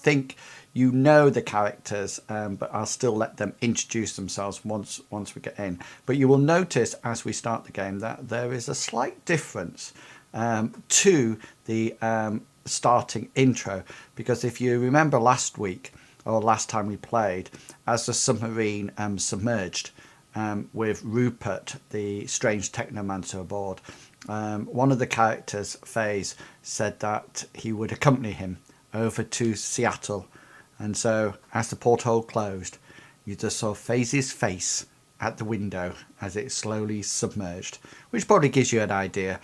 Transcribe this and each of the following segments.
think you know the characters, but I'll still let them introduce themselves once we get in. But you will notice as we start the game that there is a slight difference to the starting intro, because if you remember last week or last time we played, as the submarine submerged with Rupert, the strange technomancer aboard, one of the characters, FaZe, said that he would accompany him over to Seattle. And so as the porthole closed, you just saw FaZe's face at the window as it slowly submerged, which probably gives you an idea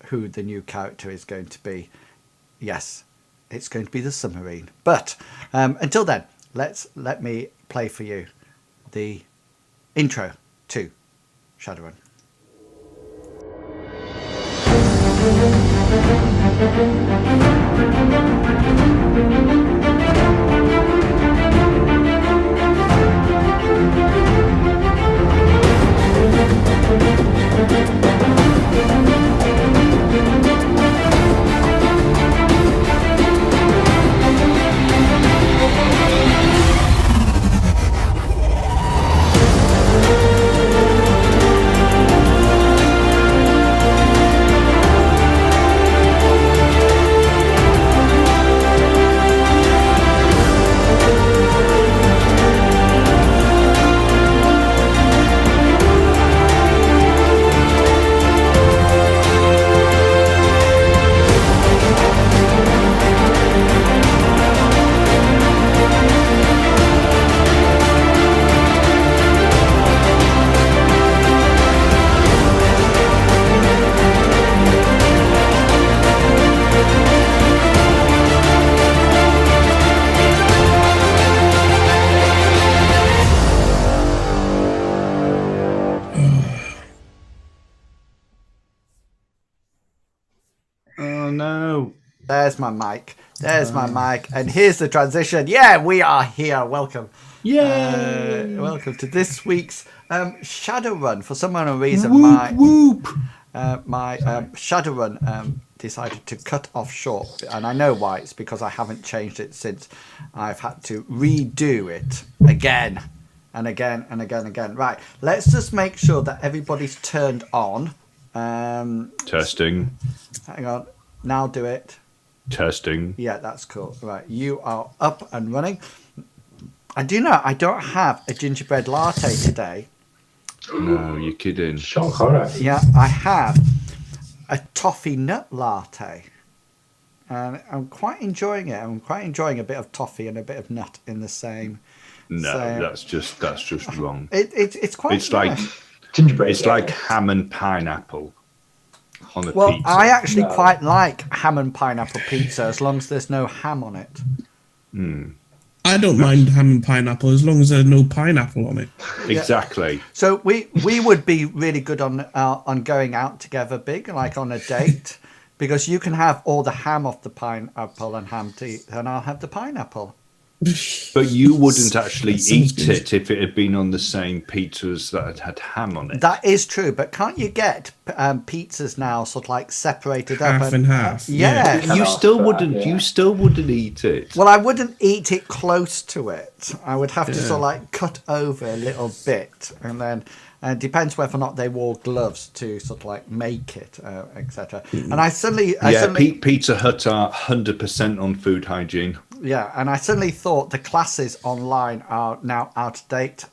who the new character is going to be. Yes, it's going to be the submarine. But until then, let me play for you the intro to Shadowrun. There's my mic. There's my mic. And here's the transition. Yeah, we are here. Welcome. Yay! Welcome to this week's Shadowrun. For some unknown reason, my Shadowrun decided to cut off short. And I know why. It's because I haven't changed it since I've had to redo it again and again and again and again. Right. Let's just make sure that everybody's turned on. Testing. Hang on. Now do it. Testing. Yeah, that's cool. Right, you are up and running. I do know I don't have a gingerbread latte today. No, you're kidding. Shock horror. Yeah, I have a toffee nut latte. And I'm quite enjoying it. I'm quite enjoying a bit of toffee and a bit of nut in the same. No, same. that's just wrong. It's quite It's nice. like Gingerbread. It's like ham and pineapple on a Well, pizza. I actually quite like ham and pineapple pizza as long as there's no ham on it. I don't mind ham and pineapple as long as there's no pineapple on it. Exactly. So we would be really good on going out together, big, like on a date, because you can have all the ham off the pineapple and ham tea, and I'll have the pineapple. But you wouldn't actually That sounds eat good. it if it had been on the same pizzas that had ham on it. That is true, but can't you get pizzas now sort of like separated up? Half and half, Yeah. yeah. You Cut still off, wouldn't. yeah. You still wouldn't eat it. Well, I wouldn't eat it close to it. I would have to Yeah. sort of like cut over a little bit, and then it depends whether or not they wore gloves to sort of like make it, etc. And I suddenly, Pizza Hut are 100% on food hygiene. yeah, and I suddenly thought the classes online are now out of date,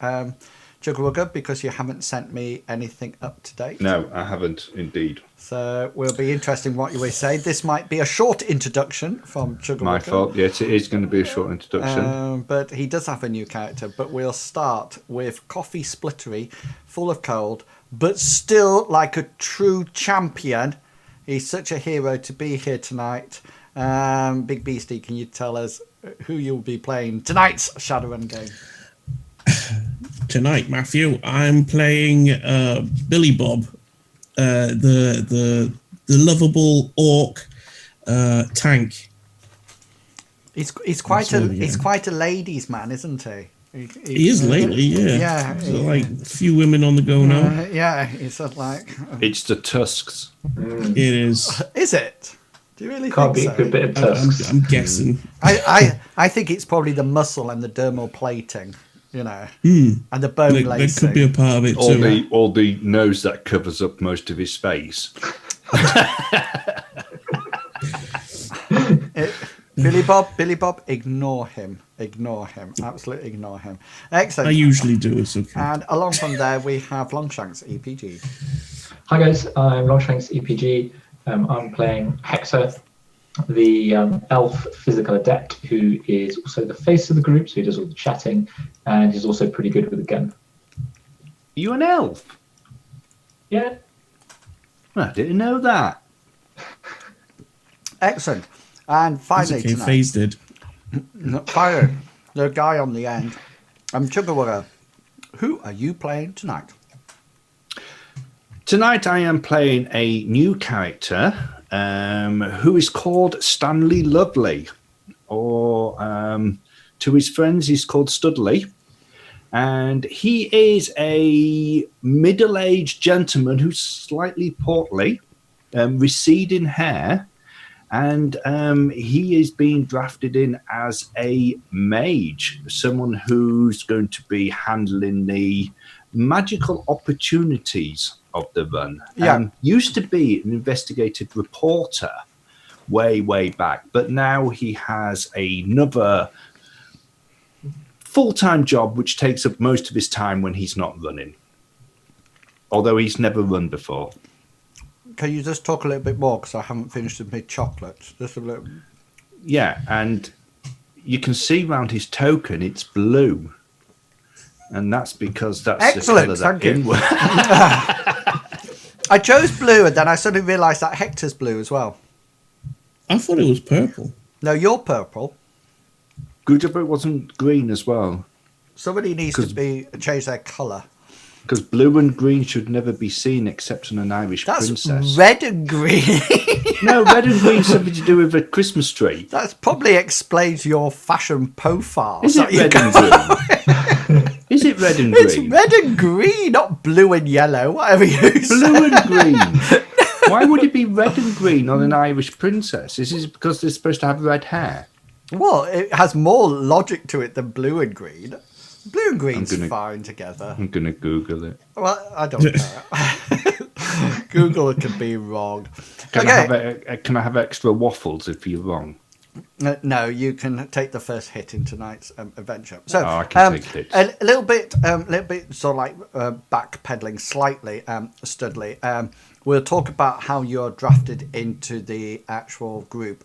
Juggerwugger, because you haven't sent me anything up to date. No, I haven't indeed. So will be interesting what you will say. This might be a short introduction from Juggerwugger. My fault. Yes, it is going to be a short introduction. But he does have a new character. But we'll start with Coffee Splittery, full of cold, but still like a true champion. He's such a hero to be here tonight. Big Beastie, can you tell us who you'll be playing tonight's Shadowrun game? Tonight, Matthew, I'm playing Billy Bob, the lovable orc tank. He's quite That's a what, yeah. he's quite a ladies' man, isn't he? He is lately, yeah. Yeah, So, like a few women on the go now. yeah. He's sort of like. It's the tusks. It is. Is it? Do you really Can't think beat so? a bit of tusks. I'm guessing. I think it's probably the muscle and the dermal plating, and the bone That lacing. could be a part of it Or too. the nose that covers up most of his face. Billy Bob, ignore him. Absolutely ignore him. Excellent. I usually do. It's okay. And along from there, we have Longshanks EPG. Hi guys, I'm Longshanks EPG. I'm playing Hector, the elf physical adept who is also the face of the group, so he does all the chatting, and he's also pretty good with a gun. You an elf? Yeah. I didn't know that. Excellent. And finally, It's okay, tonight, FaZe did. Fire, the guy on the end, Chugawugga, who are you playing tonight? Tonight I am playing a new character who is called Stanley Lovely, or to his friends he's called Studley. And he is a middle-aged gentleman who's slightly portly, receding hair, and he is being drafted in as a mage, someone who's going to be handling the magical opportunities of the run. Yeah. Used to be an investigative reporter way back, but now he has another full-time job which takes up most of his time when he's not running, although he's never run before. Can you just talk a little bit more, because I haven't finished the big chocolates? Just a little. Yeah, and you can see around his token it's blue, and that's because that's Excellent, the colour that thank you. I chose blue, and then I suddenly realised that Hector's blue as well. I thought it was purple. No, you're purple. Good job it wasn't green as well, Somebody needs to change their colour. because blue and green should never be seen except on an Irish That's princess. red and green. No, red and green something to do with a Christmas tree. That probably explains your fashion profile. Is it red and green? Is it red and green? It's red and green, not blue and yellow, whatever you say. Blue and green. Why would it be red and green on an Irish princess? Is it because they're supposed to have red hair? Well, it has more logic to it than blue and green. Blue and green's fine together. I'm going to Google it. Well, I don't know. Google could be wrong. Can I have extra waffles if you're wrong? No, you can take the first hit in tonight's adventure. So I can take hits. a little bit sort of like backpedaling slightly, Studley. We'll talk about how you're drafted into the actual group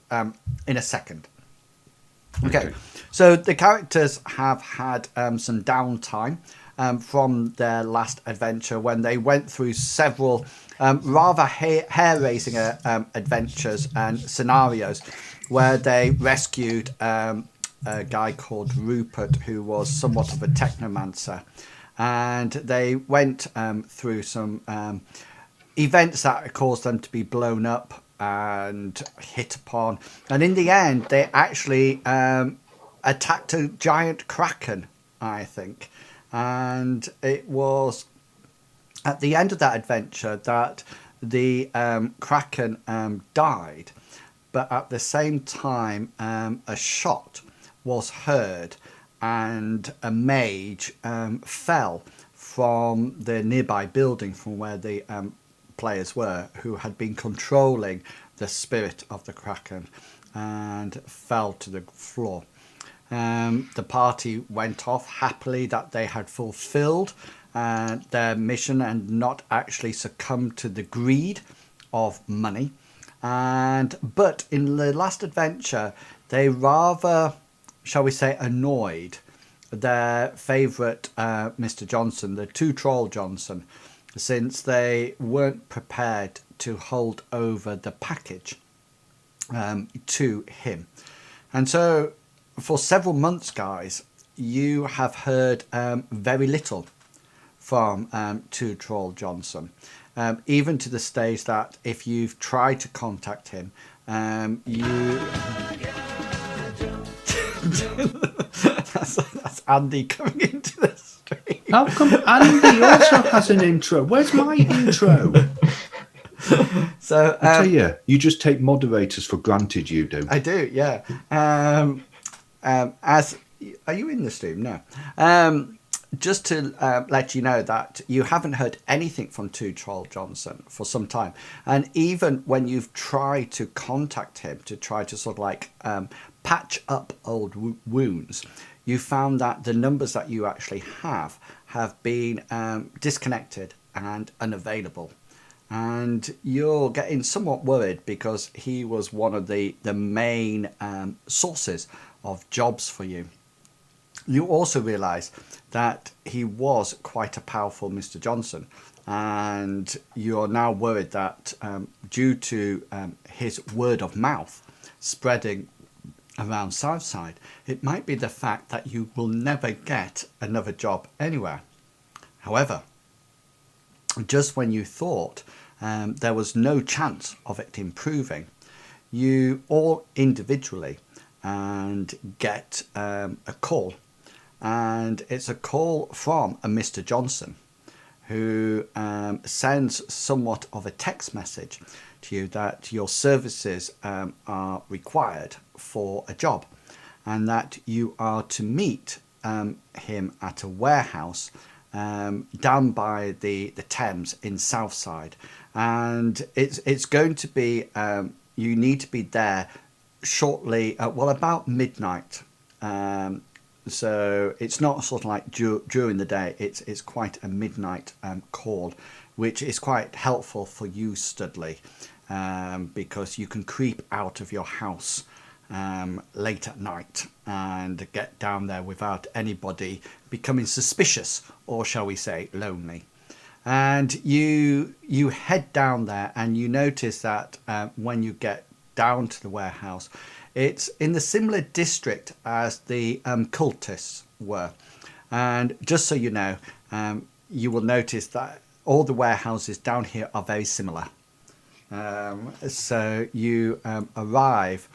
in a second. Okay, so the characters have had some downtime from their last adventure when they went through several rather hair-raising adventures and scenarios where they rescued a guy called Rupert, who was somewhat of a technomancer, and they went through some events that caused them to be blown up and hit upon, and in the end they actually attacked a giant kraken, I think, and it was at the end of that adventure that the kraken died, but at the same time a shot was heard and a mage fell from the nearby building from where the players were, who had been controlling the spirit of the kraken, and fell to the floor. The party went off happily that they had fulfilled their mission and not actually succumbed to the greed of money. But in the last adventure, they rather, shall we say, annoyed their favourite Mr. Johnson, the two-troll Johnson, since they weren't prepared to hold over the package to him. And so for several months, guys, you have heard very little from Two Troll Johnson, even to the stage that if you've tried to contact him, that's Andy coming into the stream. How come Andy also has an intro? Where's my intro? So I tell you just take moderators for granted. You do. I do, yeah. As are you in the stream? No. Just to let you know that you haven't heard anything from Two Troll Johnson for some time, and even when you've tried to contact him to try to sort of like patch up old wounds, you found that the numbers that you actually have been disconnected and unavailable. And you're getting somewhat worried because he was one of the main sources of jobs for you. You also realise that he was quite a powerful Mr. Johnson, and you're now worried that due to his word of mouth spreading around Southside, it might be the fact that you will never get another job anywhere. However, just when you thought there was no chance of it improving, you all individually get a call, and it's a call from a Mr. Johnson who sends somewhat of a text message to you that your services are required for a job, and that you are to meet him at a warehouse down by the Thames in Southside, and it's going to be you need to be there shortly, about midnight. So it's not sort of like during the day. It's quite a midnight call, which is quite helpful for you, Studley, because you can creep out of your house late at night and get down there without anybody becoming suspicious, or shall we say lonely. And you head down there, and you notice that when you get down to the warehouse, it's in the similar district as the cultists were. And just so you know, you will notice that all the warehouses down here are very similar. So you arrive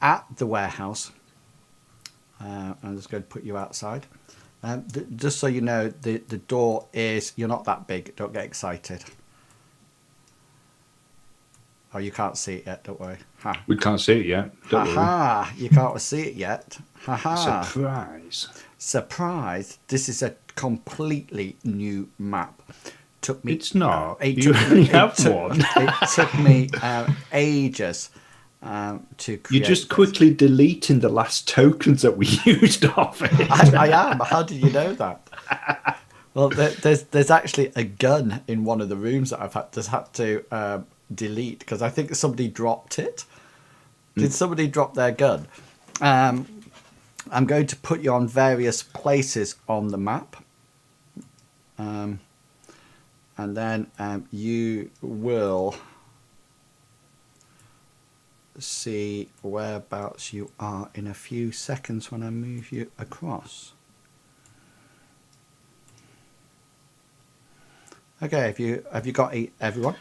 at the warehouse. I'm just going to put you outside. Just so you know, the door is, you're not that big, don't get excited. Oh, you can't see it yet, don't worry. Ha. We can't see it yet. Don't worry. You can't see it yet. Surprise. Surprise. This is a completely new map. Took me. It's not. It You took, only it have took- one. It took me ages to create. You're just this. quickly deleting the last tokens that we used off it. I am. How did you know that? Well, there's actually a gun in one of the rooms that I've had to delete because I think somebody dropped it. Did somebody drop their gun? I'm going to put you on various places on the map, and then you will see whereabouts you are in a few seconds when I move you across. Okay, have you got everyone?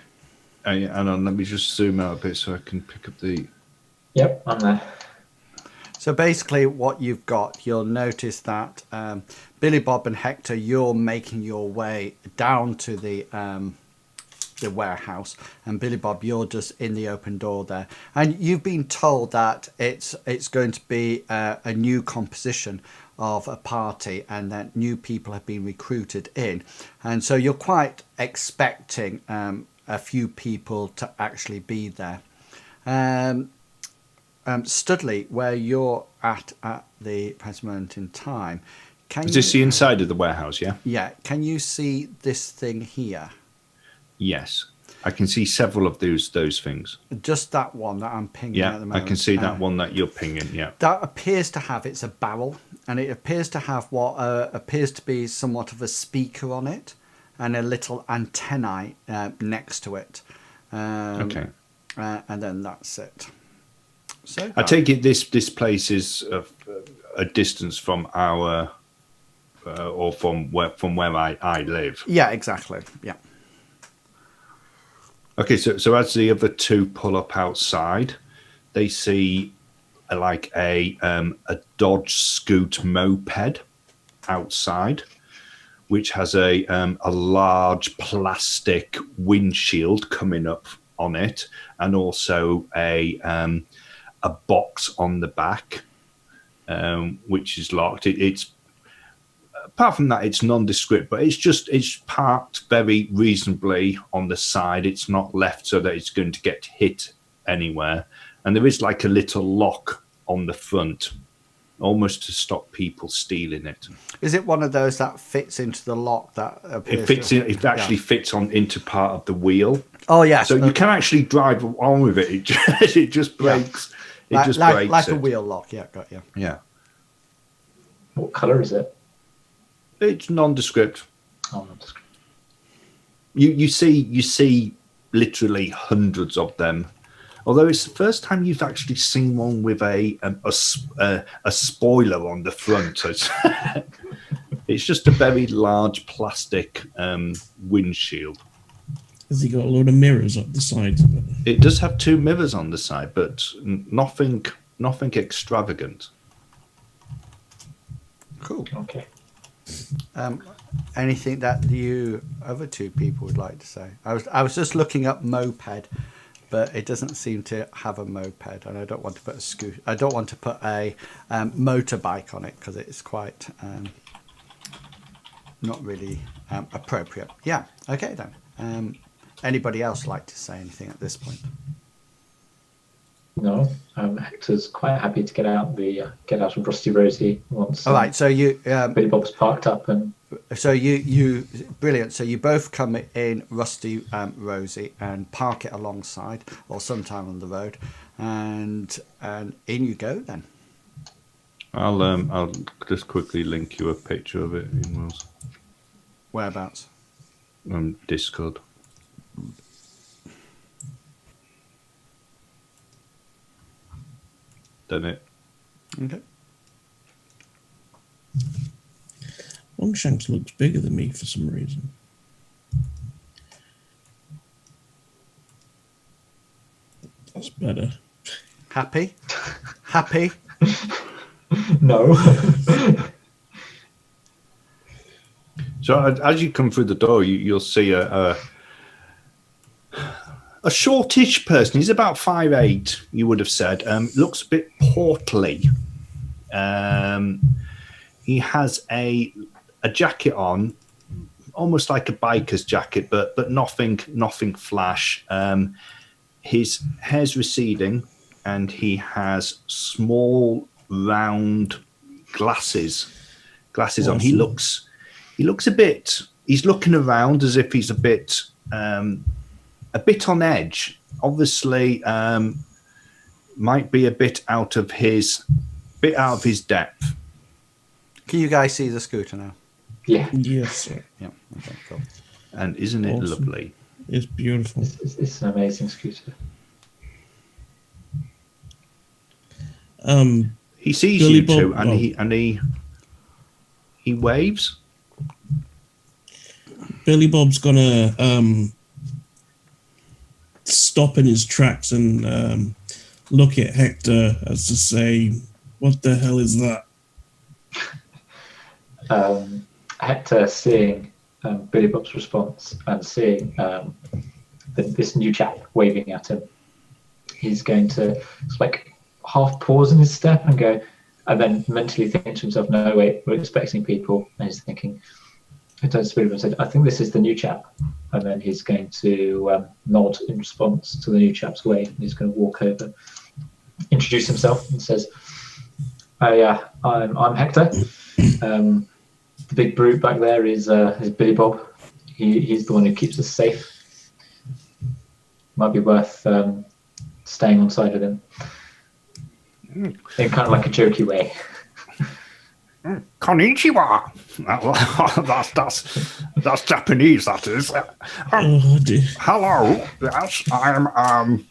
Hang on, let me just zoom out a bit so I can pick up the... Yep, I'm there. So basically what you've got, you'll notice that Billy Bob and Hector, you're making your way down to the warehouse, and Billy Bob, you're just in the open door there. And you've been told that it's going to be a new composition of a party, and that new people have been recruited in. And so you're quite expecting a few people to actually be there. Studley, where you're at the present moment in time, Is this the inside of the warehouse, yeah? Yeah, can you see this thing here? Yes. I can see several of those things. Just that one that I'm pinging at the Yeah, I moment. can see that one that you're pinging, yeah. That appears to have, it's a barrel, and it appears to have what appears to be somewhat of a speaker on it, and a little antennae next to it. Okay. And then that's it. So I take it this place is a distance from our, or from where I live. Yeah, exactly. Yeah. Okay, so as the other two pull up outside, they see like a Dodge Scoot moped outside, which has a large plastic windshield coming up on it, and also a box on the back, which is locked. It's apart from that, it's nondescript, but it's parked very reasonably on the side. It's not left so that it's going to get hit anywhere, and there is like a little lock on the front, almost to stop people stealing it. Is it one of those that fits into the lock that appears? It fits in. It actually fits on into part of the wheel. Oh yes. So you can actually drive on with it. It just breaks. Yeah. It just like breaks. a wheel lock. Yeah, got you. Yeah. What colour is it? It's nondescript. Oh, nondescript. You see literally hundreds of them. Although it's the first time you've actually seen one with a spoiler on the front. So it's just a very large plastic windshield. Has he got a load of mirrors up the sides of it? It does have 2 mirrors on the side, but nothing extravagant. Cool. Okay. Anything that you other 2 people would like to say? I was just looking up moped, but it doesn't seem to have a moped, and I don't want to put a scooter. I don't want to put a motorbike on it because it's quite not really appropriate. Yeah. Okay then. Anybody else like to say anything at this point? No, Hector's quite happy to get out of Rusty Rosie once. All right. So you Billy Bob's parked up, and so you brilliant. So you both come in Rusty Rosie and park it alongside or sometime on the road, and in you go then. I'll just quickly link you a picture of it in Will's Whereabouts? Discord. Done it. Okay. Longshanks looks bigger than me for some reason. That's better. Happy? Happy? no. So as you come through the door, you'll see a shortish person. He's about 5'8", you would have said. Looks a bit portly. He has a jacket on, almost like a biker's jacket, but nothing flash. His hair's receding, and he has small, round glasses on. He looks a bit. He's looking around as if he's a bit on edge. Obviously, might be a bit out of his depth. Can you guys see the scooter now? Yeah. Yes, sir. Yeah. Okay. Cool. And isn't it Awesome. lovely? It's beautiful. It's an amazing scooter. He sees Billy you two, Bob- and he waves. Billy Bob's gonna stop in his tracks and look at Hector as to say, "What the hell is that?" Hector, seeing Billy Bob's response and seeing this new chap waving at him, he's going to half pause in his step and go, and then mentally think to himself, "No, wait, we're expecting people." And he's thinking, he turns to Billy Bob and said, "I think this is the new chap." And then he's going to nod in response to the new chap's wave. And he's going to walk over, introduce himself, and says, I'm Hector. The big brute back there is Billy Bob. He's the one who keeps us safe. Might be worth staying on side with him in kind of like a jokey way. Konnichiwa. That's Japanese. That is. Oh dear. Hello. Yes, I'm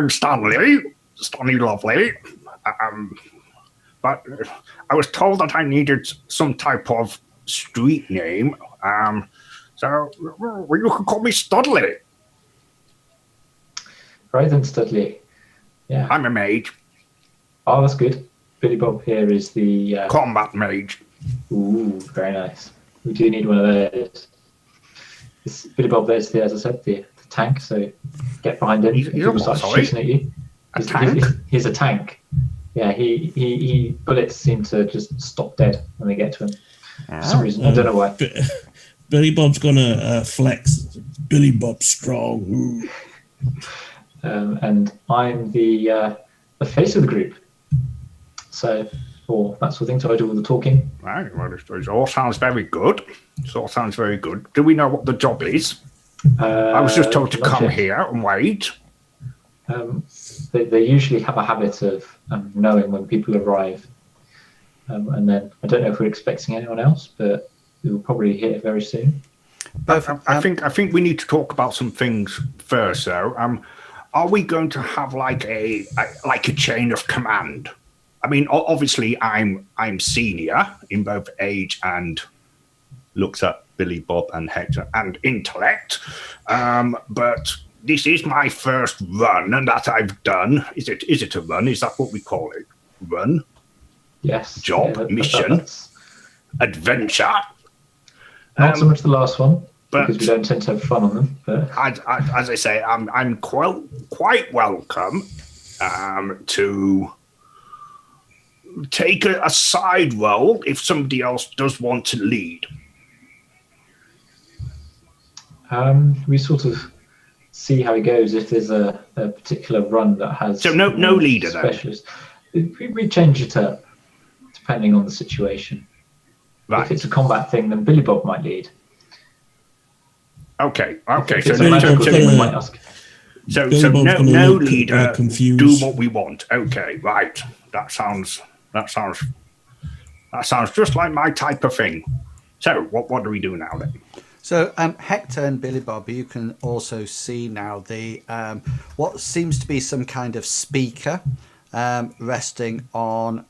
Stanley. Stanley Lovely. But I was told that I needed some type of street name. So you can call me Studley. Right then, Studley. Yeah. I'm a mage. Oh, that's good. Billy Bob here is the... Combat mage. Ooh, very nice. We do need one of those. Billy Bob, there's as I said, the tank, so get behind him. He's If people a start what, sorry? shooting at you. A tank? He's a tank. Yeah, he bullets seem to just stop dead when they get to him. For some reason, I don't know why. Billy Bob's gonna flex. Billy Bob strong. Ooh. And I'm the face of the group. So, or that sort of thing. So I do all the talking. Right, well, it all sounds very good. It all sounds very good. Do we know what the job is? I was just told to not come yet. here and wait. They usually have a habit of knowing when people arrive. And then I don't know if we're expecting anyone else, but we will probably hear very soon. I think we need to talk about some things first, though. Are we going to have like a chain of command? I mean, obviously, I'm senior in both age and looks at Billy Bob and Hector and intellect, but this is my first run, and that I've done. Is it a run? Is that what we call it? Run? Yes. Job, mission, adventure. Not so much the last one, but because we don't tend to have fun on them. But as I say, I'm quite welcome to take a side role if somebody else does want to lead. We sort of see how it goes. If there's a particular run that has So no leader specialist, we change it up depending on the situation. Right. If it's a combat thing, then Billy Bob might lead. Okay. If So it's a magical thing, we might ask. So Billy Bob's gonna no look, leader. confused. Do what we want. Okay, right. That sounds just like my type of thing. So what do we do now then? So Hector and Billy Bob, you can also see now the what seems to be some kind of speaker resting on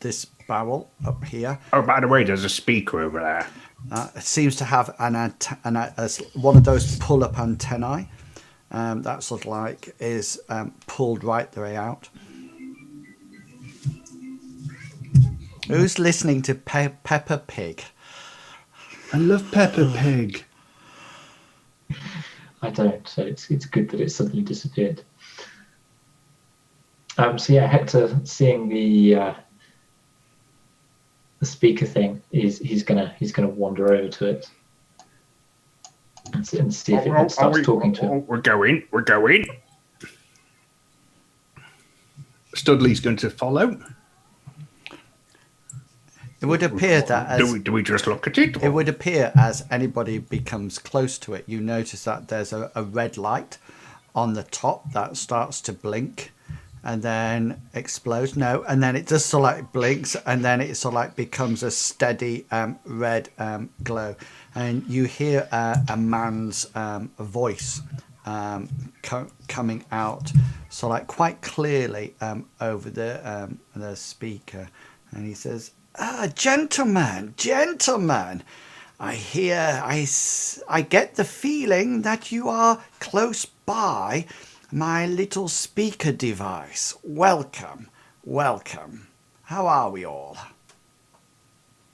this barrel up here. Oh, by the way, there's a speaker over there. It seems to have one of those pull-up antennae that sort of like is pulled right the way out. Who's listening to Peppa Pig? I love Peppa Pig. I don't, so it's good that it suddenly disappeared. So yeah, Hector, seeing the speaker thing, he's gonna wander over to it and see if it starts talking to him. We're going. Studley's going to follow. It would appear that as do we just look at it? it would appear as anybody becomes close to it, you notice that there's a red light on the top that starts to blink and then explodes. No, and then it just sort of like blinks and then it sort of like becomes a steady red glow, and you hear a man's voice coming out, so like quite clearly over the speaker, and he says, gentlemen, I hear, I get the feeling that you are close by my little speaker device. Welcome. How are we all?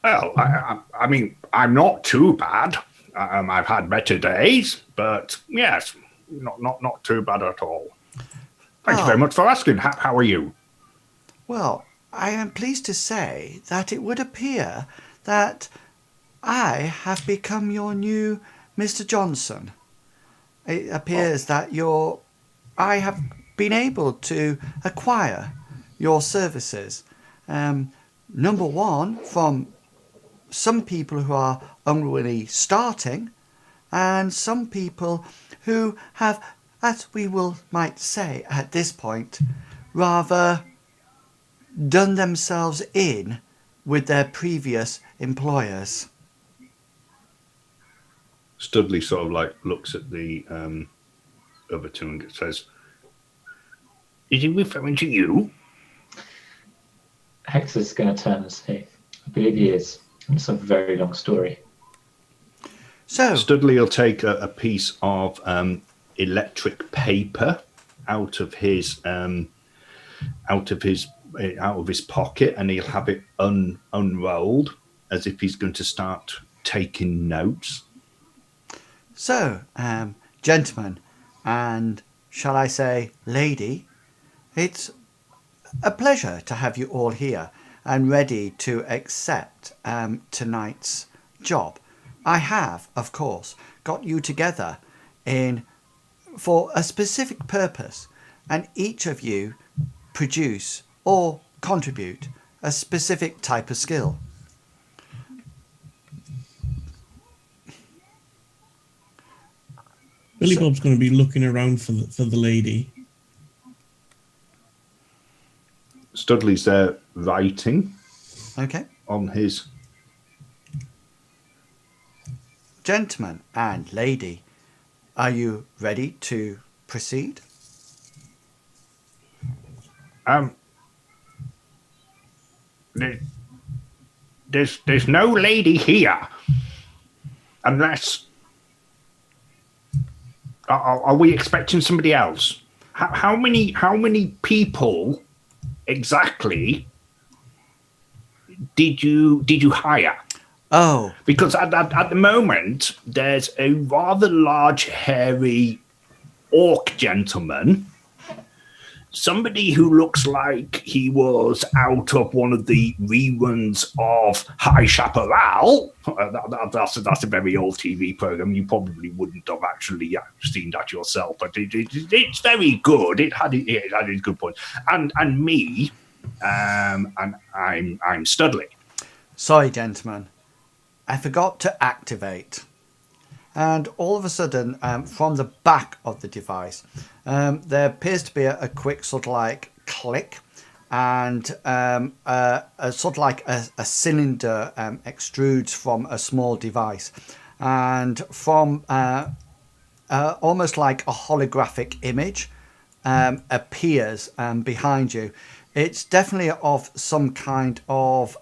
Well, I mean, I'm not too bad. I've had better days, but yes, not too bad at all. Thank you very much for asking. How are you? Well, I am pleased to say that it would appear that I have become your new Mr. Johnson. It appears that I have been able to acquire your services. Number one, from some people who are unwillingly starting, and some people who have, as we might say at this point, rather done themselves in with their previous employers. Studley sort of like looks at the other two and says, "Is he referring to you?" Hector's going to turn and say, "I believe he is." And it's a very long story. So Studley will take a piece of electric paper out of his pocket, and he'll have it unrolled as if he's going to start taking notes. So, gentlemen, and shall I say lady, it's a pleasure to have you all here and ready to accept tonight's job. I have, of course, got you together for a specific purpose, and each of you produce or contribute a specific type of skill. Billy Bob's going to be looking around for the lady. Studley's there writing Okay. on his. Gentlemen and lady, are you ready to proceed? There's no lady here, unless. Are we expecting somebody else? How many people exactly did you hire? Oh, Because at the moment there's a rather large, hairy orc gentleman. Somebody who looks like he was out of one of the reruns of High Chaparral. That's a very old TV program. You probably wouldn't have actually seen that yourself, but it's very good. It had its good points. And me, and I'm Studley. sorry, gentlemen. I forgot to activate. And all of a sudden, from the back of the device, there appears to be a quick sort of like click, and a sort of like a cylinder extrudes from a small device, and from almost like a holographic image appears behind you. It's definitely of some kind of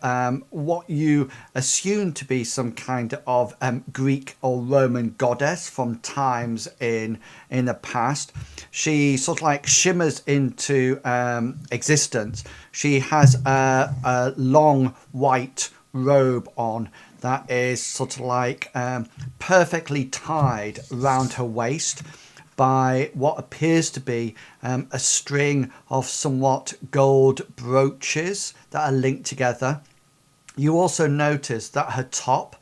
what you assume to be some kind of Greek or Roman goddess from times in the past. She sort of like shimmers into existence. She has a long white robe on that is sort of like perfectly tied round her waist by what appears to be a string of somewhat gold brooches that are linked together. You also notice that her top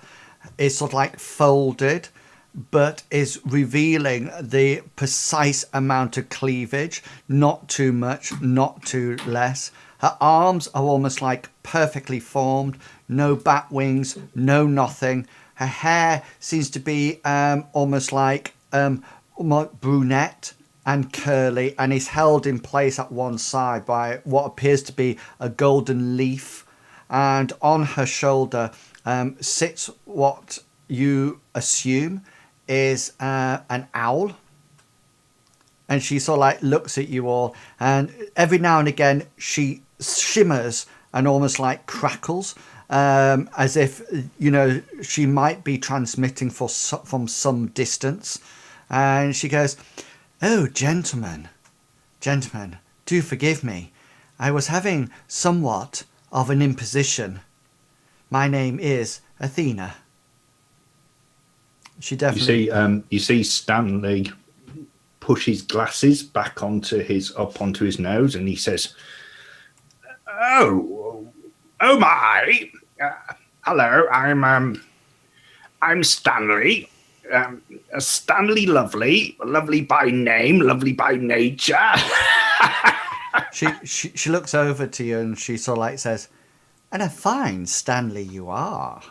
is sort of like folded, but is revealing the precise amount of cleavage, not too much, not too less. Her arms are almost like perfectly formed, no bat wings, no nothing. Her hair seems to be almost like brunette and curly, and is held in place at one side by what appears to be a golden leaf, and on her shoulder sits what you assume is an owl, and she sort of like looks at you all, and every now and again she shimmers and almost like crackles, as if she might be transmitting from some distance. And she goes, "Oh, gentlemen, do forgive me. I was having somewhat of an imposition. My name is Athena." She definitely. You see Stanley push his glasses back onto his nose, and he says, "Oh my! Hello, I'm Stanley." Stanley Lovely by name, lovely by nature. she looks over to you and she sort of like says, "And a fine Stanley you are."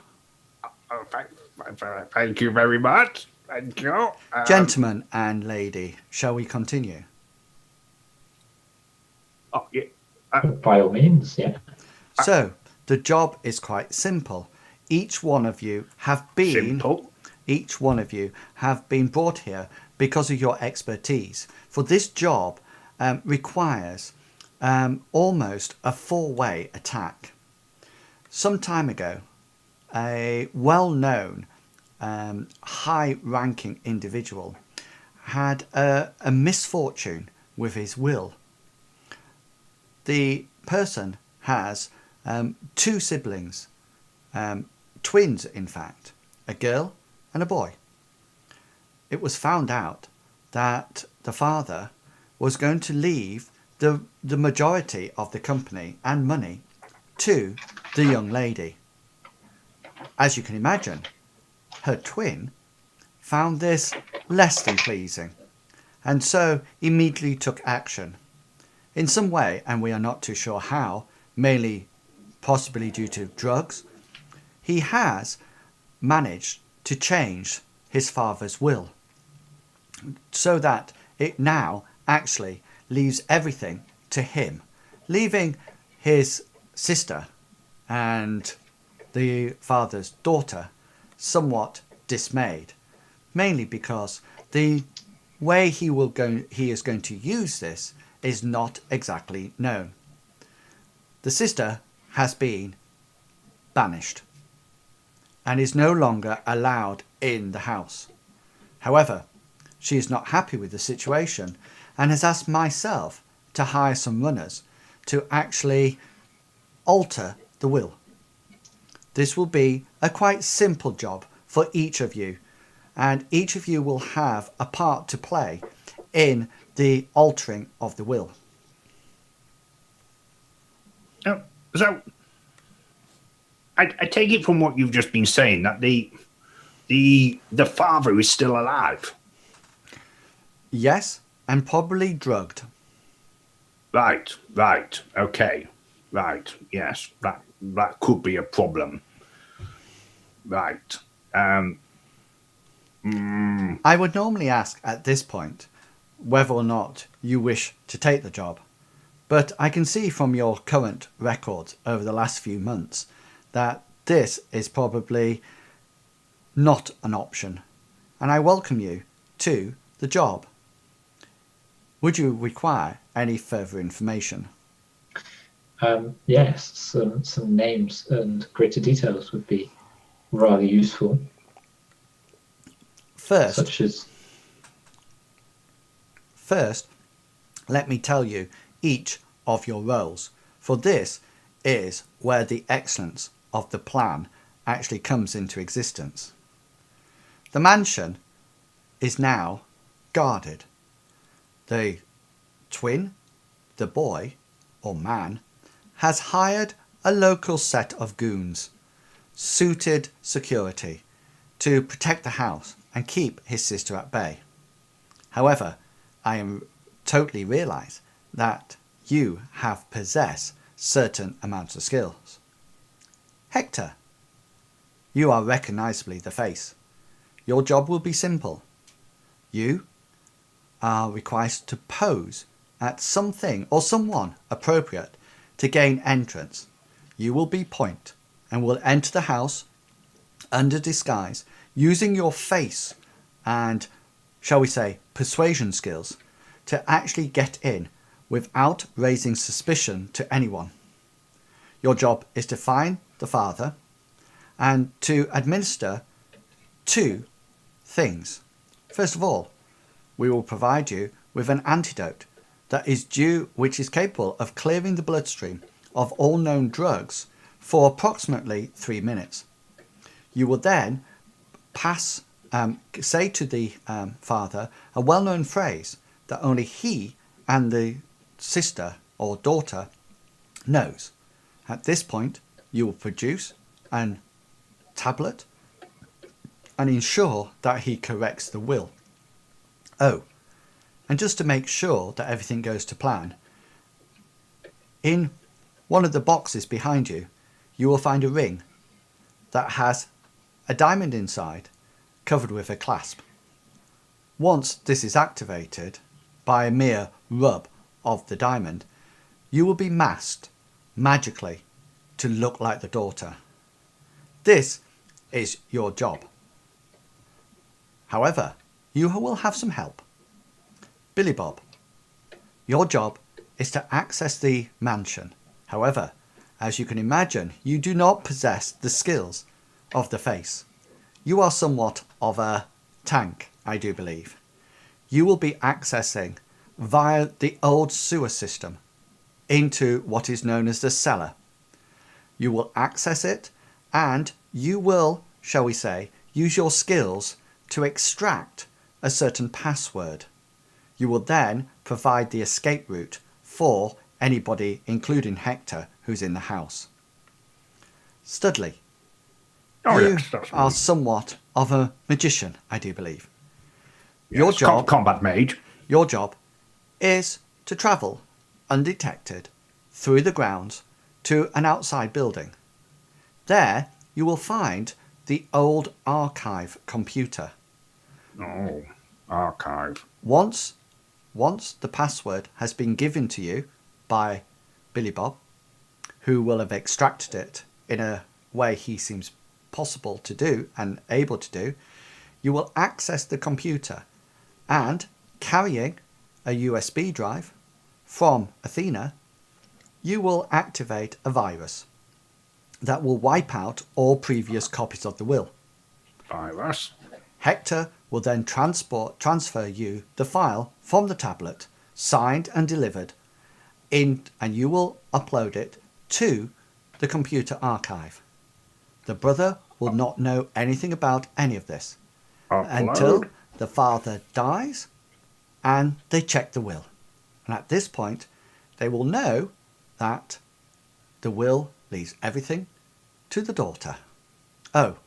Oh, thank you very much. Thank you. Gentleman and lady, shall we continue? Oh, yeah. By all means, yeah. So the job is quite simple. Each one of you have been brought here because of your expertise. For this job requires almost a four-way attack. Some time ago, a well-known high-ranking individual had a misfortune with his will. The person has two siblings, twins in fact, a girl and a boy. it was found out that the father was going to leave the majority of the company and money to the young lady. As you can imagine, her twin found this less than pleasing, and so immediately took action. In some way, and we are not too sure how, mainly possibly due to drugs, he has managed to change his father's will so that it now actually leaves everything to him, leaving his sister and the father's daughter somewhat dismayed, mainly because the way he is going to use this is not exactly known. The sister has been banished and is no longer allowed in the house. However, she is not happy with the situation and has asked myself to hire some runners to actually alter the will. This will be a quite simple job for each of you, and each of you will have a part to play in the altering of the will. Oh, so I take it from what you've just been saying that the father is still alive. Yes, and probably drugged. Right, okay, right, yes, that could be a problem. Right. I would normally ask at this point whether or not you wish to take the job, but I can see from your current record over the last few months that this is probably not an option, and I welcome you to the job. Would you require any further information? Yes, some names and greater details would be rather useful. First, let me tell you each of your roles, for this is where the excellence of the plan actually comes into existence. The mansion is now guarded. The twin, the boy, or man, has hired a local set of goons, suited security, to protect the house and keep his sister at bay. However, I totally realise that you possess certain amounts of skills. Hector, you are recognisably the face. Your job will be simple. You are required to pose at something or someone appropriate to gain entrance. You will be point and will enter the house under disguise using your face and, shall we say, persuasion skills to actually get in without raising suspicion to anyone. Your job is to find the father and to administer two things. First of all, we will provide you with an antidote which is capable of clearing the bloodstream of all known drugs for approximately 3 minutes. You will then say to the father a well-known phrase that only he and the sister or daughter knows. At this point, you will produce a tablet and ensure that he corrects the will. Oh, and just to make sure that everything goes to plan, in one of the boxes behind you, you will find a ring that has a diamond inside covered with a clasp. Once this is activated by a mere rub of the diamond, you will be masked magically to look like the daughter. This is your job. However, you will have some help. Billy Bob, your job is to access the mansion. However, as you can imagine, you do not possess the skills of the face. You are somewhat of a tank, I do believe. You will be accessing via the old sewer system into what is known as the cellar. You will access it and you will, shall we say, use your skills to extract a certain password. You will then provide the escape route for anybody, including Hector, who's in the house. Studley, Oh, you yes, that's are me. somewhat of a magician, I do believe. Yes, combat mage. Your job is to travel undetected through the grounds to an outside building. There you will find the old archive computer. Oh, archive. Once the password has been given to you by Billy Bob, who will have extracted it in a way he seems possible to do and able to do, you will access the computer and, carrying a USB drive from Athena, you will activate a virus that will wipe out all previous copies of the will. Virus. Hector will then transfer you the file from the tablet, signed and delivered, and you will upload it to the computer archive. The brother will not know anything about any of this until the father dies and they check the will. And at this point, they will know that the will leaves everything to the daughter. Oh,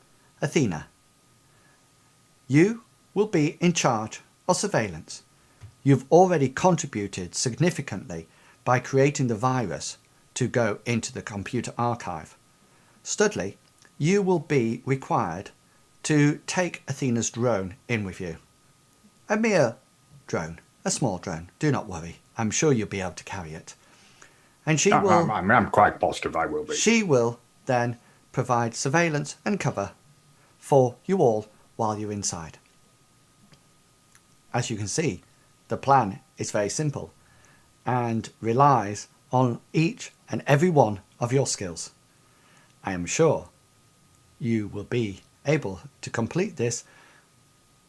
Athena, you will be in charge of surveillance. You've already contributed significantly by creating the virus to go into the computer archive. Studley, you will be required to take Athena's drone in with you. A mere drone, a small drone. Do not worry. I'm sure you'll be able to carry it. And she will... I'm quite positive I will be. She will then provide surveillance and cover for you all while you're inside. As you can see, the plan is very simple and relies on each and every one of your skills. I am sure you will be able to complete this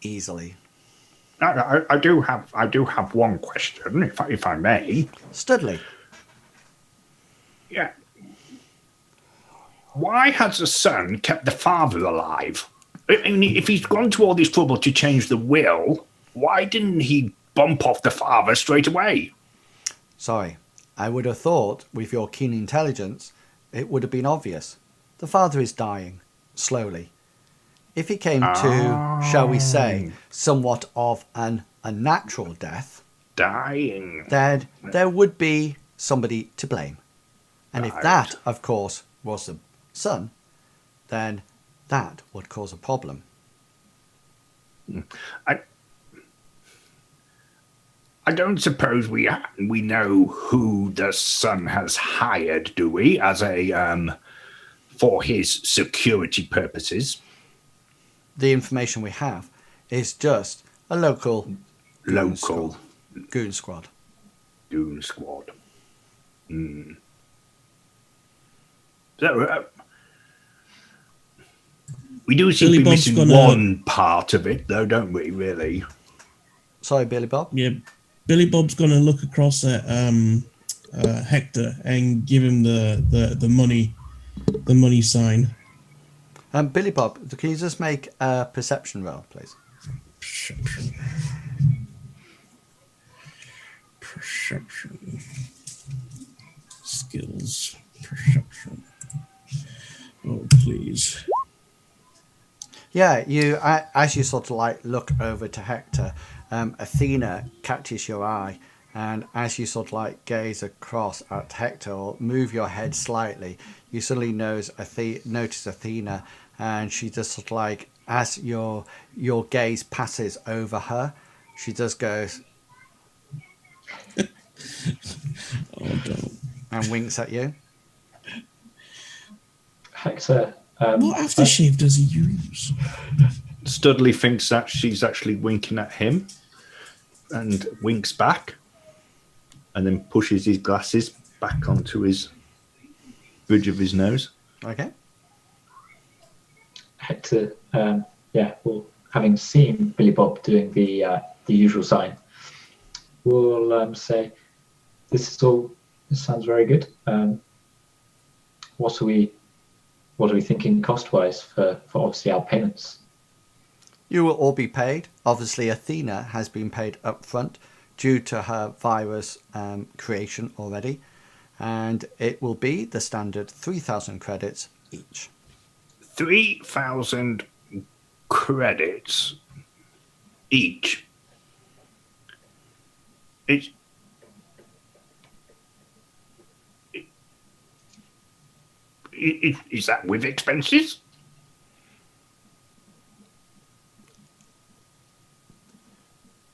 easily. I do have one question, if I may. Studley. Yeah. Why has the son kept the father alive? I mean, if he's gone to all this trouble to change the will, why didn't he bump off the father straight away? Sorry, I would have thought with your keen intelligence it would have been obvious. The father is dying, slowly. If he came to, shall we say, somewhat of an unnatural death, Dying. then there would be somebody to blame. And if that, of course, was the son, then that would cause a problem. I don't suppose we know who the son has hired, do we? As a for his security purposes. The information we have is just a local goon squad. Goon squad. So we do seem to be missing one part of it, though, don't we? Really? Sorry, Billy Bob. Yeah, Billy Bob's going to look across at Hector and give him the money sign. Billy Bob, can you just make a perception roll, please? Perception. Skills. Perception. Oh, please. Yeah, you as you sort of like look over to Hector, Athena catches your eye, and as you sort of like gaze across at Hector or move your head slightly, you suddenly notice Athena, and she just sort of like, as your gaze passes over her, she just goes Oh, don't. and winks at you. Hector. What aftershave does he use? Studley thinks that she's actually winking at him and winks back and then pushes his glasses back onto his bridge of his nose. Okay. Hector, well, having seen Billy Bob doing the usual sign, we'll say, this sounds very good. What are we thinking cost-wise for obviously our payments? You will all be paid. Obviously, Athena has been paid up front due to her virus creation already. And it will be the standard 3,000 credits each. 3,000 credits each. It's, is that with expenses?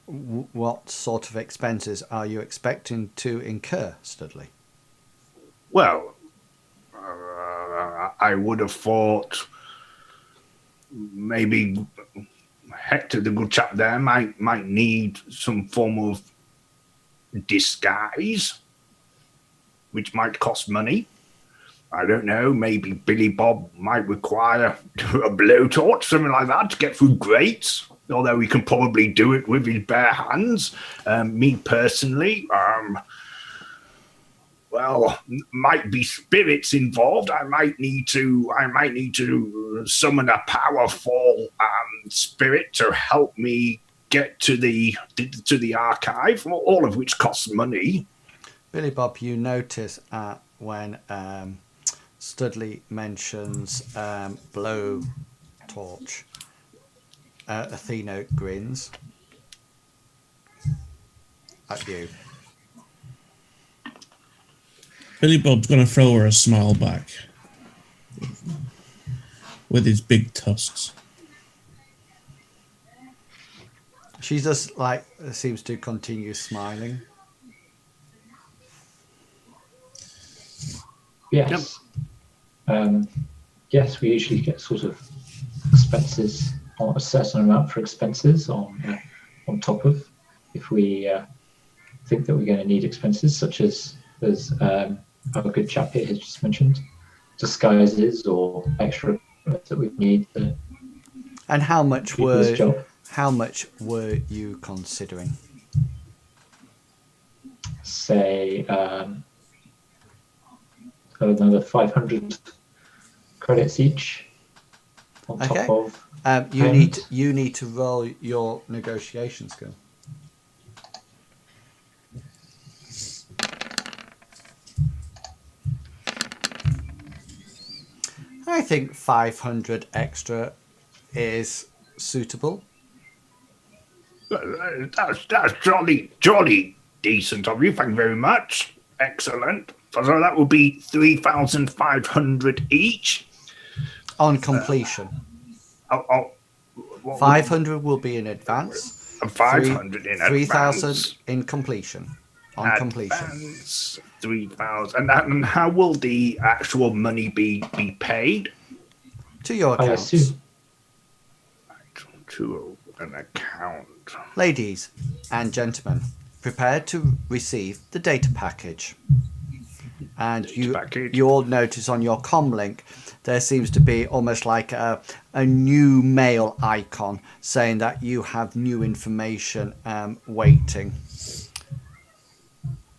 What sort of expenses are you expecting to incur, Studley? Well, I would have thought maybe Hector, the good chap there, might need some form of disguise, which might cost money. I don't know, maybe Billy Bob might require a blowtorch, something like that, to get through grates, although he can probably do it with his bare hands. Me personally, well, might be spirits involved. I might need to summon a powerful spirit to help me get to the archive, all of which costs money. Billy Bob, you notice when Studley mentions blowtorch, Athena grins at you. Billy Bob's going to throw her a smile back with his big tusks. She just seems to continue smiling. Yes. Yes, we usually get sort of expenses, or a certain amount for expenses on top of, if we think that we're going to need expenses, such as our good chap here has just mentioned, disguises or extra that we need. And how much were you considering? Say another 500 credits each on top of. You need to roll your negotiation skill. I think 500 extra is suitable. That's jolly decent of you. Thank you very much. Excellent. So that will be 3,500 each. On completion. 500 will be in advance. 500 in advance. 3,000 in completion. On completion. 3,000. And how will the actual money be paid? To your I accounts. assume. To an account. Ladies and gentlemen, prepare to receive the data package. And you all notice on your comm link there seems to be almost like a new mail icon saying that you have new information waiting.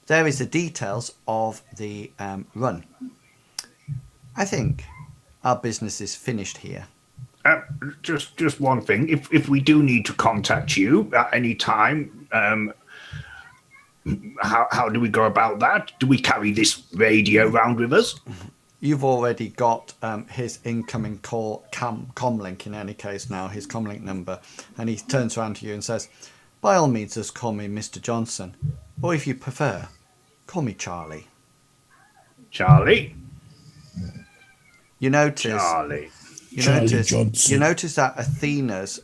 There is the details of the run. I think our business is finished here. Just one thing. If we do need to contact you at any time, how do we go about that? Do we carry this radio round with us? You've already got his incoming comm link in any case now, his comm link number. And he turns around to you and says, by all means, just call me Mr. Johnson. Or if you prefer, call me Charlie. Charlie? You notice... Charlie. You notice that Athena's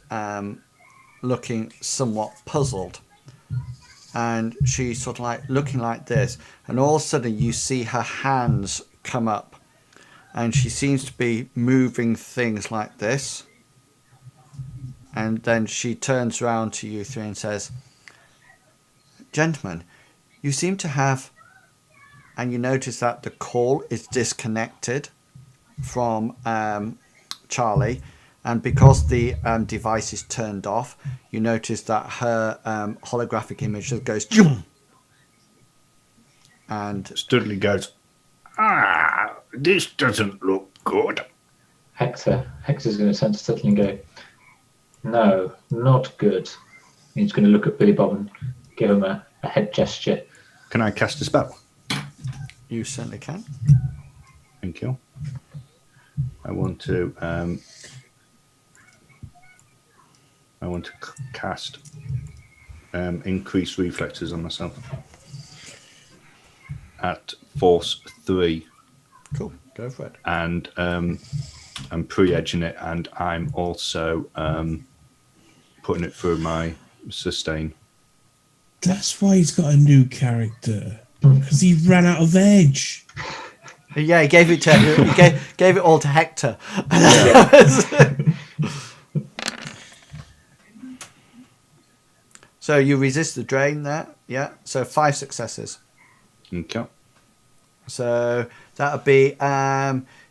looking somewhat puzzled. And she's sort of like looking like this. And all of a sudden you see her hands come up. And she seems to be moving things like this. And then she turns around to you three and says, gentlemen, you seem to have... And you notice that the call is disconnected from Charlie. And because the device is turned off, you notice that her holographic image just goes... And Studley goes, this doesn't look good. Hector's going to turn to Studley and go, No, not good. He's going to look at Billy Bob and give him a head gesture. Can I cast a spell? You certainly can. Thank you. I want to cast increase reflexes on myself at force 3. Cool. Go for it. And I'm pre-edging it, and I'm also putting it through my sustain. That's why he's got a new character, because he ran out of edge. Yeah, he gave it to he gave it all to Hector. So you resist the drain there, yeah. So 5 successes. Okay. So that would be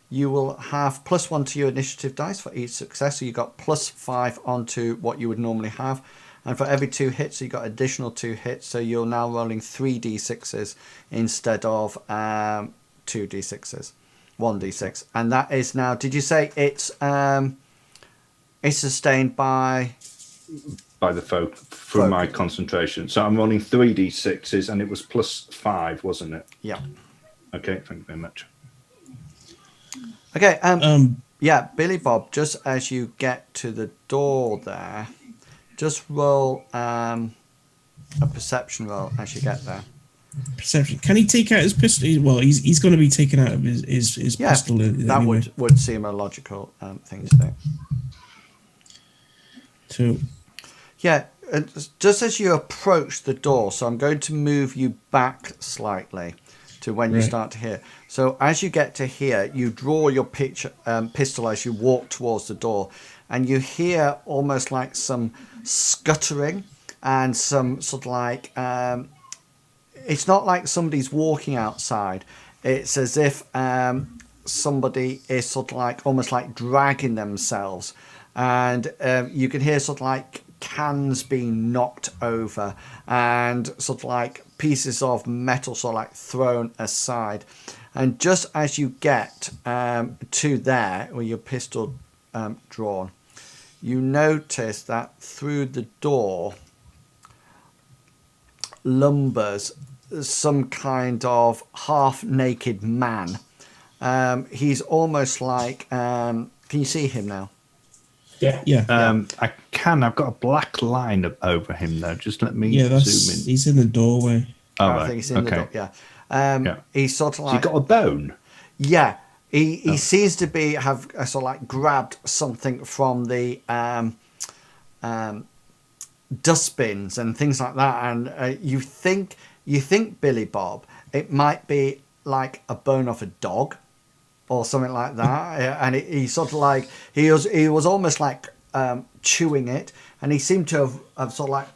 you will have +1 to your initiative dice for each success. So you got +5 onto what you would normally have. And for every 2 hits, you got additional 2 hits. So you're now rolling 3d6s instead of 2d6s, 1d6. And that is now, did you say it's sustained by the foe through my concentration? So I'm rolling 3d6s, and it was +5, wasn't it? Yeah. Okay, thank you very much. Okay, yeah, Billy Bob, just as you get to the door there, just roll a perception roll as you get there. Perception. Can he take out his pistol? Well, he's going to be taken out of his Yeah, pistol. that anyway. would seem a logical thing to do. 2. Yeah, just as you approach the door, so I'm going to move you back slightly to when you start to hear. So as you get to here, you draw your pistol as you walk towards the door, and you hear almost like some scuttering and some sort of like, it's not like somebody's walking outside. It's as if somebody is sort of like almost like dragging themselves, and you can hear sort of like cans being knocked over and sort of like pieces of metal sort of like thrown aside. And just as you get to there with your pistol drawn, you notice that through the door lumbers some kind of half-naked man. He's almost like can you see him now? Yeah. I can. I've got a black line over him though. Just let me zoom in. He's in the doorway. Oh, I right. think he's in the door. Yeah. Yeah. He's sort of like. Has he got a bone? Yeah. He seems to have sort of like grabbed something from the dustbins and things like that, and you think Billy Bob, it might be like a bone of a dog or something like that. And he sort of like he was almost like chewing it, and he seemed to have sort of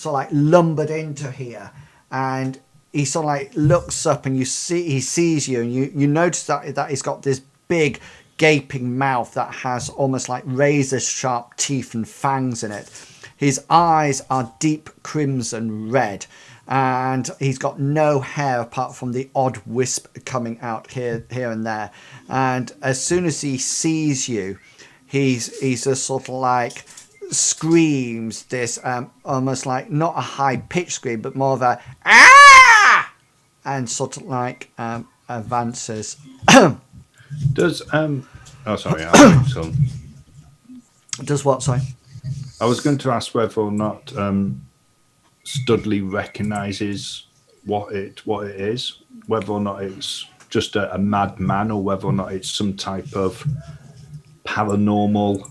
like lumbered into here, and he sort of like looks up, and he sees you, and you notice that he's got this big gaping mouth that has almost like razor sharp teeth and fangs in it. His eyes are deep crimson red, and he's got no hair apart from the odd wisp coming out here and there. And as soon as he sees you, he's just sort of like screams this almost like not a high pitched scream, but more of a ah, and sort of like advances. Does oh sorry, Does what? Sorry. I was going to ask whether or not Studley recognises what it is, whether or not it's just a madman, or whether or not it's some type of paranormal.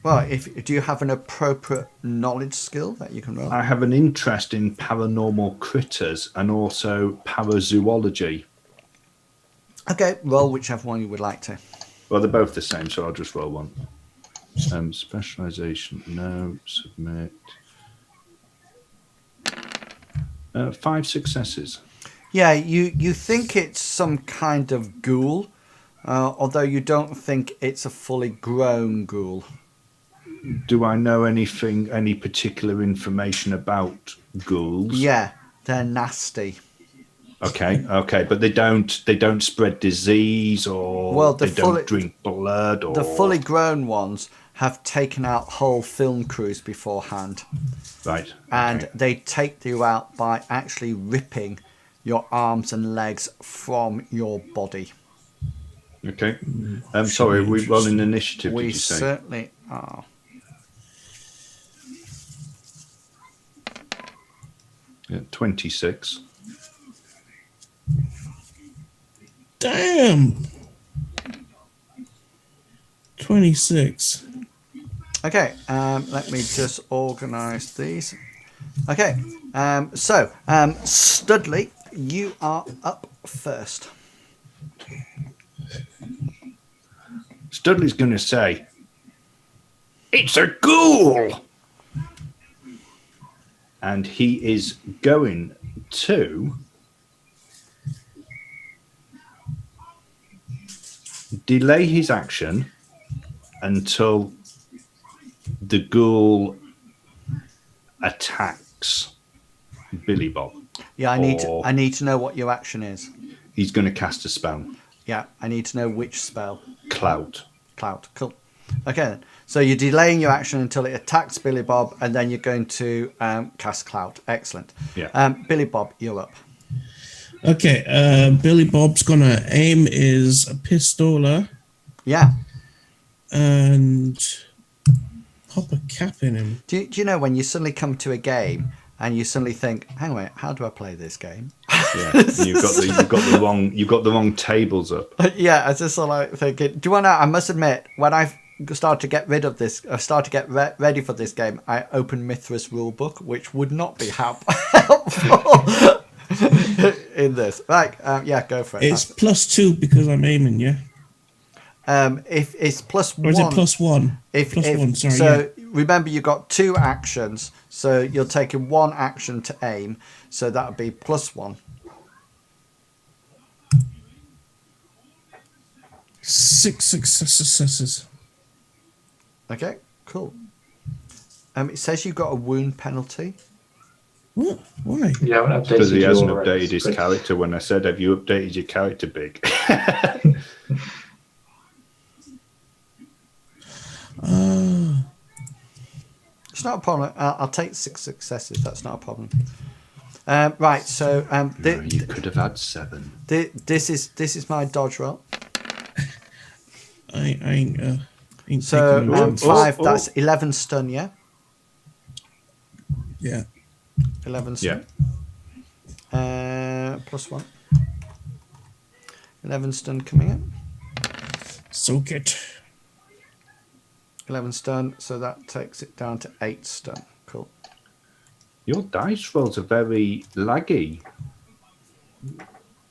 Well, do you have an appropriate knowledge skill that you can roll? I have an interest in paranormal critters and also parazoology. Okay, roll whichever one you would like to. Well, they're both the same, so I'll just roll one. Specialization, no. Submit. 5 successes. Yeah, you think it's some kind of ghoul, although you don't think it's a fully grown ghoul. Do I know any particular information about ghouls? Yeah, they're nasty. Okay, but they don't spread disease, or Well, they don't drink blood, or the fully grown ones have taken out whole film crews beforehand, right, and okay. they take you out by actually ripping your arms and legs from your body. Okay. Should Sorry, be we roll an interesting. initiative, We did you say? certainly are. Yeah, 26. Damn. 26. Okay, let me just organise these. Okay, so Studley, you are up first. Studley's going to say, "It's a ghoul!" And he is going to delay his action until the ghoul attacks Billy Bob. Yeah, I need to know what your action is. He's going to cast a spell. Yeah, I need to know which spell. Clout. Cloud. Cool. Okay, then. So you're delaying your action until it attacks Billy Bob, and then you're going to cast Cloud. Excellent. Yeah. Billy Bob, you're up. Okay, Billy Bob's gonna aim his pistola Yeah. and pop a cap in him. Do you know when you suddenly come to a game and you suddenly think, hang on a minute, how do I play this game? Yeah. You've got the wrong tables up. Yeah, I was just sort of like thinking, do you want to know, I must admit, when I started to get rid of this, I started to get ready for this game, I opened Mithras rulebook, which would not be helpful in this. Right, yeah, go for it. It's +2 because I'm aiming, yeah? If it's +1. Or is it +1? +1, sorry. So remember, you got 2 actions, so you're taking 1 action to aim, so that would be +1. 6 successes. Okay, cool. It says you've got a wound penalty. What? Why? You haven't updated Because he hasn't your, updated his spread. character. When I said, "Have you updated your character, Big?" It's not a problem. I'll take 6 successes. That's not a problem. Right. So No, you could have had 7. this is my dodge roll. I ain't So taking no chance. 5. Oh. That's 11 stun. Yeah. Yeah. 11 stun. +1. 11 stun coming in. Soak it. 11 stun. So that takes it down to 8 stun. Cool. Your dice rolls are very laggy.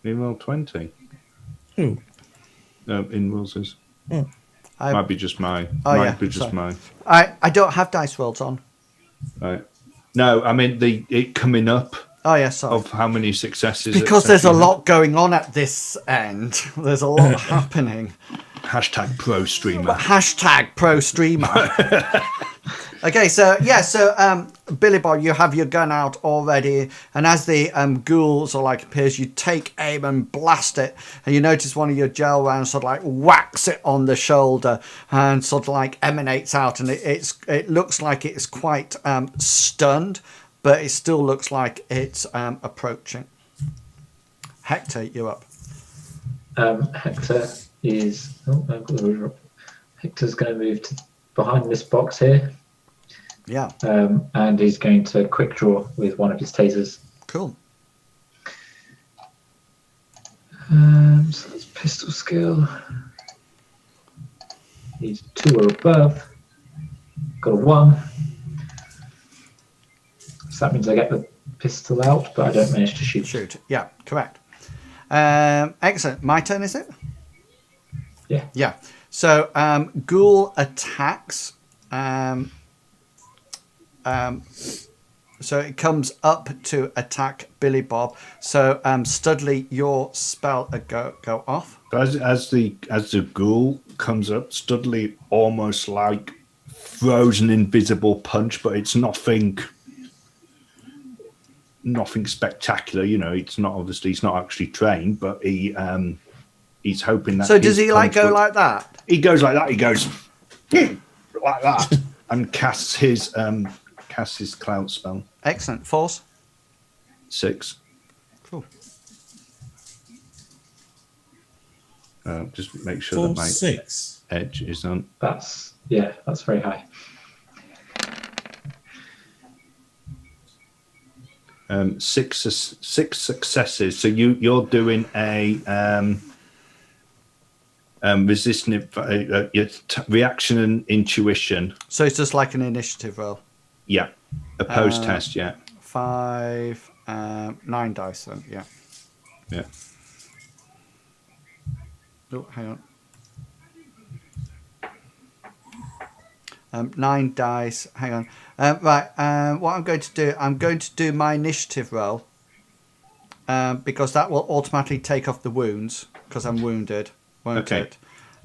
In roll 20. Who? In Wills's. Oh. Might be just mine. Oh, Might yeah, be just sorry. mine. I don't have dice rolls on. Right. No, I mean it coming up Oh yeah, sorry. of how many successes. Because there's a etc. lot going on at this end. There's a lot happening. Hashtag pro streamer. Hashtag pro streamer. Okay, so yeah, so Billy Bob, you have your gun out already, and as the ghoul sort of like appears, you take aim and blast it, and you notice one of your gel rounds sort of like whacks it on the shoulder and sort of like emanates out, and it looks like it's quite stunned, but it still looks like it's approaching. Hector, you're up. Hector is. Oh, I've got the ruler up. Hector's going to move to behind this box here, Yeah, and he's going to quick draw with one of his tasers. cool. So that's pistol skill. He's 2 or above. Got a 1. So that means I get the pistol out, but I don't manage to shoot. Shoot. Yeah, correct. Excellent. My turn, is it? Yeah. Yeah. So ghoul attacks. So it comes up to attack Billy Bob. So Studley, your spell go off. As the ghoul comes up, Studley almost like throws an invisible punch, but it's nothing nothing spectacular. You know, it's not obviously he's not actually trained, but he's hoping that. So does he like punch go would- like that? He goes like that. He goes like that and casts his clout spell. Excellent. Force. 6. Cool. Just make sure that my 6. edge is on. That's very high. 6 successes. So you're doing a resisting reaction and intuition. So it's just like an initiative roll. Yeah, opposed test. Yeah, 5, 9 dice then. Yeah. yeah. Oh, hang on. 9 dice. Hang on. Right. What I'm going to do my initiative roll because that will automatically take off the wounds because I'm wounded, won't Okay. it?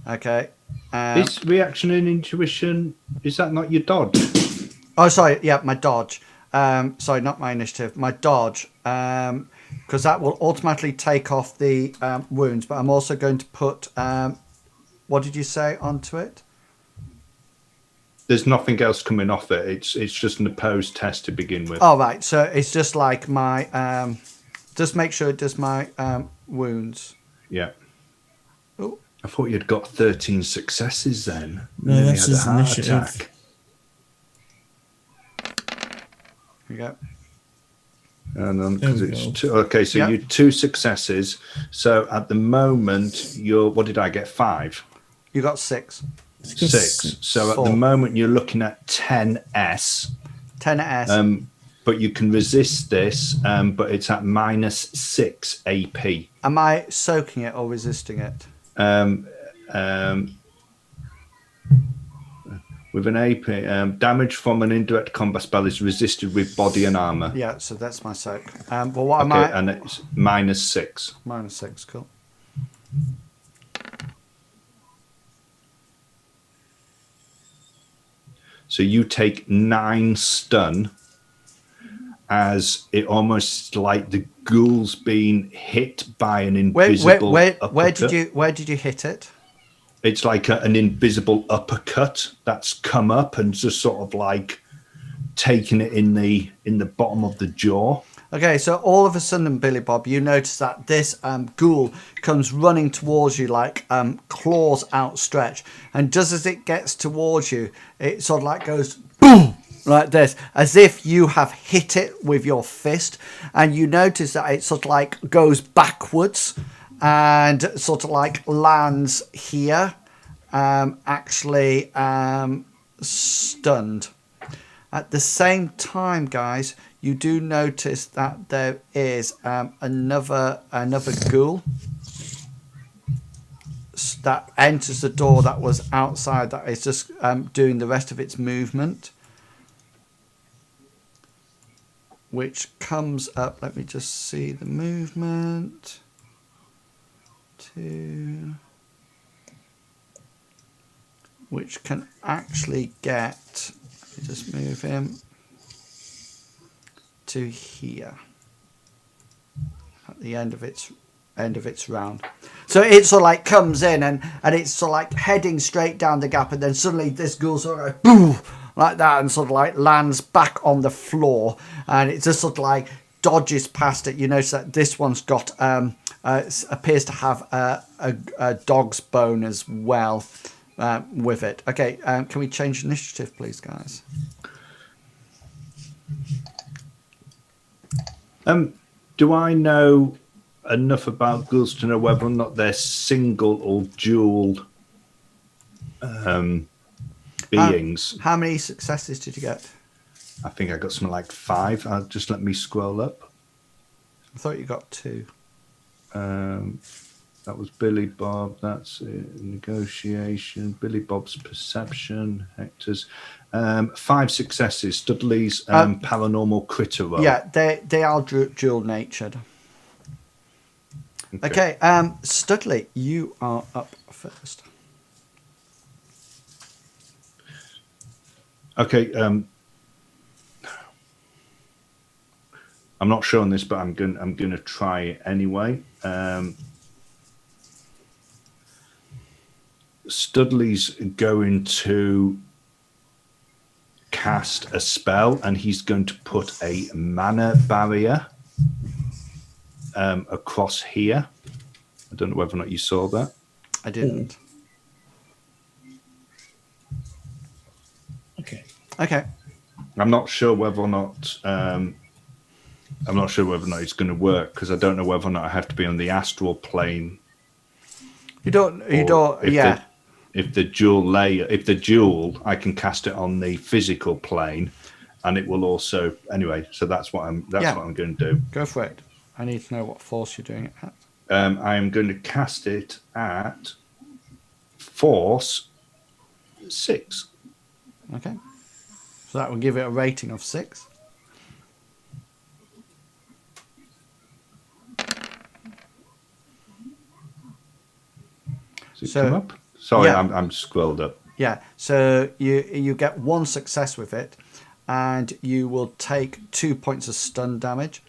Okay. Is reaction and intuition, is that not your dodge? Oh, sorry. Yeah, my dodge. Sorry, not my initiative. My dodge. Because that will automatically take off the wounds. But I'm also going to put, what did you say, onto it? There's nothing else coming off it. It's just an opposed test to begin with. Oh, right. So it's just like my, just make sure it does my wounds. Yeah. Oh, I thought you'd got 13 successes then. No, Nearly that's had a his heart initiative. attack. here we go. And then, There 'cause we it's go. two, okay, so Yeah. you 2 successes. So at the moment, what did I get? 5? You got 6. 6. So at the 4. moment, you're looking at 10s. 10 S. But you can resist this, but it's at -6 AP. Am I soaking it or resisting it? With an AP, damage from an indirect combat spell is resisted with body and armor. Yeah, so that's my soak. Well, what am Okay, I? and it's -6. -6, cool. So you take 9 stun as it almost like the ghoul's being hit by an invisible Where uppercut. did you hit it? It's like an invisible uppercut that's come up and just sort of like taken it in the bottom of the jaw. Okay, so all of a sudden, Billy Bob, you notice that this ghoul comes running towards you like claws outstretched, and just as it gets towards you, it sort of like goes boom like this, as if you have hit it with your fist, and you notice that it sort of like goes backwards and sort of like lands here, actually stunned. At the same time, guys, you do notice that there is another ghoul that enters the door that was outside, that is just doing the rest of its movement, which comes up. Let me just see the movement. 2, which can actually get, let me just move him to here at the end of its round. So it sort of like comes in and it's sort of like heading straight down the gap, and then suddenly this ghoul sort of like boom like that and sort of like lands back on the floor, and it just sort of like dodges past it. You notice that this one's got appears to have a dog's bone as well with it. Okay, can we change initiative, please, guys? Do I know enough about ghouls to know whether or not they're single or dual beings? How many successes did you get? I think I got something like 5. Just let me scroll up. I thought you got 2. That was Billy Bob. That's it. Negotiation. Billy Bob's perception. Hector's 5 successes. Studley's paranormal critter roll. Yeah, they are dual natured. Okay, Studley, you are up first. Okay. I'm not showing this, but I'm gonna try it anyway. Studley's going to cast a spell, and he's going to put a mana barrier across here. I don't know whether or not you saw that. I didn't. Okay. I'm not sure whether or not it's going to work, because I don't know whether or not I have to be on the astral plane. You don't. Yeah. If the dual, I can cast it on the physical plane, and it will also. Anyway, so that's what I'm going to do. Go for it. I need to know what force you're doing it at. I am going to cast it at force 6. Okay. So that will give it a rating of 6. Does it come up? Sorry, yeah. I'm scrolled up. Yeah. So you get 1 success with it, and you will take 2 points of stun damage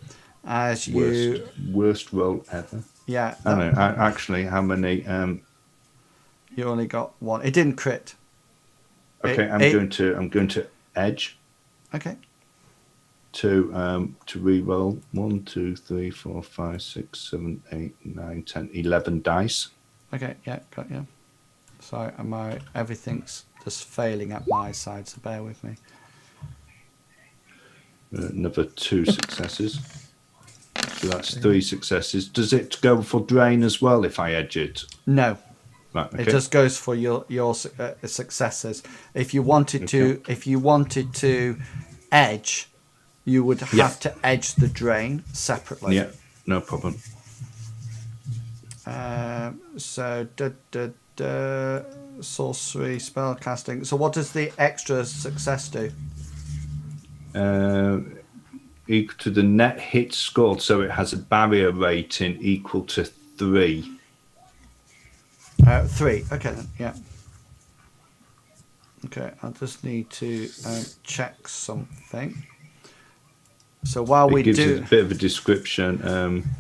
as you worst roll ever. Yeah. I know. Actually, how many? You only got 1. It didn't crit. Okay, I'm going to edge. Okay. To re-roll 1, 2, 3, 4, 5, 6, 7, 8, 9, 10, 11 dice. Okay, yeah, got you. Sorry, everything's just failing at my side, so bear with me. Another 2 successes. So that's 3 successes. Does it go for drain as well if I edge it? No. Right, okay. It just goes for your successes. If you wanted to edge, you would have to edge the drain separately. Yeah, no problem. So sorcery, spell casting. So what does the extra success do? Equal to the net hit scored, so it has a barrier rating equal to 3. 3. Okay then. Yeah. Okay, I just need to check something. So while we gives do us a bit of a description.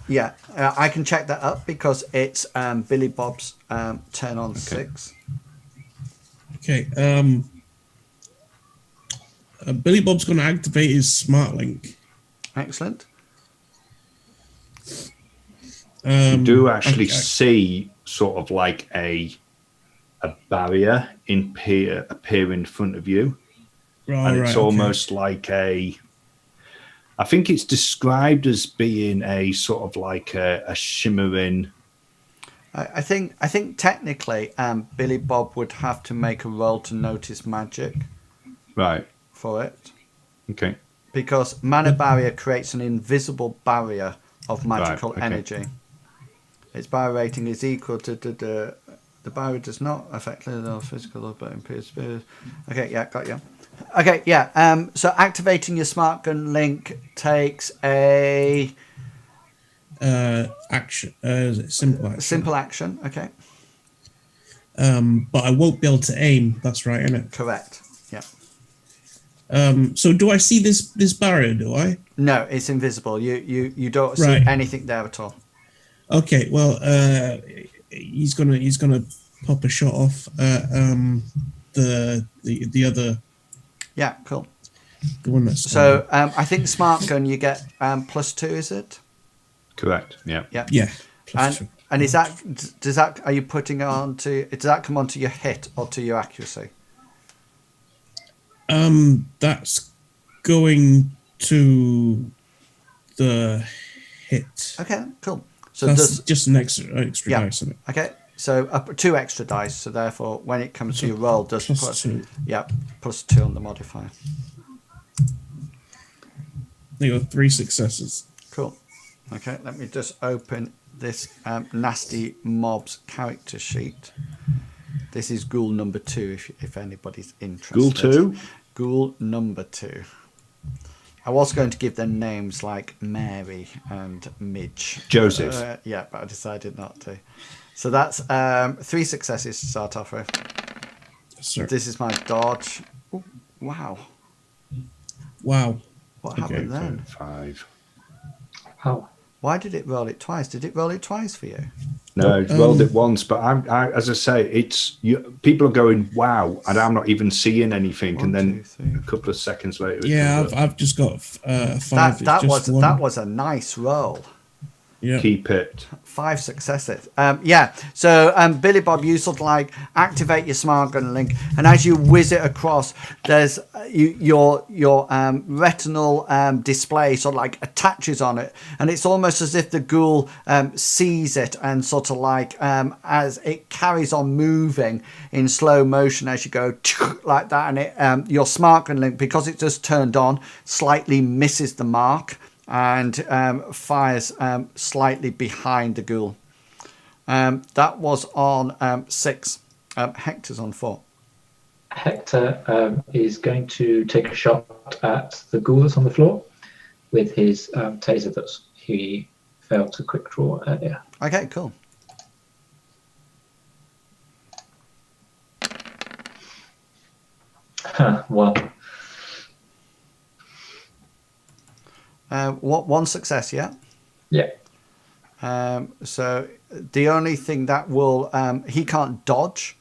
I can check that up because it's Billy Bob's turn on 6. Okay. Billy Bob's going to activate his smart link. Excellent. You do actually see sort of like a barrier appear in front of you, and it's almost like I think it's described as being a sort of like a shimmering. I think technically, Billy Bob would have to make a roll to notice magic. Right. For it. Okay. Because mana barrier creates an invisible barrier of magical energy. Its barrier rating is equal to the barrier does not affect the physical but impairs spirit. Okay, yeah, got you. Okay, yeah. So activating your smart gun link takes a action. Simple action. Simple action. Okay. But I won't be able to aim. That's right, isn't it? Correct. Yeah. So do I see this barrier? Do I? No, it's invisible. You don't see anything there at all. Okay. Well, he's gonna pop a shot off the other. Yeah, cool. The one that's so I think smart gun you get +2, is it? Correct. Yeah. Yeah. Yeah. And is that are you putting on to? Does that come onto your hit or to your accuracy? That's going to the hit. Okay, cool. So that's just an extra dice in it. Okay, so 2 extra dice. So therefore, when it comes to your roll, just put +2 on the modifier. There you go, 3 successes. Cool. Okay, let me just open this nasty mob's character sheet. This is ghoul number 2, if anybody's interested. Ghoul 2? Ghoul number 2. I was going to give them names like Mary and Midge. Joseph. Yeah, but I decided not to. So that's 3 successes to start off with. Yes, this is my dodge. Ooh, wow. Wow. What happened then? 5. Oh, Why did it roll it twice? Did it roll it twice for you? No, it's rolled it once, but as I say, people are going wow, and I'm not even seeing anything, and then 1, 2, 3. a couple of seconds later, it Yeah, comes up. I've just got 5. That was a nice roll. Yeah. Keep it. 5 successes. Yeah. So Billy Bob, you sort of like activate your smart gun link, and as you whiz it across, there's your retinal display sort of like attaches on it, and it's almost as if the ghoul sees it and sort of like as it carries on moving in slow motion as you go like that, and it your smart gun link, because it just turned on, slightly misses the mark and fires slightly behind the ghoul. That was on 6. Hector's on 4. Hector is going to take a shot at the ghoul that's on the floor with his taser that he failed to quick draw earlier. Okay, cool. One. One success, yeah. Yeah. So the only thing that will he can't dodge.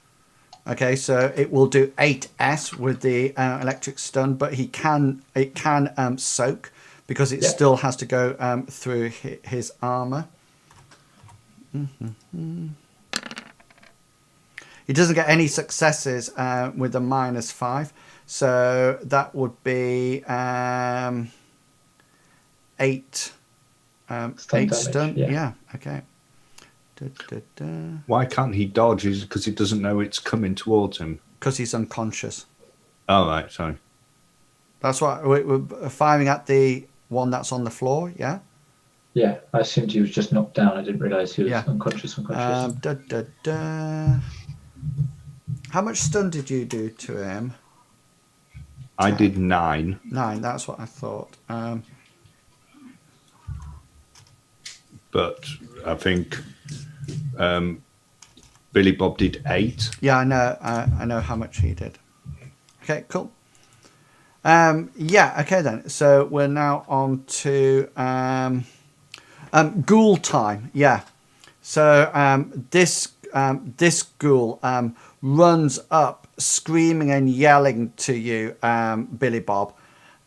Okay, so it will do 8S with the electric stun, but it can soak because it still has to go through his armor. He doesn't get any successes with a -5, so that would be 8 stun. Yeah. Okay. Why can't he dodge? Is it because he doesn't know it's coming towards him? Because he's unconscious. Oh, right, sorry. That's why we're firing at the one that's on the floor. Yeah. Yeah, I assumed he was just knocked down. I didn't realise he was unconscious. How much stun did you do to him? I did 9. 9. That's what I thought. But I think Billy Bob did 8. Yeah, I know how much he did. Okay, cool. Yeah, okay then. So we're now on to ghoul time. Yeah. So this ghoul runs up, screaming and yelling to you, Billy Bob,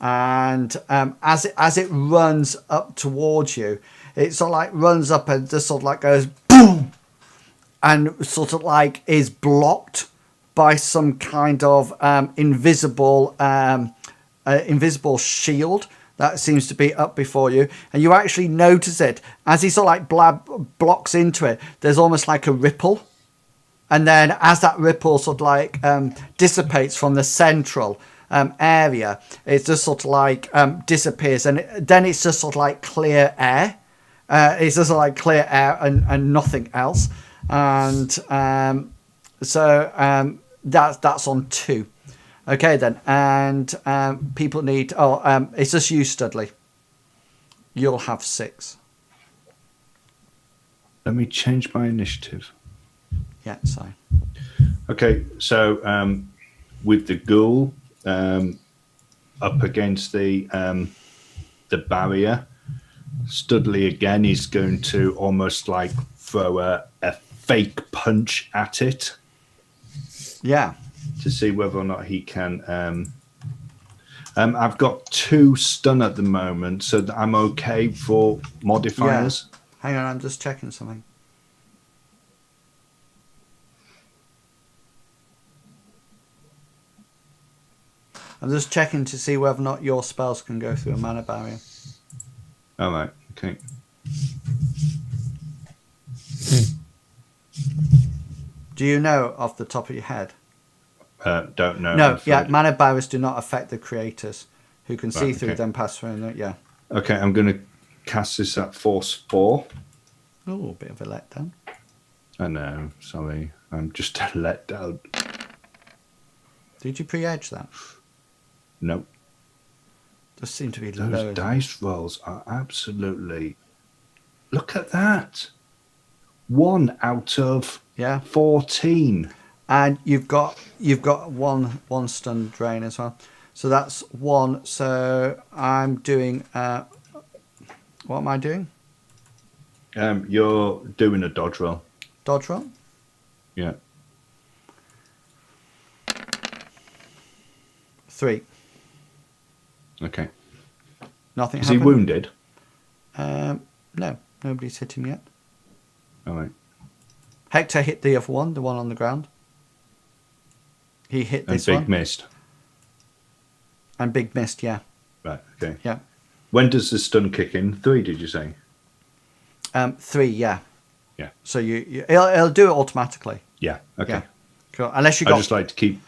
and as it runs up towards you, it sort of like runs up and just sort of like goes boom, and sort of like is blocked by some kind of invisible shield that seems to be up before you, and you actually notice it as he sort of like blocks into it. There's almost like a ripple, and then as that ripple sort of like dissipates from the central area, it just sort of like disappears, and then it's just sort of like clear air. It's just like clear air and nothing else, and so that's on 2. Okay then, and people need. It's just you, Studley. You'll have 6. Let me change my initiative. Yeah, sorry. Okay, so with the ghoul up against the barrier, Studley again is going to almost like throw a fake punch at it. Yeah. To see whether or not he can. I've got 2 stun at the moment, so that I'm okay for modifiers. Yeah. Hang on, I'm just checking something. I'm just checking to see whether or not your spells can go through a mana barrier. All right. Okay. Do you know off the top of your head? Don't know. No, yeah, mana barriers do not affect the creators who can see through okay. them, pass through them, yeah. Okay, I'm going to cast this at force 4. Oh, a bit of a letdown. I know, sorry. I'm just let down. Did you pre-edge that? Nope. Just seem to be Those low. dice rolls are absolutely... Look at that. 1 out of 14. And you've got one stun drain as well. So that's 1. So I'm doing What am I doing? You're doing a dodge roll. Dodge roll? Yeah. 3. Okay. Nothing Is he happened? wounded? No, nobody's hit him yet. All right. Hector hit the other one, the one on the ground. He hit And this Big one. missed. And Big missed, yeah. Right. Okay. Yeah. When does the stun kick in? 3, did you say? 3, yeah. Yeah. So it'll do it automatically. Yeah. Okay. Yeah. Cool. Unless you I got just like to keep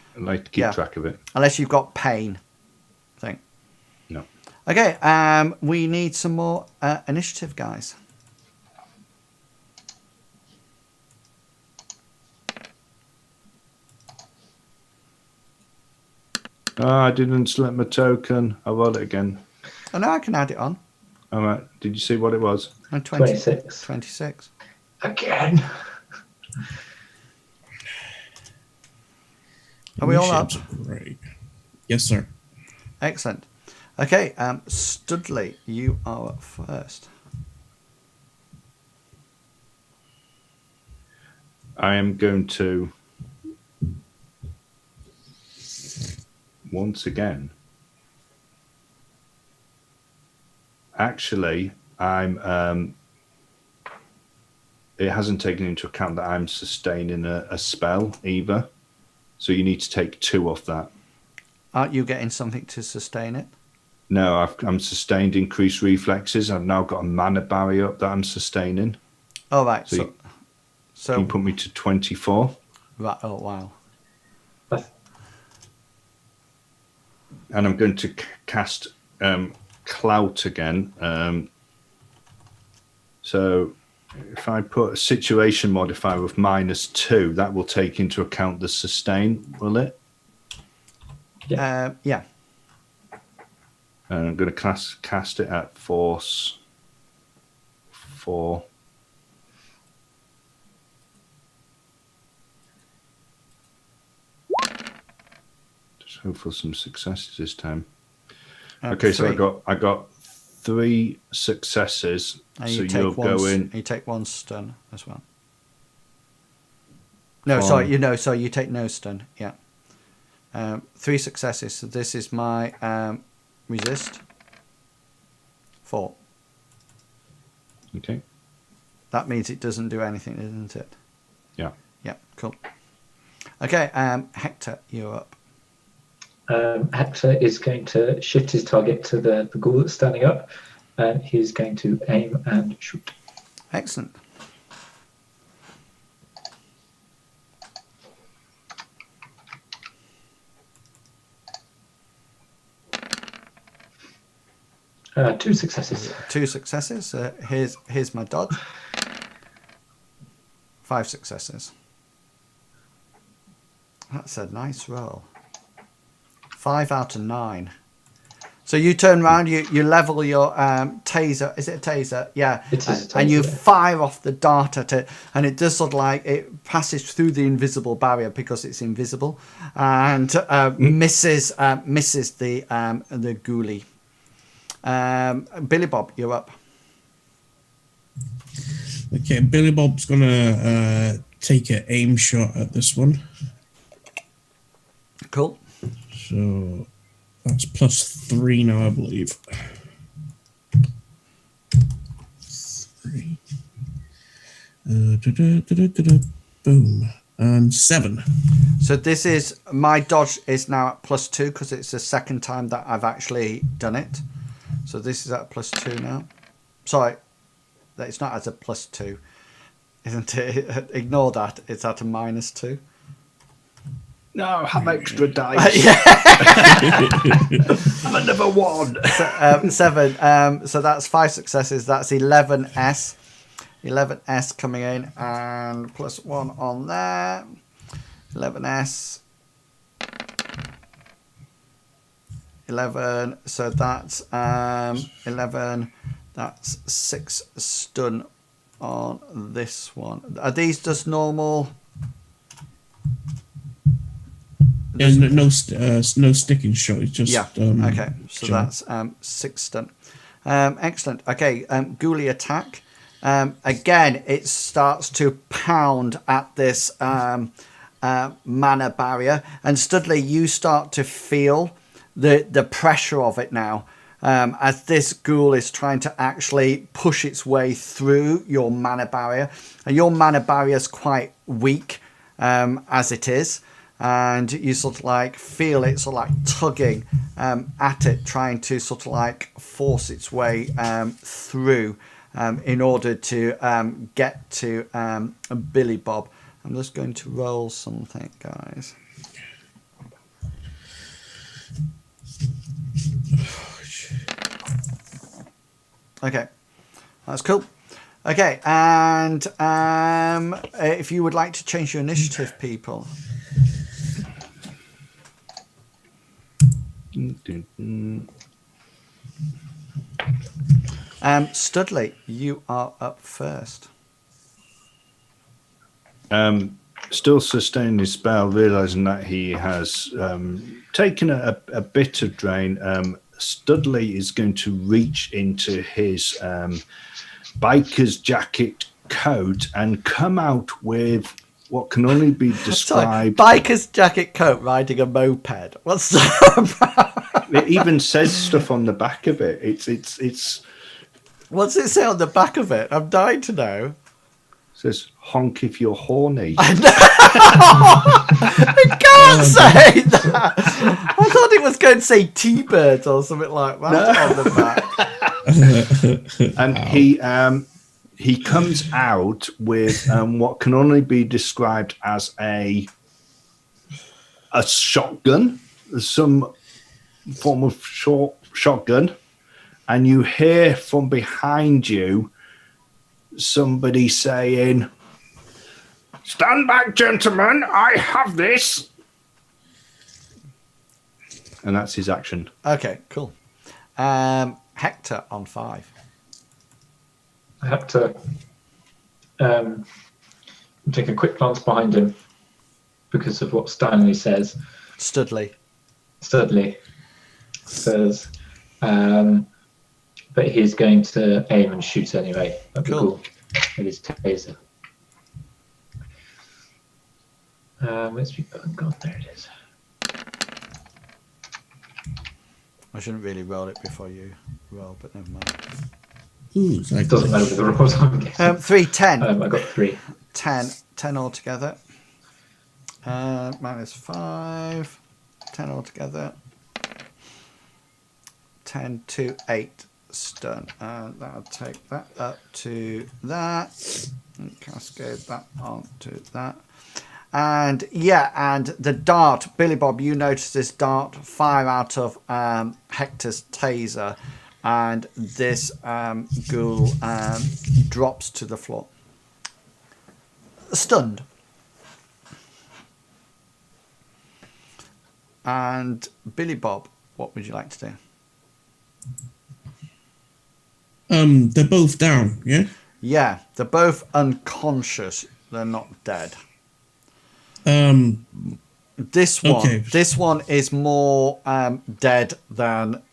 Yeah. track of it. unless you've got pain. I think. No. Okay, we need some more initiative, guys. I didn't select my token. I roll it again. Oh no, I can add it on. All right. Did you see what it was? 26. 26. Again. Are we all up? Initiatives are great. Yes, sir. Excellent. Okay, Studley, you are up first. I am going to once again. Actually, I'm. It hasn't taken into account that I'm sustaining a spell either, so you need to take 2 off that. Aren't you getting something to sustain it? No, I'm sustained increased reflexes. I've now got a mana barrier up that I'm sustaining. Oh right. So So, Can you put me to 24? right. Oh wow. And I'm going to cast Clout again. So if I put a situation modifier of -2, that will take into account the sustain, will it? Yeah. And I'm going to cast it at force 4. Just hope for some successes this time. Okay, so 3. I got 3 successes. And So you you're take one. going. You take 1 stun as well. No, From- sorry. Sorry, you take no stun. Yeah. 3 successes. So this is my resist. 4. Okay. That means it doesn't do anything, isn't it? Yeah. Yeah. Cool. Okay. Hector, you're up. Hector is going to shift his target to the ghoul that's standing up, and he's going to aim and shoot. Excellent. Two successes. 2 successes. Here's my dodge. 5 successes. That's a nice roll. 5 out of 9. So you turn around, you level your taser. Is it a taser? Yeah. It is a taser, and you yeah. fire off the dart at it, and it does sort of like it passes through the invisible barrier because it's invisible, and misses the ghoulie. Billy Bob, you're up. Okay, Billy Bob's gonna take an aim shot at this one. Cool. So that's +3 now, I believe. 3. Boom. And 7. So this is my dodge is now at +2 because it's the second time that I've actually done it. So this is at +2 now. Sorry, it's not as a +2, isn't it? Ignore that. It's at a -2. No, have extra dice. I'm another 1. So, 7. So that's 5 successes. That's 11s. 11s coming in and +1 on there. 11s. 11. So that's 11. That's 6 stun on this one. Are these just normal? Yeah, no sticking shot. It's just Yeah. Okay. So sure. that's 6 stun. Excellent. Okay, ghoulie attack. Again, it starts to pound at this mana barrier, and Studley, you start to feel the pressure of it now, as this ghoul is trying to actually push its way through your mana barrier. And your mana barrier is quite weak as it is, and you sort of like feel it sort of like tugging at it, trying to sort of like force its way through in order to get to Billy Bob. I'm just going to roll something, guys. Okay, that's cool. Okay, and if you would like to change your initiative, people. Studley, you are up first. Still sustaining his spell, realizing that he has taken a bit of drain. Studley is going to reach into his biker's jacket coat and come out with what can only be described. Sorry, biker's jacket coat riding a moped. What's that about? It even says stuff on the back of it. It's. What's it say on the back of it? I'm dying to know. It says honk if you're horny. I can't say that. I thought it was going to say T-Birds or something like that on the back. And he comes out with what can only be described as a shotgun, some form of shotgun, and you hear from behind you somebody saying, "Stand back, gentlemen, I have this." And that's his action. Okay, cool. Hector on 5. Hector take a quick glance behind him because of what Stanley says. Studley says, but he's going to aim and shoot anyway. That'd be cool. With his taser. Let's be. Oh God, there it is. I shouldn't really roll it before you roll, but never mind. Ooh, It doesn't matter with the rolls, I'm guessing. 3, 10. I got 3. 10 altogether. Minus 5. 10 altogether. 10 to 8 stun. And that'll take that up to that. And cascade that onto that. And yeah, and the dart, Billy Bob, you notice this dart fire out of Hector's taser, and this ghoul drops to the floor. Stunned. And Billy Bob, what would you like to do? They're both down, yeah? Yeah, they're both unconscious. They're not dead. This one is more dead than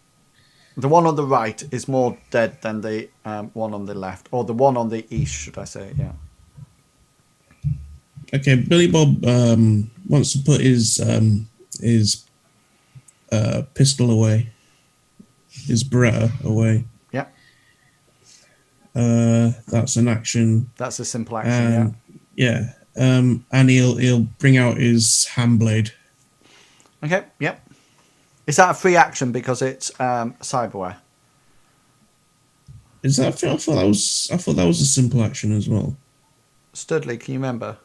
the one on the right is more dead than the one on the left, or the one on the east, should I say? Yeah. Okay, Billy Bob wants to put his pistol away, his Beretta away. Yeah. That's an action. That's a simple action. Yeah. And he'll bring out his hand blade. Okay. Yep. Is that a free action because it's cyberware? Is that? I thought that was a simple action as well. Studley, can you remember?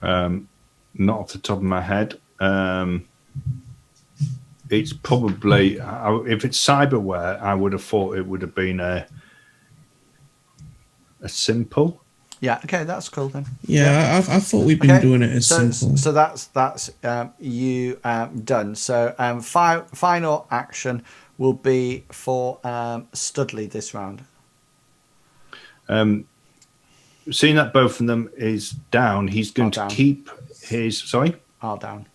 Not off the top of my head. It's probably if it's cyberware, I would have thought it would have been a simple. Yeah. Okay, that's cool then. Yeah. I thought we'd been doing it as simple. So that's you done. So final action will be for Studley this round. Seeing that both of them is down, he's going to keep his down.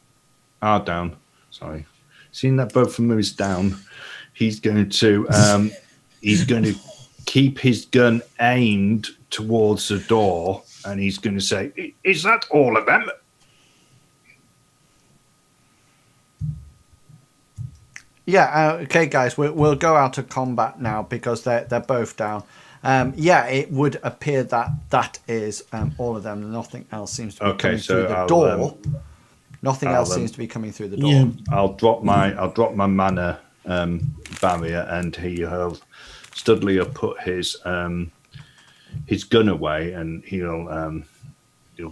Sorry. Seeing that both of them is down, he's going to he's going to keep his gun aimed towards the door, and he's going to say, "Is that all of them?" Yeah, okay, guys, we'll go out of combat now because they're both down. Yeah, it would appear that is all of them. Nothing else seems to be coming through the door. Nothing else seems to be coming through the door. Yeah. I'll drop my mana barrier, and he'll Studley will put his gun away, and he'll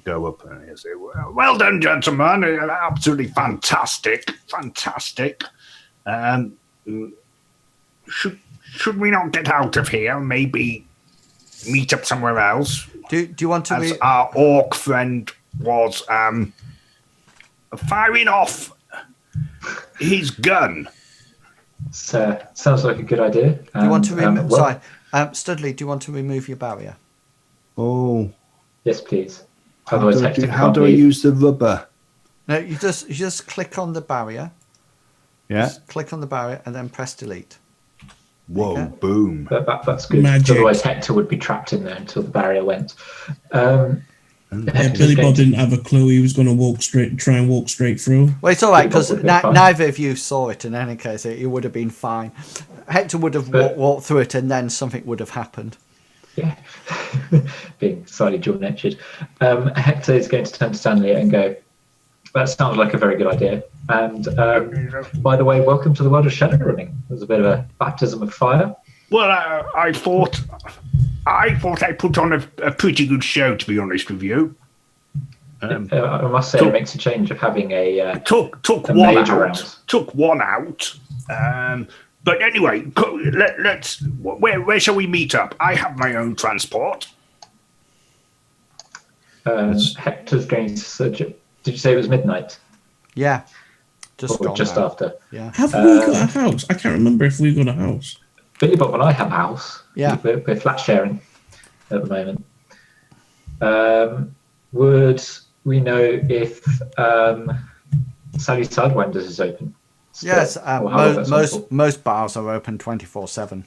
go up and he'll say, "Well done, gentlemen! Absolutely fantastic. Should we not get out of here? Maybe meet up somewhere else?" Do you want to? As our orc friend was firing off his gun. So, sounds like a good idea. Do you want to remove? Sorry, Studley. Do you want to remove your barrier? Oh, yes, please. how Otherwise, do I use the rubber? No, you just click on the barrier. Yeah. Just click on the barrier and then press delete. Whoa! Okay. Boom. That's good. Magic. Otherwise, Hector would be trapped in there until the barrier went. Billy Bob didn't have a clue he was going to try and walk straight through. Well, it's all right because Would have been fine. neither of you saw it. In any case, it would have been fine. Hector would have walked through it, and then something would have happened. Yeah, being slightly dual-natured. Hector is going to turn to Stanley and go, "That sounds like a very good idea. And by the way, welcome to the world of shadowrunning. There's a bit of a baptism of fire." Well, I thought I put on a pretty good show, to be honest with you. I must say, it makes a change of having a took a one major out. round. Took one out. But anyway, let's. Where shall we meet up? I have my own transport. Hector's going to suggest. Did you say it was midnight? Yeah, just after. Yeah. Have we got a house? I can't remember if we've got a house. Billy Bob and I have a house. Yeah. We're flat sharing at the moment. Would we know if Sally Sidewinders is open? Yes, most bars are open 24/7.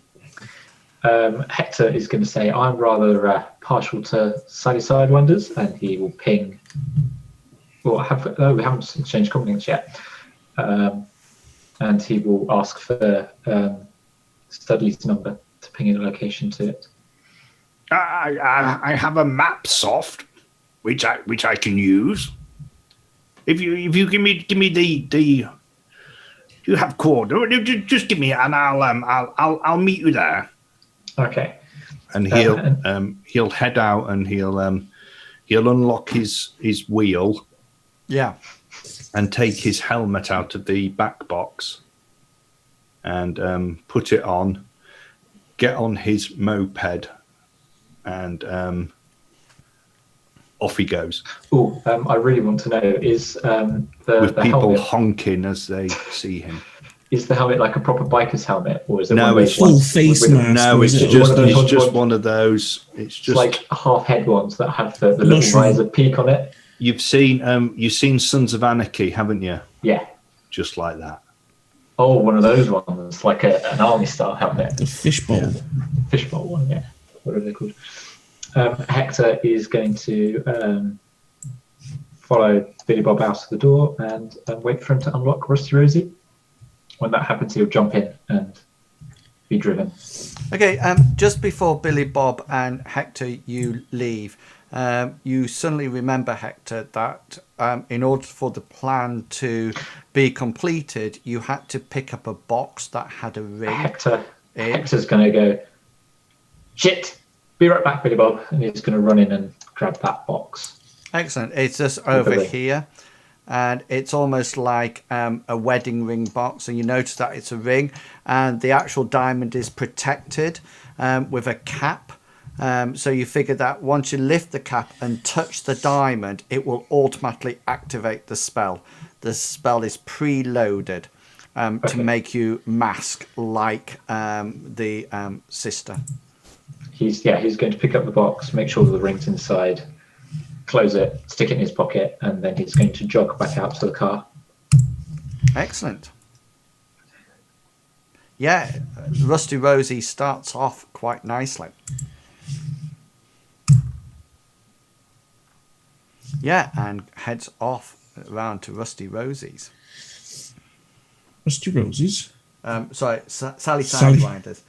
Hector is going to say, "I'm rather partial to Sally Sidewinders," and he will ping. Well, we haven't exchanged compliments yet. And he will ask for Studley's number to ping in a location to it. I have a map soft, which I can use. If you give me the you have coordinates, just give me it, and I'll meet you there. Okay. And he'll head out, and he'll unlock his wheel. Yeah. And take his helmet out of the back box and put it on, get on his moped, and off he goes. Oh, I really want to know, is with the people helmet, honking as they see him. is the helmet like a proper biker's helmet, or is it No, one of it's those full ones face with mask? No, or it's is it just one of those it's just ones- one of those. It's just like half head ones that have the little Mushroom. visor peak on it? you've seen Sons of Anarchy, haven't you? Yeah. Just like that. Oh, one of those ones, like an army style helmet. the fishbowl? Fishbowl one, yeah. Whatever they're called. Hector is going to follow Billy Bob out of the door and wait for him to unlock Rusty Rosie. When that happens, he'll jump in and be driven. Okay, just before Billy Bob and Hector you leave, you suddenly remember, Hector, that in order for the plan to be completed, you had to pick up a box that had a ring. Hector's going to go, "Shit, be right back, Billy Bob," and he's going to run in and grab that box. Excellent. It's just over here, and it's almost like a wedding ring box, and you notice that it's a ring, and the actual diamond is protected with a cap. So you figure that once you lift the cap and touch the diamond, it will automatically activate the spell. The spell is preloaded to make you mask like the sister. He's going to pick up the box, make sure that the ring's inside, close it, stick it in his pocket, and then he's going to jog back out to the car. Excellent. yeah, Rusty Rosie starts off quite nicely. Yeah, and heads off around to Rusty Rosie's. Rusty Roses. Sorry, Sally Sally. Sidewinders.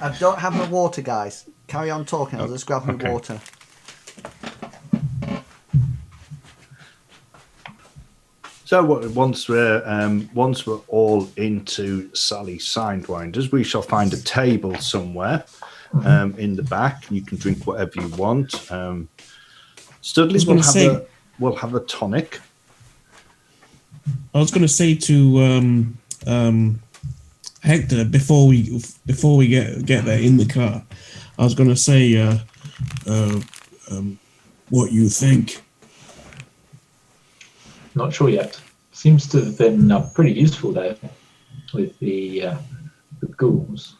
I don't have my water, guys. Carry on talking. I'll just grab my Okay. water. So once we're all into Sally Sidewinders, we shall find a table somewhere in the back. You can drink whatever you want. Studley will have a tonic. I was going to say to Hector before we get there in the car, I was going to say what you think. Not sure yet. Seems to have been pretty useful though, with the ghouls.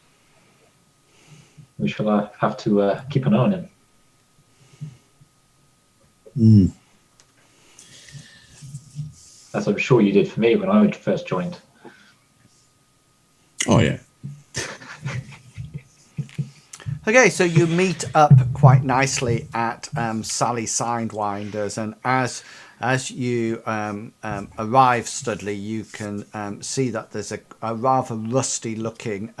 We shall have to keep an eye on him. Mm. As I'm sure you did for me when I first joined. Oh yeah. Okay, so you meet up quite nicely at Sally Sidewinders, and as you arrive, Studley, you can see that there's a rather rusty-looking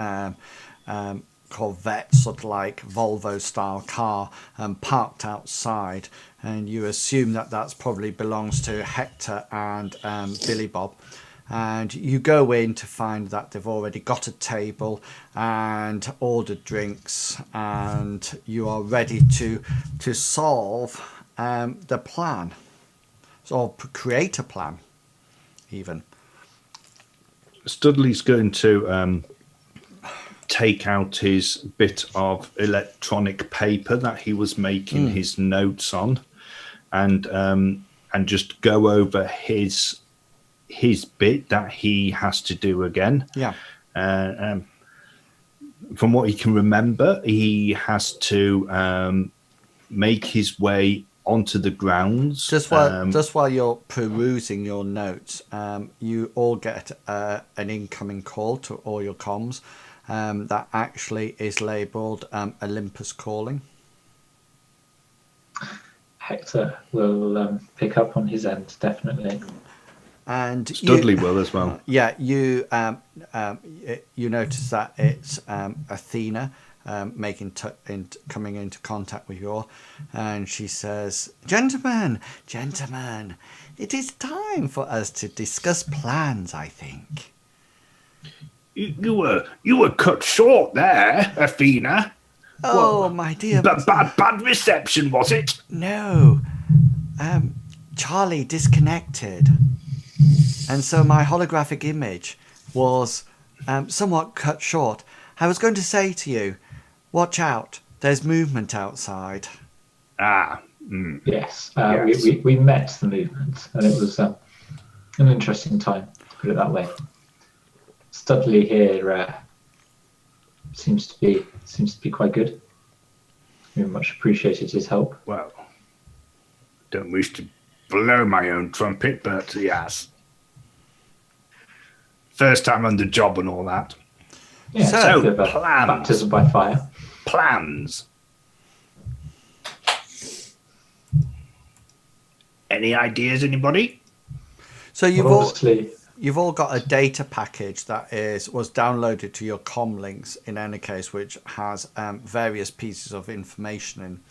Corvette, sort of like Volvo-style car, parked outside, and you assume that that's probably belongs to Hector and Billy Bob. And you go in to find that they've already got a table and ordered drinks, and you are ready to solve the plan, or create a plan, even. Studley's going to take out his bit of electronic paper that he was making his notes on, and just go over his bit that he has to do again. Yeah. From what he can remember, he has to make his way onto the grounds. Just while you're perusing your notes, you all get an incoming call to all your comms that actually is labelled Olympus calling. Hector will pick up on his end, definitely. And Studley will as well. Yeah, you notice that it's Athena coming into contact with you all, and she says, Gentlemen, it is time for us to discuss plans, I think." You were cut short there, Athena. Oh, Well, my dear. But bad reception, was it? No. Charlie disconnected. And so my holographic image was somewhat cut short. I was going to say to you, watch out, there's movement outside. Yes, Yes. We met the movement, and it was an interesting time, to put it that way. Studley here seems to be quite good. We much appreciated his help. Well, don't wish to blow my own trumpet, but yes. First time on the job and all that. Yeah, So, it's a bit of a plans. baptism by fire. Plans. Any ideas, anybody? So Well, obviously, you've all got a data package that was downloaded to your comm links in any case, which has various pieces of information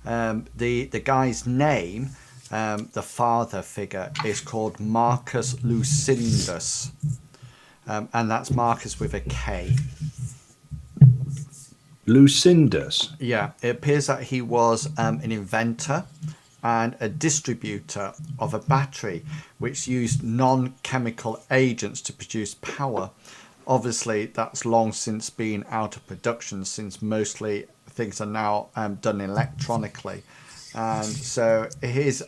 in. The guy's name, the father figure, is called Marcus Lucindus, and that's Marcus with a K. Lucindus. Yeah, it appears that he was an inventor and a distributor of a battery which used non-chemical agents to produce power. Obviously, that's long since been out of production, since mostly things are now done electronically. And so his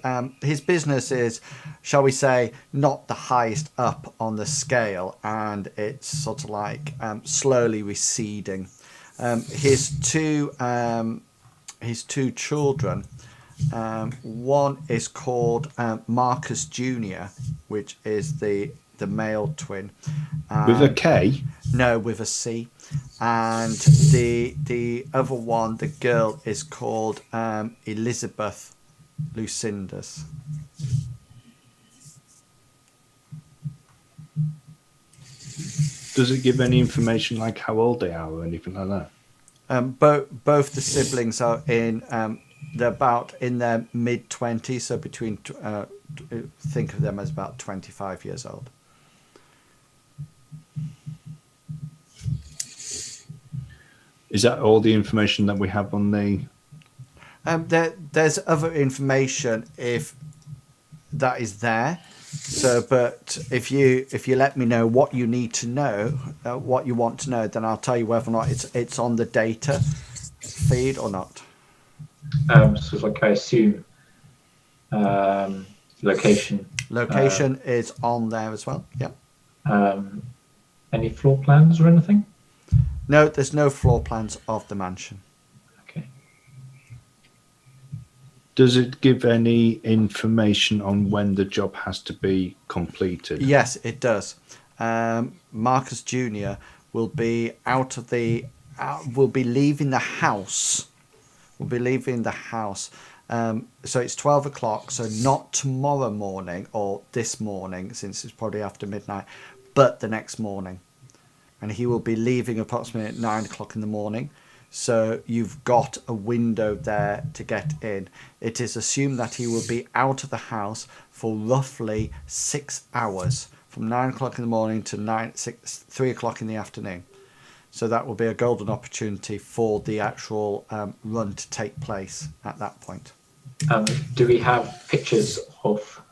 business is, shall we say, not the highest up on the scale, and it's sort of like slowly receding. His two children. One is called Marcus Jr., which is the the male twin. With a K? No, with a C. And the other one, the girl, is called Elizabeth Lucindus. Does it give any information like how old they are or anything like that? Both the siblings are they're about in their mid-20s, so between think of them as about 25 years old. Is that all the information that we have on the... There's other information if that is there. So, but if you let me know what you need to know, what you want to know, then I'll tell you whether or not it's on the data feed or not. So like I assume location. Location is on there as well. Yep. Any floor plans or anything? No, there's no floor plans of the mansion. Okay. Does it give any information on when the job has to be completed? Yes, it does. Marcus Jr. will be will be leaving the house. Will be leaving the house. So it's 12 o'clock. So not tomorrow morning or this morning, since it's probably after midnight, but the next morning. And he will be leaving approximately at 9 o'clock in the morning. So you've got a window there to get in. It is assumed that he will be out of the house for roughly 6 hours, from 9 o'clock in the morning to 3 o'clock in the afternoon. So that will be a golden opportunity for the actual run to take place at that point. Do we have pictures of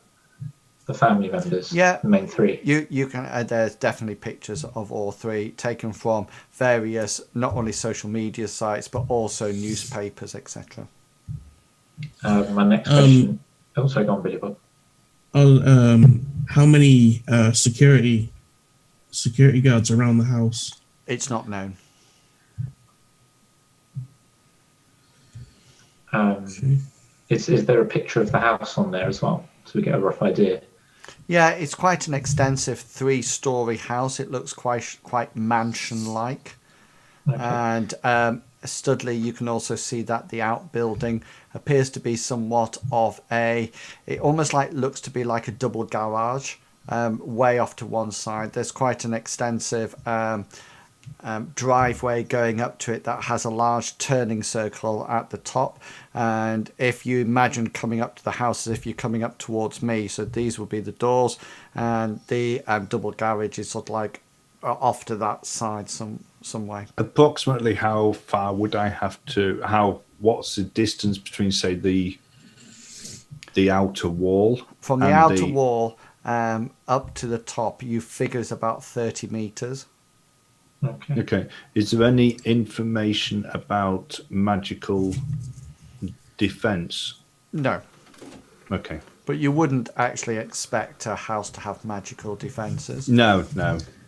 the family members? Yeah, the main three. You can. There's definitely pictures of all three taken from various, not only social media sites but also newspapers, etc. My next question. Sorry, go on, Billy Bob. How many security guards around the house? It's not known. Is there a picture of the house on there as well, so we get a rough idea? Yeah, it's quite an extensive 3-story house. It looks quite mansion-like. Okay. And Studley, you can also see that the outbuilding appears to be somewhat of it almost looks to be like a double garage, way off to one side. There's quite an extensive driveway going up to it that has a large turning circle at the top. And if you imagine coming up to the house as if you're coming up towards me, so these will be the doors, and the double garage is sort of like off to that side some way. Approximately how far would I have to? What's the distance between, say, the outer wall? From the outer wall up to the top, you figure it's about 30 meters. Okay. Is there any information about magical defense? No. Okay. But you wouldn't actually expect a house to have magical defenses. No.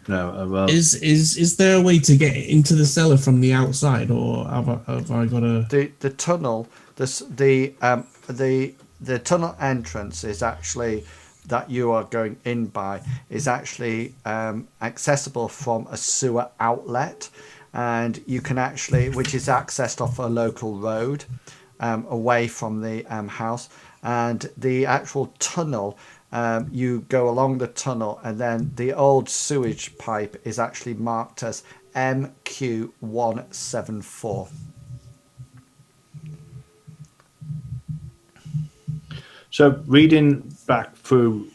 Is there a way to get into the cellar from the outside, or have I got a the tunnel? The tunnel entrance is actually that you are going in by is actually accessible from a sewer outlet, and you can actually, which is accessed off a local road away from the house, and the actual tunnel, you go along the tunnel, and then the old sewage pipe is actually marked as MQ174. So reading back through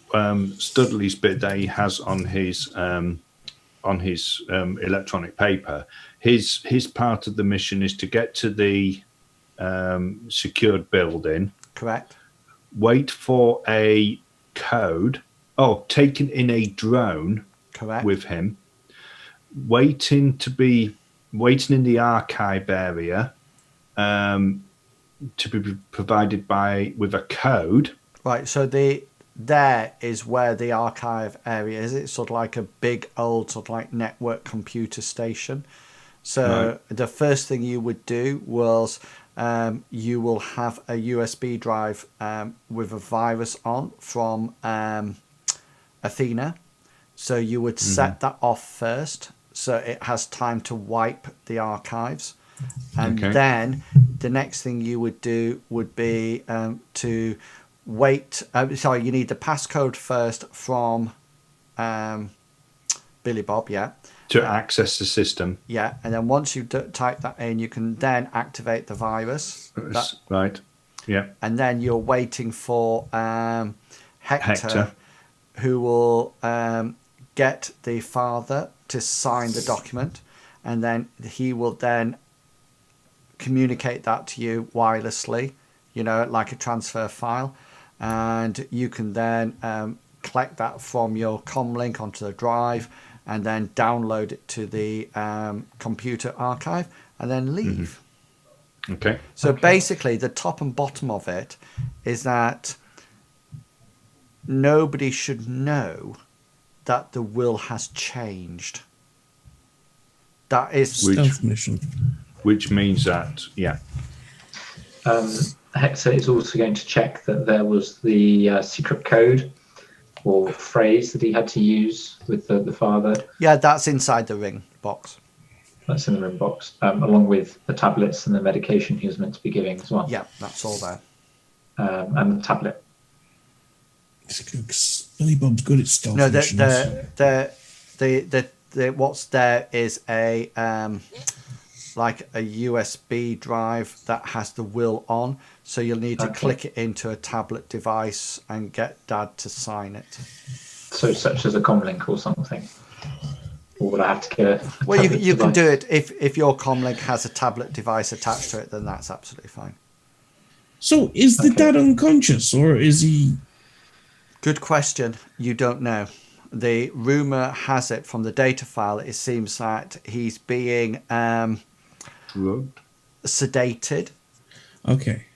Studley's bit that he has on his electronic paper, his part of the mission is to get to the secured building. Correct. Wait for a code. Taken in a drone. Correct. With him. Waiting in the archive area. To be provided with a code. Right, so there is where the archive area is. It's sort of like a big old sort of like network computer station. So the first thing you would do was you will have a USB drive with a virus on from Athena. So you would set that off first, so it has time to wipe the archives. And then the next thing you would do would be to wait. Sorry, you need the passcode first from Billy Bob, yeah. To access the system. Yeah, and then once you type that in, you can then activate the virus. Right, yeah. And then you're waiting for Hector, who will get the father to sign the document, and then he will then communicate that to you wirelessly, like a transfer file, and you can then collect that from your comlink onto the drive and then download it to the computer archive and then leave. Okay. So basically the top and bottom of it is that nobody should know that the will has changed. That is stealth mission. Which means that, yeah. Hector is also going to check that there was the secret code or phrase that he had to use with the father. Yeah, that's inside the ring box. That's in the ring box, along with the tablets and the medication he was meant to be giving as well. Yeah, that's all there. And the tablet. Billy Bob's good at stealth missions. The what's there is a like a USB drive that has the will on, so you'll need to click it into a tablet device and get Dad to sign it. So such as a comlink or something? Or would I have to get a well, you can do it if your comlink has a tablet device attached to it, then that's absolutely fine. So is the dad unconscious, or is he... Good question. You don't know. The rumor has it from the data file, it seems that he's being sedated. Okay.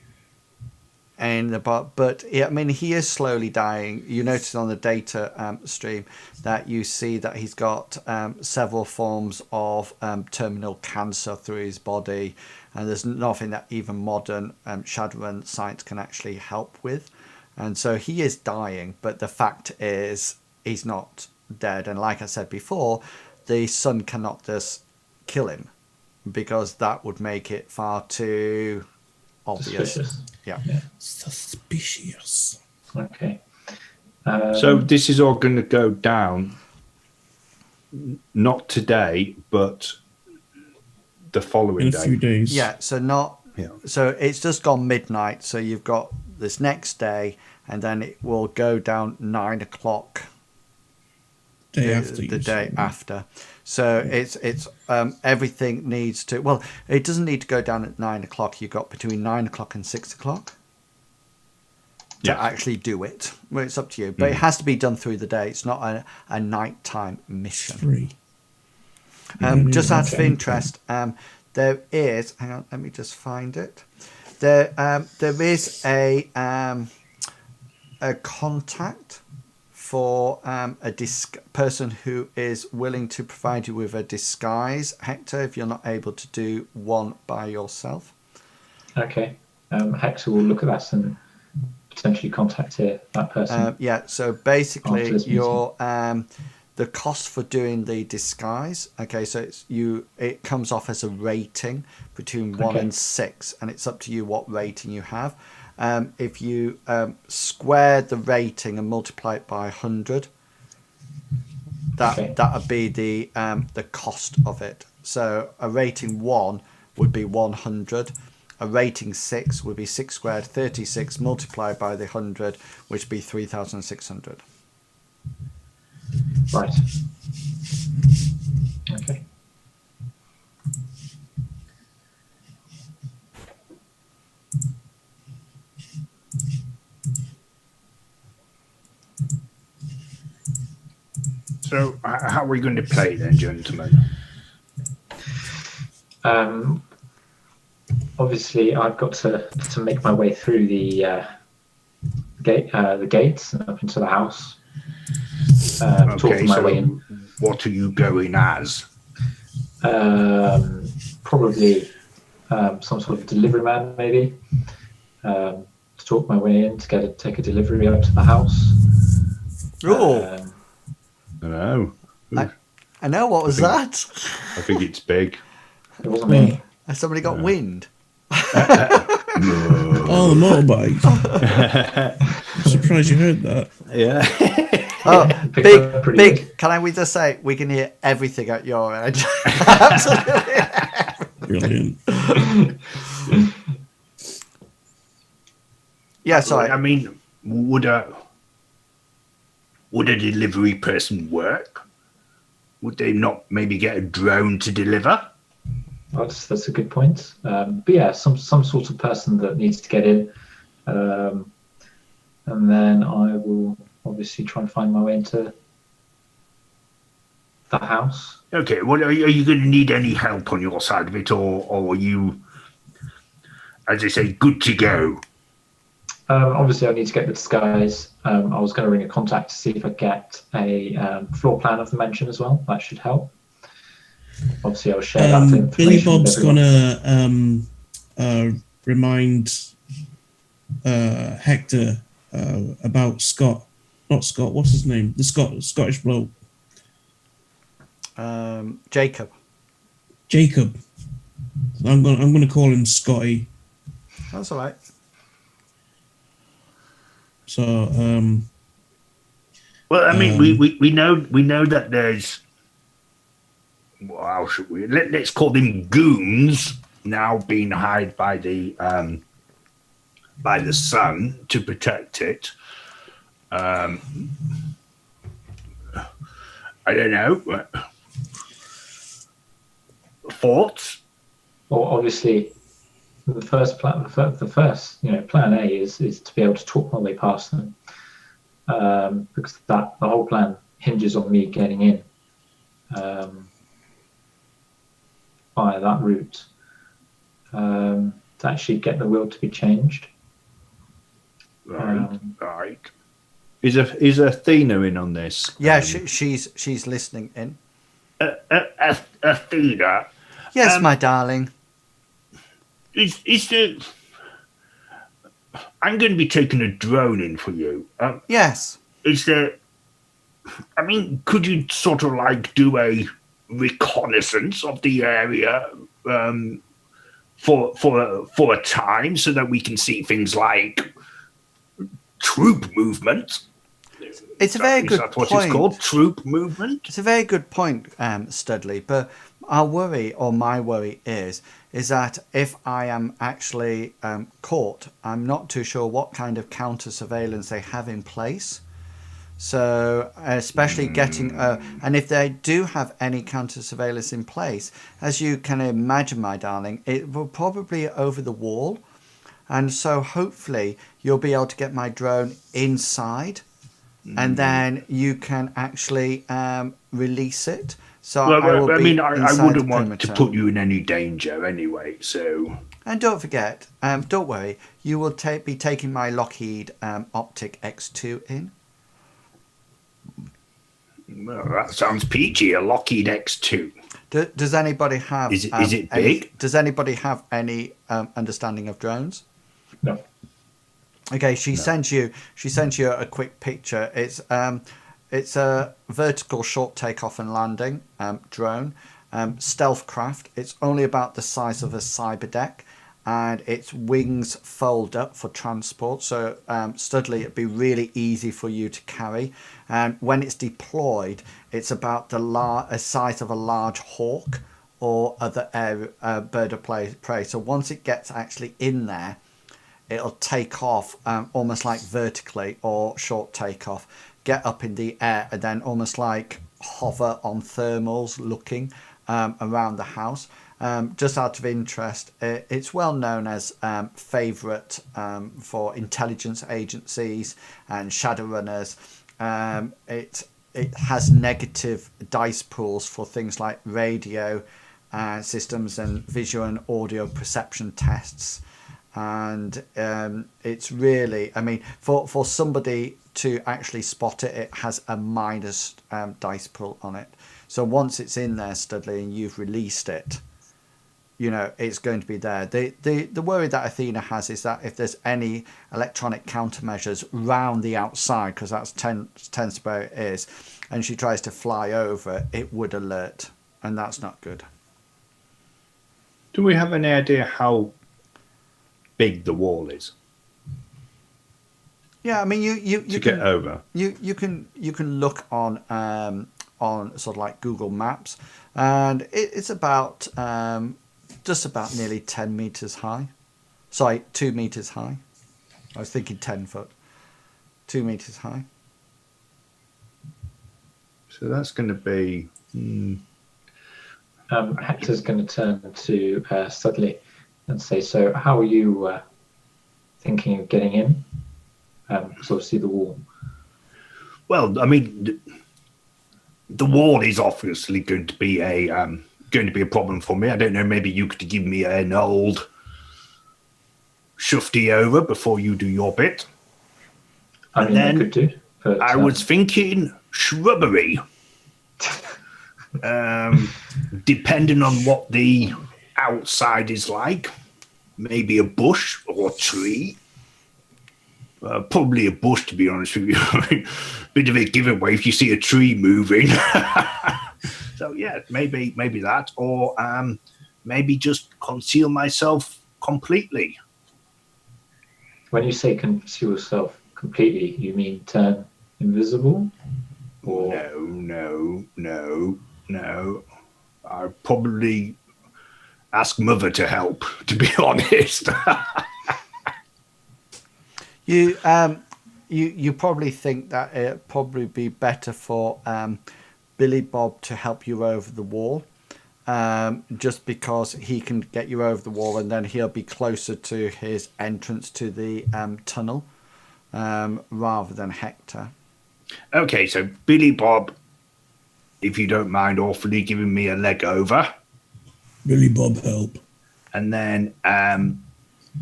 But I mean, he is slowly dying. You notice on the data stream that you see that he's got several forms of terminal cancer through his body, and there's nothing that even modern Shadowrun science can actually help with. And so he is dying, but the fact is he's not dead. And like I said before, the son cannot just kill him, because that would make it far too obvious. Suspicious. Yeah. Suspicious. Okay. So this is all going to go down, not today, but the following In day. a few days. Yeah, so it's just gone midnight, so you've got this next day, and then it will go down 9 o'clock the day after. So it's everything needs to, well, it doesn't need to go down at 9 o'clock. You've got between 9 o'clock and 6 o'clock to actually do it. Well, it's up to you, but it has to be done through the day. It's not a nighttime mission. 3. Just out of interest, there is, hang on, let me just find it. There is a contact for a person who is willing to provide you with a disguise, Hector, if you're not able to do one by yourself. Okay. Hector will look at that and potentially contact that person. Yeah, so basically your the cost for doing the disguise, okay, so it comes off as a rating between 1 and 6, and it's up to you what rating you have. If you square the rating and multiply it by 100, that would be the cost of it. So a rating 1 would be 100. A rating 6 would be 6 squared, 36 multiplied by the 100, which would be 3,600. Right. Okay. So how are we going to play then, gentlemen? Obviously, I've got to make my way through the gates and up into the house. Okay, so what are you going as? Probably some sort of delivery man, maybe. To talk my way in to take a delivery up to the house. I know. I know, what was that? I think it's big. It wasn't me. Has somebody got wind? Oh, the motorbike. I'm surprised you heard that. Yeah. Oh, Picked up pretty big. good. Can we just say we can hear everything at your end? Absolutely. Brilliant. Yeah, sorry. I mean, would a delivery person work? Would they not maybe get a drone to deliver? That's a good point. But yeah, some sort of person that needs to get in, and then I will obviously try and find my way into the house. Okay, well, are you going to need any help on your side of it, or are you, as they say, good to go? Obviously, I need to get the disguise. I was going to ring a contact to see if I get a floor plan of the mansion as well. That should help. Obviously, I'll share that information. Billy Bob's with everyone. gonna remind Hector about Scott. Not Scott. What's his name? The Scottish bloke. Jacob. Jacob. I'm gonna call him Scotty. That's all right. So Well, I mean, we know that there's. Well, how should we? Let's call them goons now being hired by the Sun to protect it. I don't know. Thoughts? Well, obviously, the first plan, plan A is to be able to talk my way past them, because the whole plan hinges on me getting in via that route to actually get the will to be changed. Right. Is Athena in on this? Yeah, she's listening in. Athena. Yes, my darling. Is the? I'm going to be taking a drone in for you. Yes. Is there? I mean, could you sort of like do a reconnaissance of the area for a time so that we can see things like troop movement? It's a very good That's what point. it's called, troop movement. It's a very good point, Studley. But our worry, or my worry, is that if I am actually caught, I'm not too sure what kind of counter surveillance they have in place. So, especially getting, and if they do have any counter surveillance in place, as you can imagine, my darling, it will probably over the wall. And so hopefully you'll be able to get my drone inside, and then you can actually release it. So Well, I will I be mean, I inside wouldn't the want to perimeter. put you in any danger anyway, so... And don't forget, don't worry, you will be taking my Lockheed Optic X2 in. Well, that sounds peachy, a Lockheed X2. Does anybody have... Is it big? Does anybody have any understanding of drones? No. Okay, she sent you a quick picture. It's a vertical short takeoff and landing drone, stealth craft. It's only about the size of a cyber deck, and its wings fold up for transport. So Studley, it'd be really easy for you to carry. And when it's deployed, it's about the size of a large hawk or other bird of prey. So once it gets actually in there, it'll take off almost like vertically or short takeoff, get up in the air, and then almost like hover on thermals looking around the house. Just out of interest, it's well known as favourite for intelligence agencies and shadowrunners. It has negative dice pools for things like radio systems and visual and audio perception tests. And it's really, I mean, for somebody to actually spot it, it has a minus dice pool on it. So once it's in there, Studley, and you've released it, it's going to be there. The worry that Athena has is that if there's any electronic countermeasures round the outside, because that's tends to be where it is, and she tries to fly over, it would alert, and that's not good. Do we have any idea how big the wall is? Yeah, I mean, you to can get over. You can look on sort of like Google Maps, and it's about just about nearly 10 meters high. Sorry, 2 meters high. I was thinking 10 foot. 2 meters high. So that's going to be. Hector's going to turn to Studley and say, "So, how are you thinking of getting in? Sort of see the wall." Well, I mean, the wall is obviously going to be a problem for me. I don't know. Maybe you could give me an old shufty over before you do your bit. I mean, I could do. But, I was thinking shrubbery. Depending on what the outside is like, maybe a bush or a tree. Probably a bush, to be honest with you. Bit of a giveaway if you see a tree moving. So yeah, maybe that, or maybe just conceal myself completely. When you say conceal yourself completely, you mean turn invisible? Or... No. I'd probably ask Mother to help, to be honest. You probably think that it'd probably be better for Billy Bob to help you over the wall, just because he can get you over the wall, and then he'll be closer to his entrance to the tunnel, rather than Hector. Okay, so Billy Bob, if you don't mind awfully giving me a leg over. Billy Bob help. And then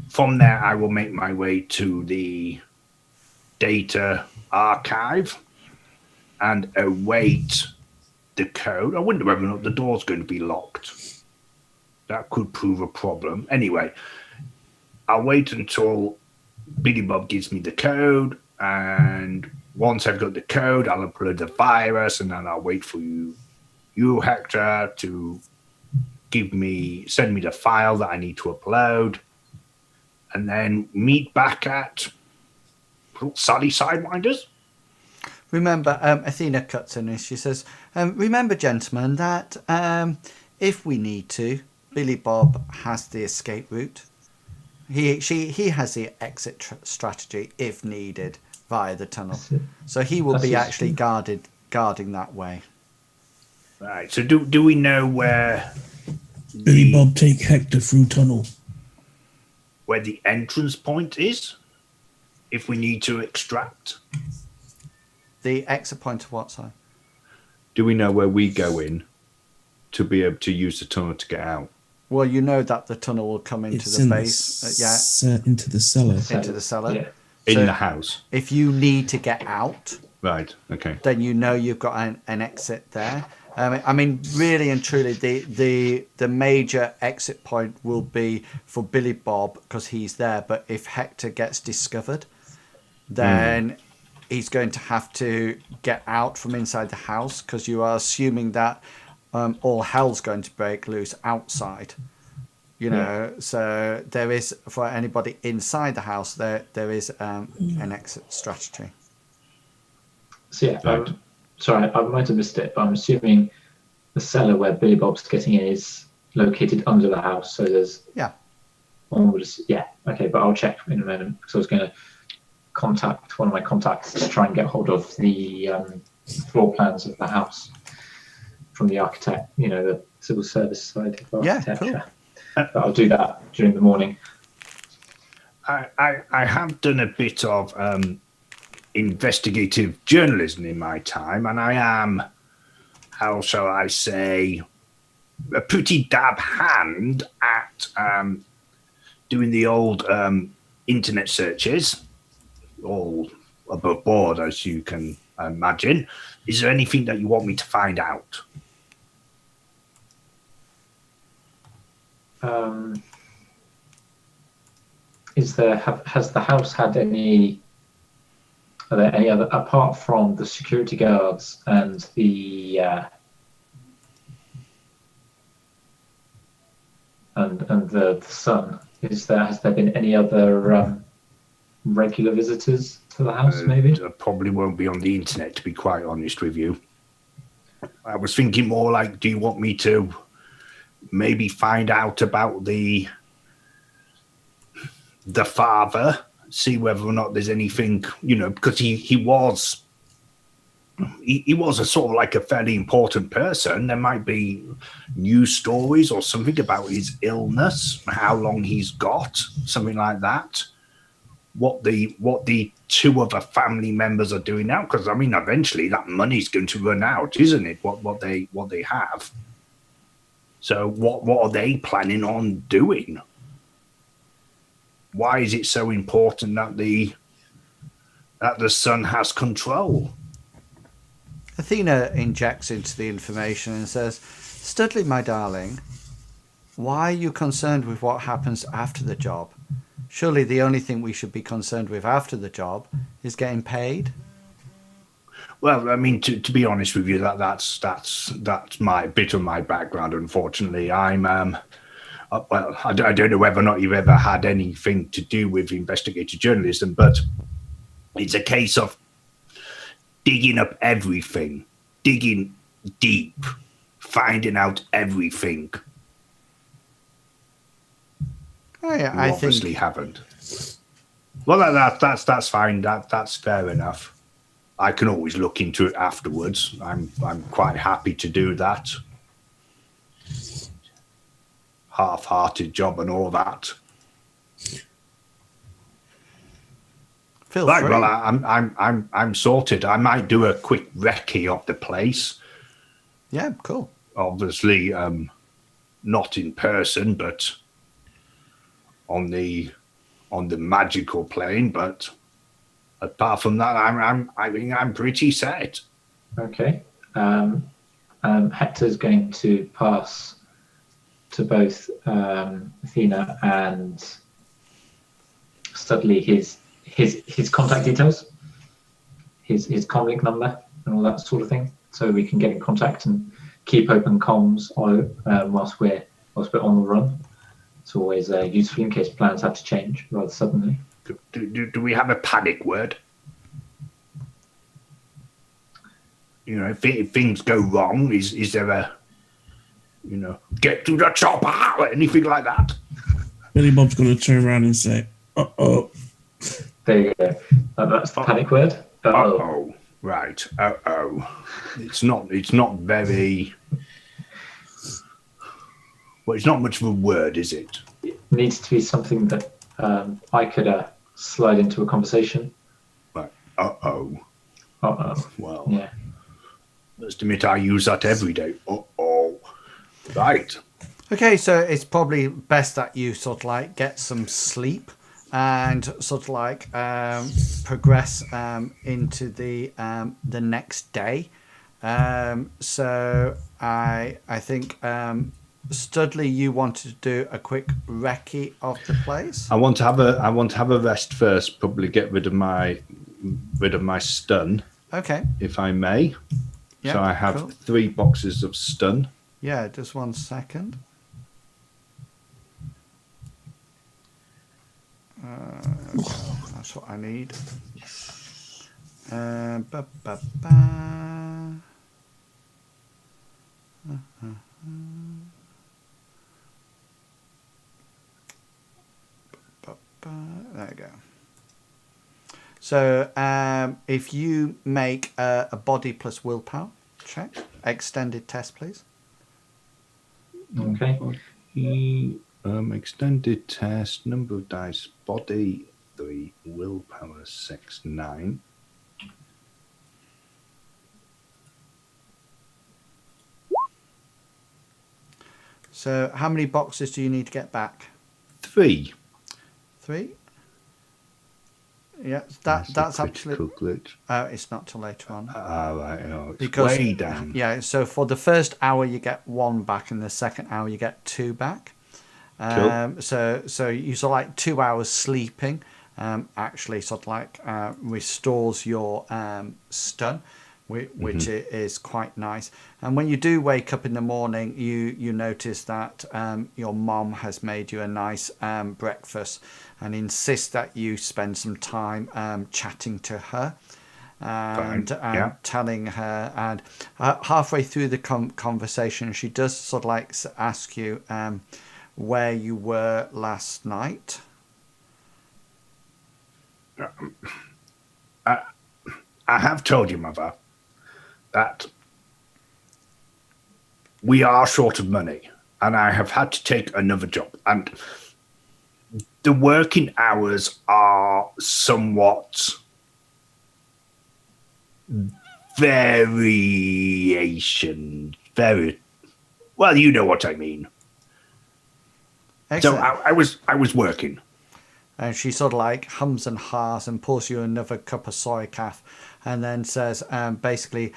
from there, I will make my way to the data archive and await the code. I wonder whether or not the door's going to be locked. That could prove a problem. Anyway, I'll wait until Billy Bob gives me the code, and once I've got the code, I'll upload the virus, and then I'll wait for you, Hector, to send me the file that I need to upload, and then meet back at Sally Sidewinders. Remember, Athena cuts in and she says, remember, gentlemen, that if we need to, Billy Bob has the escape route. He has the exit strategy if needed via the tunnel. So he will be actually guarding that way. Right. So do we know where Billy Bob take Hector through tunnel? Where the entrance point is, if we need to extract? The exit point of what, side? Do we know where we go in to be able to use the tunnel to get out? Well, you know that the tunnel will come into the base. Into the cellar. Into the cellar. Yeah. In the house. If you need to get out, right? Okay. Then you know you've got an exit there. I mean, really and truly, the major exit point will be for Billy Bob because he's there. But if Hector gets discovered, then he's going to have to get out from inside the house because you are assuming that all hell's going to break loose outside. You know, so there is, for anybody inside the house, there is an exit strategy. So yeah, sorry, I might have missed it, but I'm assuming the cellar where Billy Bob's getting in is located under the house. So there's okay, but I'll check in a moment because I was going to contact one of my contacts to try and get hold of the floor plans of the house from the architect. You know, the civil service side of architecture. Yeah, cool. But I'll do that during the morning. I have done a bit of investigative journalism in my time, and I am, how shall I say, a pretty dab hand at doing the old internet searches, all above board, as you can imagine. Is there anything that you want me to find out? has the house had any? Are there any other, apart from the security guards and the son? Has there been any other regular visitors to the house? Maybe I probably won't be on the internet, to be quite honest with you. I was thinking more like, do you want me to maybe find out about the father, see whether or not there's anything, because he was a sort of like a fairly important person. There might be news stories or something about his illness, how long he's got, something like that. What the two other family members are doing now, because I mean, eventually that money's going to run out, isn't it? What they have. So what are they planning on doing? Why is it so important that the son has control? Athena injects into the information and says, "Studley, my darling, why are you concerned with what happens after the job? Surely the only thing we should be concerned with after the job is getting paid." Well, I mean, to be honest with you, that's my bit of my background. Unfortunately, I'm well, I don't know whether or not you've ever had anything to do with investigative journalism, but it's a case of digging up everything, digging deep, finding out everything. Oh, yeah, You I obviously think haven't. Well, that's fine. That's fair enough. I can always look into it afterwards. I'm quite happy to do that. Half-hearted job and all that. feel Right, free. well, I'm sorted. I might do a quick recce of the place. Yeah, cool. Obviously, not in person, but on the magical plane. But apart from that, I think I'm pretty set. Okay. Hector's going to pass to both Athena and Studley his contact details, his comlink number, and all that sort of thing, so we can get in contact and keep open comms whilst we're on the run. It's always useful in case plans have to change rather suddenly. Do we have a panic word? If things go wrong, is there a, get to the chopper or anything like that? Billy Bob's going to turn around and say, "Uh-oh." There you go. That's the panic word. Uh-oh. Uh-oh. Right. Uh-oh. It's not very... Well, it's not much of a word, is it? It needs to be something that I could slide into a conversation. Right. Uh-oh. Uh-oh. Well, Yeah. must admit I use that every day. Uh-oh. Right. Okay, so it's probably best that you sort of like get some sleep and sort of like progress into the next day. So I think Studley, you wanted to do a quick recce of the place. I want to have a rest first. Probably get rid of my stun. Okay. If I may. Yeah, so I have cool. 3 boxes of stun. Yeah, just 1 second. That's what I need. Ba, ba, ba. There we go. So if you make a body plus willpower check, extended test, please. Okay. Extended test, number of dice, body 3, willpower 6, 9. So how many boxes do you need to get back? 3. 3? Yeah, that's actually... glitch. it's not till later on. Right, it's Because, way down. Yeah, so for the first hour you get 1 back, and the second hour you get 2 back. Cool. So you sort of like 2 hours sleeping actually sort of like restores your stun, which is quite nice. And when you do wake up in the morning, you notice that your mom has made you a nice breakfast and insists that you spend some time chatting to her and telling her. And halfway through the conversation, she does sort of like ask you where you were last night. I have told you, Mother, that we are short of money, and I have had to take another job. And the working hours are somewhat very well. You know what I mean. Excellent. So I was working. And she sort of like hums and haws and pours you another cup of soy calf, and then says, basically,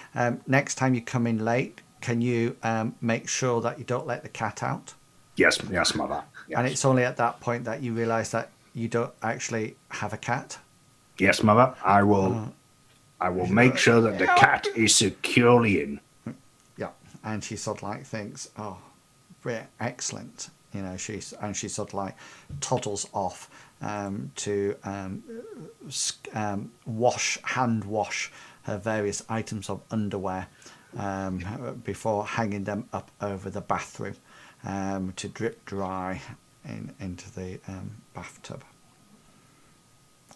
next time you come in late, can you make sure that you don't let the cat out? Yes, Mother. Yes. And it's only at that point that you realise that you don't actually have a cat. Yes, Mother. I will make sure that the cat is securely in. Yeah, and she sort of like thinks, oh, excellent. You know, she sort of like toddles off to hand wash her various items of underwear before hanging them up over the bathroom to drip dry into the bathtub.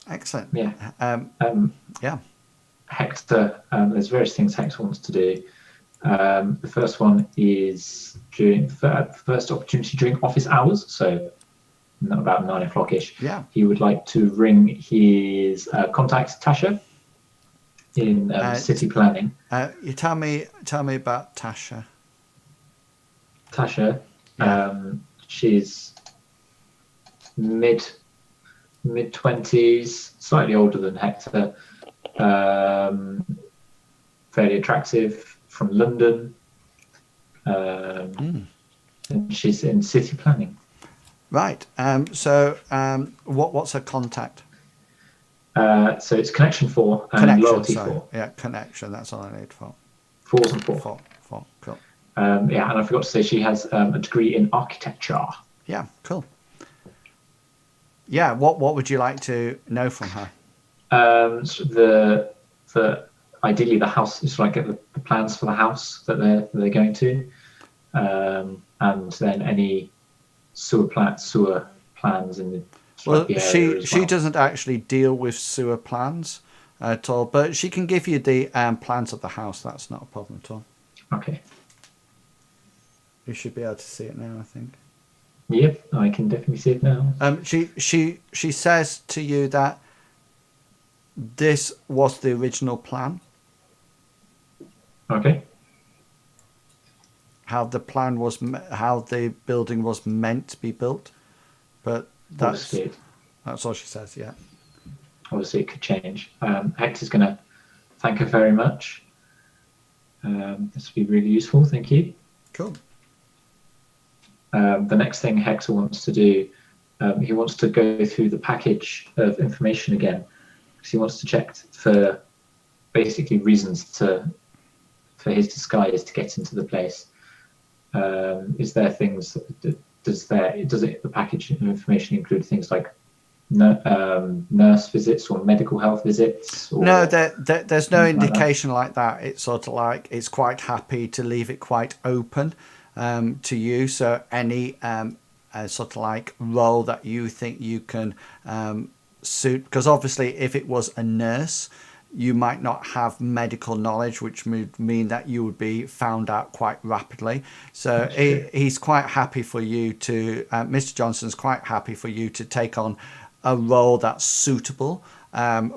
Excellent. Yeah. Yeah. Hector, there's various things Hector wants to do. The first one is during first opportunity during office hours, so about 9 o'clock ish. Yeah. He would like to ring his contact Tasha in city planning. You tell me about Tasha. Tasha, she's mid 20s, slightly older than Hector, fairly attractive, from London, and she's in city planning. Right. So what's her contact? So it's connection 4 and Connection, loyalty sorry. 4. Yeah, connection. That's all I need for. 4s and 4. Four. Cool. Yeah, and I forgot to say she has a degree in architecture. Yeah, cool. Yeah, what would you like to know from her? So the ideally the house is like get the plans for the house that they're going to, and then any sewer plans in the Well, area she doesn't actually deal with sewer plans at all, but she can give you the plans of the house. That's not a problem at all. Okay. You should be able to see it now, I think. Yep, I can definitely see it now. She says to you that this was the original plan. Okay. How the plan was, how the building was meant to be built, but that's all she says. Yeah. Obviously, it could change. Hector's going to thank her very much. This would be really useful. Thank you. Cool. The next thing Hector wants to do, he wants to go through the package of information again, because he wants to check for basically reasons for his disguise to get into the place. Is there things? Does the package of information include things like nurse visits or medical health visits? Or no, there's no indication like that. It's sort of like it's quite happy to leave it quite open to you. So any sort of like role that you think you can suit, because obviously if it was a nurse, you might not have medical knowledge, which would mean that you would be found out quite rapidly. So he's quite happy for you to, Mr. Johnson's quite happy for you to take on a role that's suitable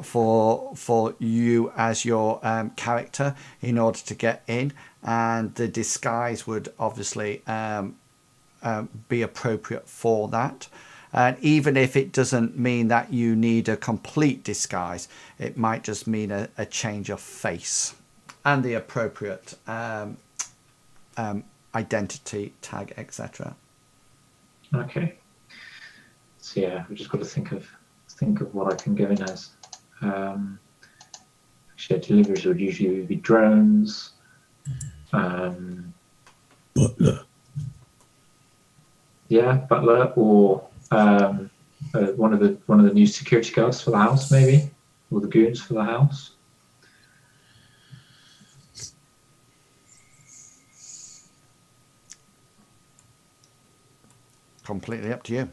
for you as your character in order to get in. And the disguise would obviously be appropriate for that. And even if it doesn't mean that you need a complete disguise, it might just mean a change of face and the appropriate identity tag, etc. Okay. So yeah, we've just got to think of what I can go in as. Shared deliveries would usually be drones. Butler. Yeah, butler, or one of the new security guards for the house, maybe, or the goons for the house. Completely up to you.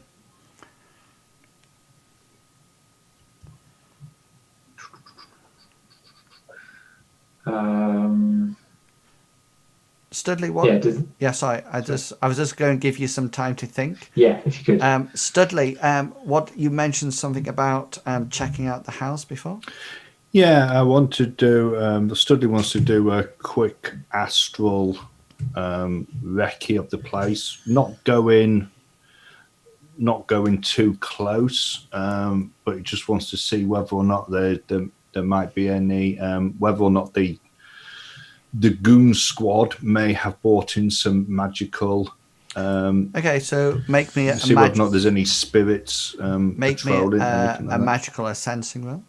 Studley, what? Yeah, sorry. I was just going to give you some time to think. Yeah, if you could. Studley, what you mentioned something about checking out the house before? Yeah, I want to do. The Studley wants to do a quick astral recce of the place. Not going too close, but he just wants to see whether or not there might be any, whether or not the goon squad may have brought in some magical. Okay, so make me see whether or not there's any spirits make me patrolling. a magical or sensing roll.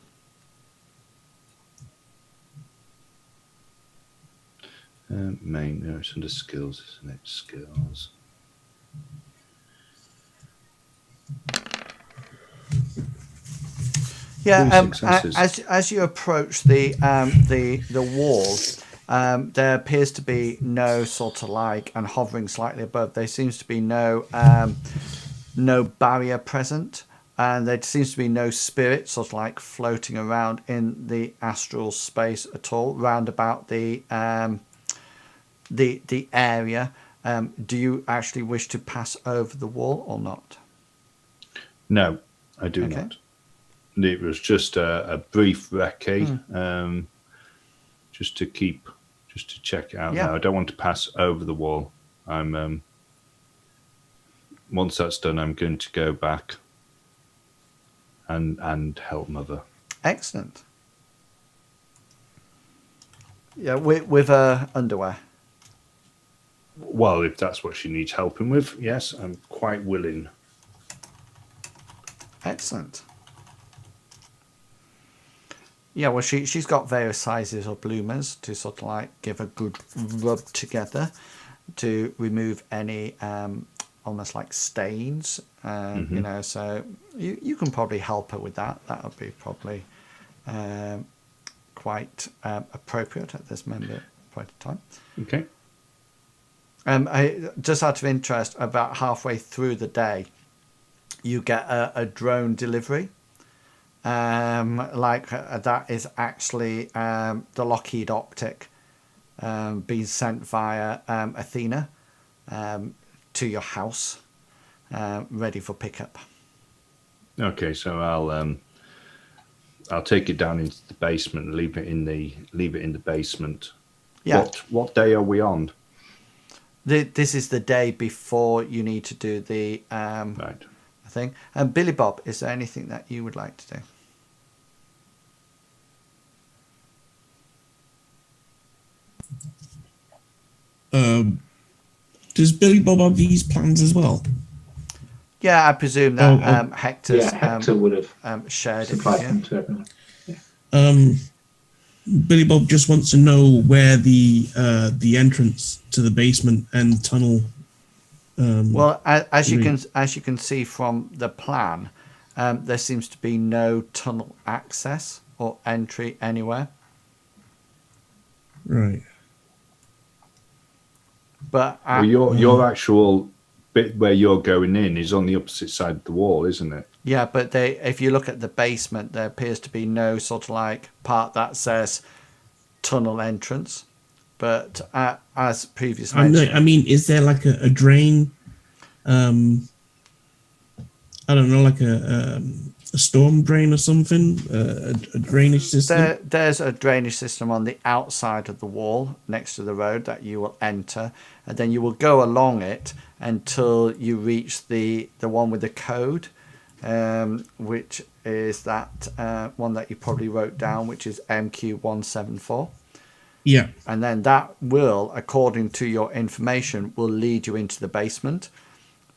Main, no, it's under skills, isn't it? Skills. Yeah, as you approach the wall, there appears to be no sort of like, and hovering slightly above, there seems to be no barrier present, and there seems to be no spirit sort of like floating around in the astral space at all, round about the area. Do you actually wish to pass over the wall or not? No, I do not. It was just a brief recce, just to check it out. Yeah. Now I don't want to pass over the wall. I'm once that's done, I'm going to go back and help Mother. Excellent. Yeah, with her underwear. Well, if that's what she needs helping with, yes, I'm quite willing. Excellent. Yeah, well, she's got various sizes of bloomers to sort of like give a good rub together to remove any almost like stains, you know. So you can probably help her with that. That would be probably quite appropriate at this point in time. Okay. I just out of interest, about halfway through the day, you get a drone delivery. That is actually the Lockheed Optic being sent via Athena to your house, ready for pickup. Okay, so I'll take it down into the basement and leave it in the basement. Yeah. What day are we on? This is the day before you need to do the right thing. And Billy Bob, is there anything that you would like to do? Does Billy Bob have these plans as well? Yeah, I presume that Hector would have shared it supplied with them you. to everyone. Yeah. Billy Bob just wants to know where the entrance to the basement and tunnel. Well, as you can see from the plan, there seems to be no tunnel access or entry anywhere. Right. But well, your actual bit where you're going in is on the opposite side of the wall, isn't it? Yeah, but if you look at the basement, there appears to be no sort of like part that says tunnel entrance. But as previously mentioned, I mean, is there like a drain? I don't know, like a storm drain or something, a drainage system. There's a drainage system on the outside of the wall next to the road that you will enter, and then you will go along it until you reach the one with the code, which is that one that you probably wrote down, which is MQ174. Yeah. And then that will, according to your information, will lead you into the basement.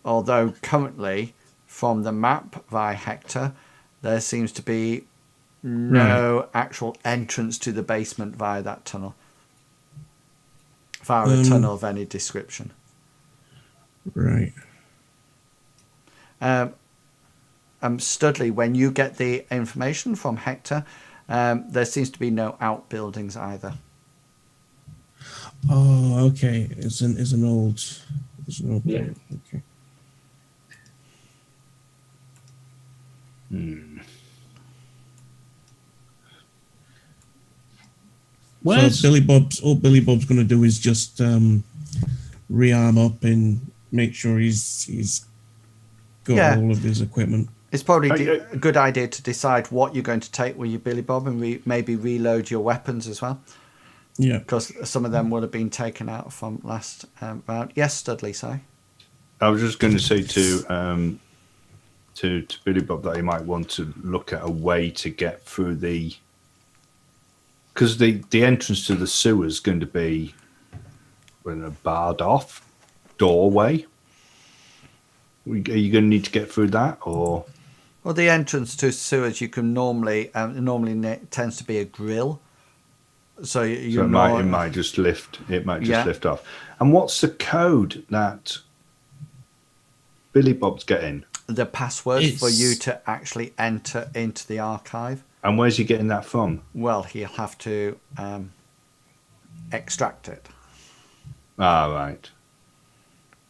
although currently from the map via Hector, there seems to be no actual entrance to the basement via that tunnel. Via a tunnel of any description. Right. Studley, when you get the information from Hector, there seems to be no outbuildings either. Oh, okay. It's an old Yeah. plan. Okay. Where's So all Billy Bob's going to do is just rearm up and make sure he's got all of his equipment. It's probably a good idea to decide what you're going to take with your Billy Bob and maybe reload your weapons as well. Yeah. Because some of them would have been taken out from last round. Yes, Studley, sorry. I was just going to say to Billy Bob that he might want to look at a way to get through because the entrance to the sewer is going to be in a barred off doorway. Are you going to need to get through that, or? Well, the entrance to sewers you can normally tends to be a grill. So it might just lift. It might just lift off. And what's the code that Billy Bob's getting? The password for you to actually enter into the archive. And where's he getting that from? Well, he'll have to extract it. Ah, right.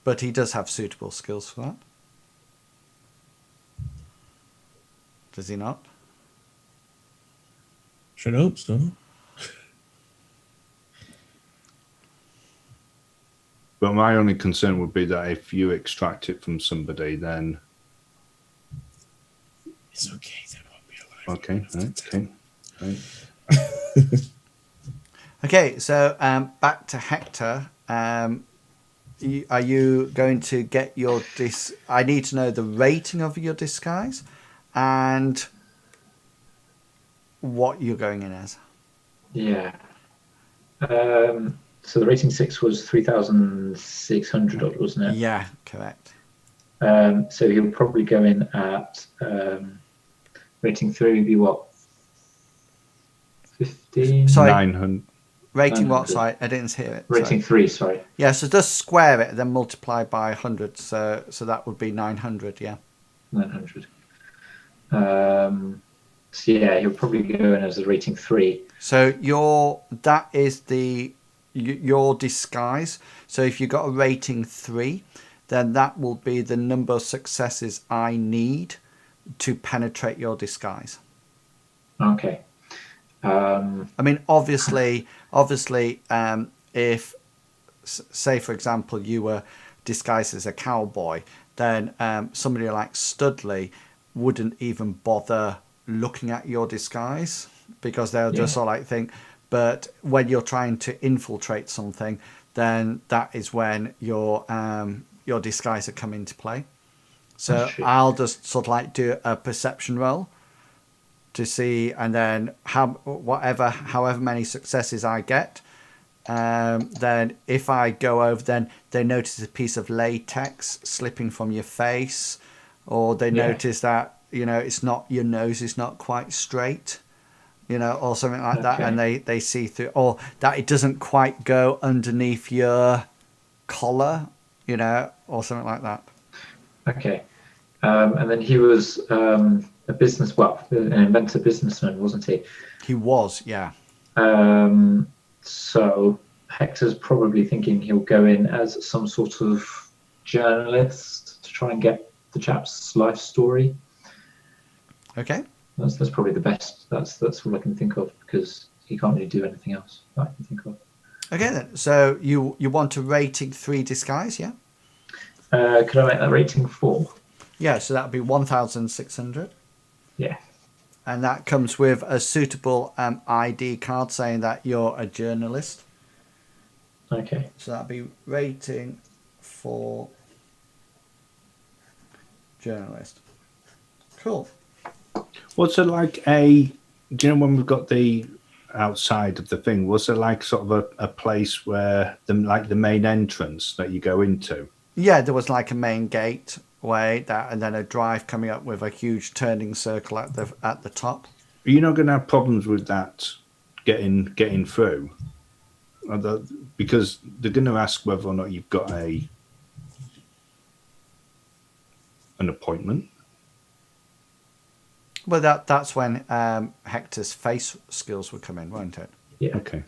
But he does have suitable skills for that. Does he not? Should hope so. But my only concern would be that if you extract it from somebody, then it's okay. They won't be alive. Okay. Okay. So back to Hector. Are you going to get your I need to know the rating of your disguise and what you're going in as. Yeah. So the rating 6 was 3,600, wasn't it? Yeah, correct. So he'll probably go in at rating 3 would be what? 15? Sorry. 900. Rating what? Sorry, I didn't hear it. Rating 3, sorry. Yeah, so just square it, then multiply by 100. So that would be 900, yeah. 900. So yeah, he'll probably go in as a rating 3. So that is your disguise. So if you got a rating 3, then that will be the number of successes I need to penetrate your disguise. Okay. I mean, obviously, if, say, for example, you were disguised as a cowboy, then somebody like Studley wouldn't even bother looking at your disguise because they'll just sort of like think. But when you're trying to infiltrate something, then that is when your disguise will come into play. So I'll just sort of like do a perception roll to see, and then however many successes I get, then if I go over, then they notice a piece of latex slipping from your face, or they notice that it's not, your nose is not quite straight, or something like that, and they see through, or that it doesn't quite go underneath your collar, or something like that. Okay. And then he was an inventor businessman, wasn't he? He was, yeah. So Hector's probably thinking he'll go in as some sort of journalist to try and get the chap's life story. Okay. That's probably the best. That's all I can think of, because he can't really do anything else that I can think of. Okay then. So you want a rating 3 disguise, yeah? Could I make that rating 4? Yeah, so that would be 1,600. Yeah. And that comes with a suitable ID card saying that you're a journalist. Okay. So that would be rating 4 journalist. Cool. What's it like do you know when we've got the outside of the thing, was it like sort of a place where the main entrance that you go into? Yeah, there was like a main gateway that, and then a drive coming up with a huge turning circle at the top. You're not going to have problems with that getting through, because they're going to ask whether or not you've got an appointment. Well, that's when Hector's face skills would come in, won't it? Yeah. Okay.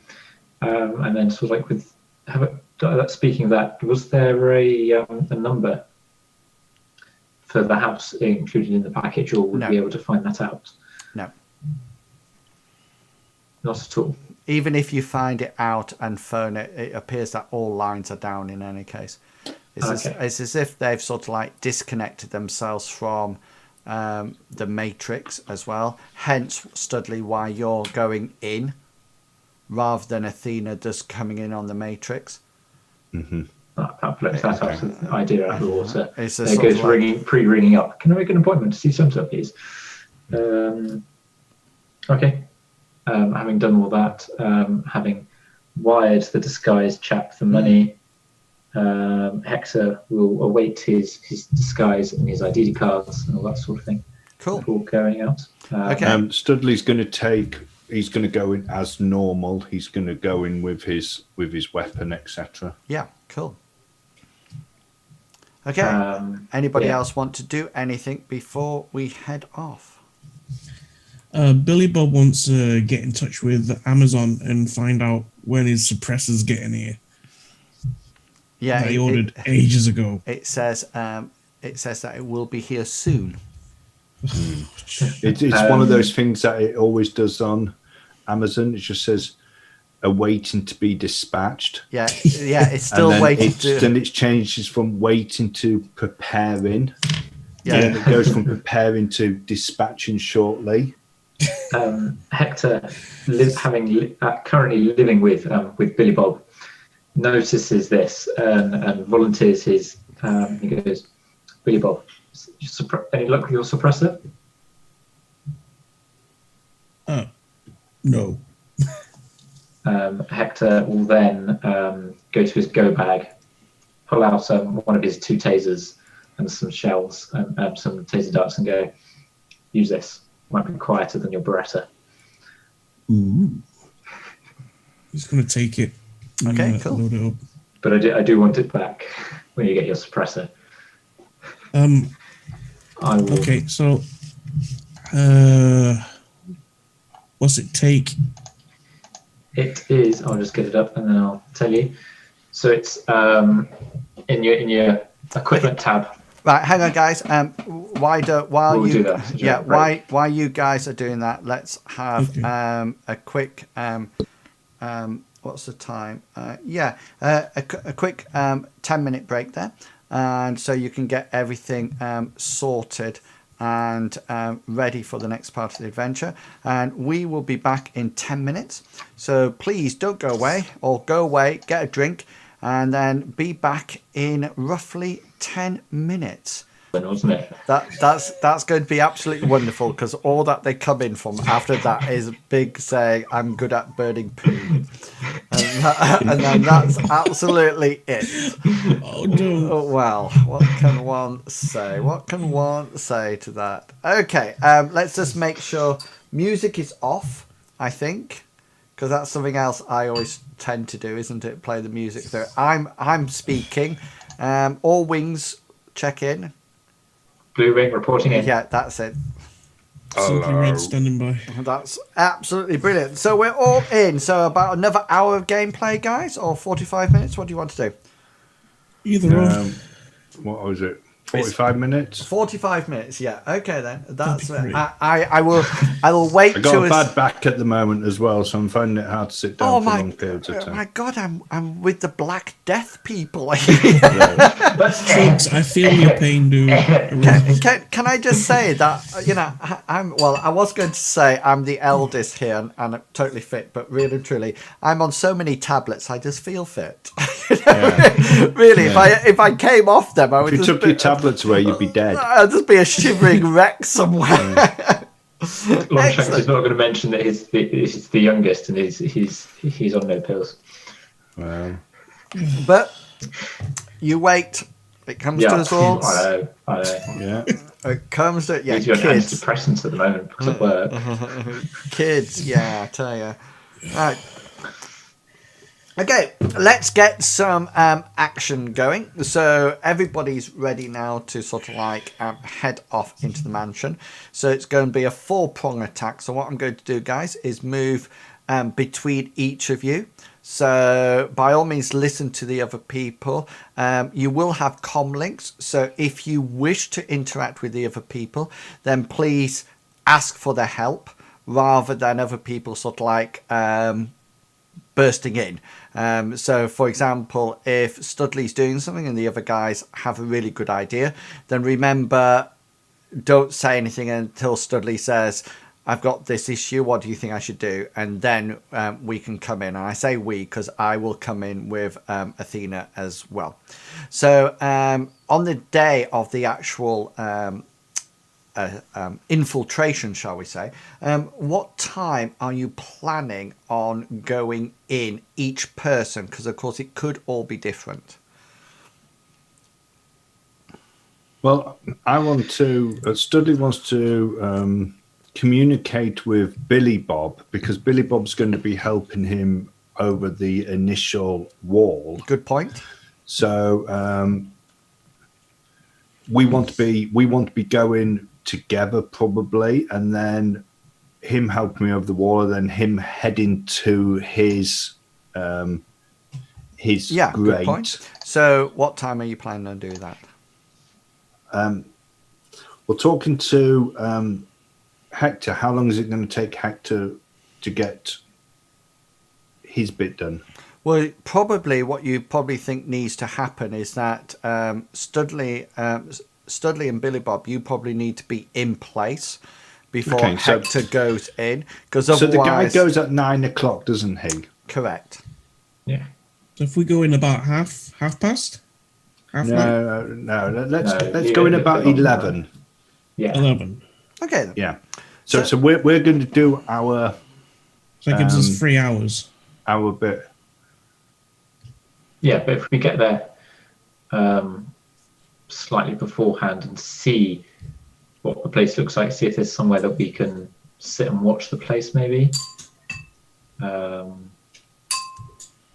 And then sort of like with speaking of that, was there a number for the house included in the package, or would No. we be able to find that out? No. Not at all. Even if you find it out and phone it, it appears that all lines are down in any case. It's as if they've sort of like disconnected themselves from the Matrix as well. Hence, Studley, why you're going in rather than Athena just coming in on the Matrix. Mm-hmm. That blows that out of the idea out of the water. It's a It sort goes of like- pre-ringing up. Can I make an appointment to see so-and-so, please? Okay. Having done all that, having wired the disguised chap for money, Hector will await his disguise and his ID cards and all that sort of thing. Cool. Before going out. Okay. Studley's going to he's going to go in as normal. He's going to go in with his weapon, etc. Yeah, cool. Okay. Anybody else want to do anything before we head off? Billy Bob wants to get in touch with Amazon and find out when his suppressor's getting here. Yeah, That he ordered ages ago. It says that it will be here soon. It's one of those things that it always does on Amazon. It just says awaiting to be dispatched. Yeah, it's still and then waiting. Then it changes from waiting to preparing. Yeah. And then it goes from preparing to dispatching shortly. Hector, currently living with Billy Bob, notices this and volunteers his. He goes, Billy Bob, any luck with your suppressor? No. Hector will then go to his go bag, pull out one of his 2 tasers and some shells and some taser darts and go, use this. Might be quieter than your Beretta. Ooh. He's going to take it. Okay, cool. Load it up. But I do want it back when you get your suppressor. I will. Okay, so what's it take? It is. I'll just get it up and then I'll tell you. So it's in your equipment tab. Right, hang on, guys. While you guys are doing that, let's have a quick. What's the time? A quick 10-minute break there, and so you can get everything sorted and ready for the next part of the adventure. And we will be back in 10 minutes. So please don't go away, or go away, get a drink, and then be back in roughly 10 minutes. Wasn't it? That's going to be absolutely wonderful, because all that they come in from after that is big saying, I'm good at burning poo. And then that's absolutely it. Oh, no. Oh, well, what can one say? What can one say to that? Okay, let's just make sure music is off, I think, because that's something else I always tend to do, isn't it? Play the music. So I'm speaking. All wings, check in. Blue Ring reporting in. Yeah, that's it. Simply Red standing by. That's absolutely brilliant. So we're all in. So about another hour of gameplay, guys, or 45 minutes. What do you want to do? Either or. What was it? 45 minutes? 45 minutes, yeah. Okay, then. That's That'd be it. great. I will wait I got to a bad back at the moment as well, so I'm finding it hard to sit down for long periods of time. my God, I'm with the Black Death people. Thanks, I feel your pain, dude. Can I just say that, I was going to say I'm the eldest here and I'm totally fit, but really and truly, I'm on so many tablets, I just feel fit. Really, if I came off them, I would If you took your tablets away, you'd be dead. I'd just be a shivering wreck somewhere. Longshanks is not going to mention that he's the youngest and he's on no pills. Well, But you wait It comes to us all. I know. Yeah. It comes to Need to go on kids. antidepressants at the moment because of work. Kids, yeah, I tell you. Right. Okay, let's get some action going. So everybody's ready now to sort of like head off into the mansion. So it's going to be a 4-prong attack. So what I'm going to do, guys, is move between each of you. So by all means, listen to the other people. You will have comm links. So if you wish to interact with the other people, then please ask for their help rather than other people sort of like bursting in. So for example, if Studley's doing something and the other guys have a really good idea, then remember, don't say anything until Studley says, I've got this issue, what do you think I should do? And then we can come in. And I say we because I will come in with Athena as well. So on the day of the actual infiltration, shall we say, what time are you planning on going in, each person? Because of course it could all be different. Well, I want to. Studley wants to communicate with Billy Bob because Billy Bob's going to be helping him over the initial wall. Good point. So we want to be going together probably, and then him helping me over the wall, and then him heading to his Yeah, grate. good point. So what time are you planning on doing that? We're talking to Hector. How long is it going to take Hector to get his bit done? Well, probably what you probably think needs to happen is that Studley and Billy Bob, you probably need to be in place before Hector goes in. Because otherwise, so the guy goes at 9 o'clock, doesn't he? Correct. Yeah. So if we go in about half past? Half nine? No. Let's go in about 11. Yeah. 11. Okay. Then. Yeah. So we're going to do our. So that gives us 3 hours. Our bit. Yeah, but if we get there slightly beforehand and see what the place looks like, see if there's somewhere that we can sit and watch the place, maybe.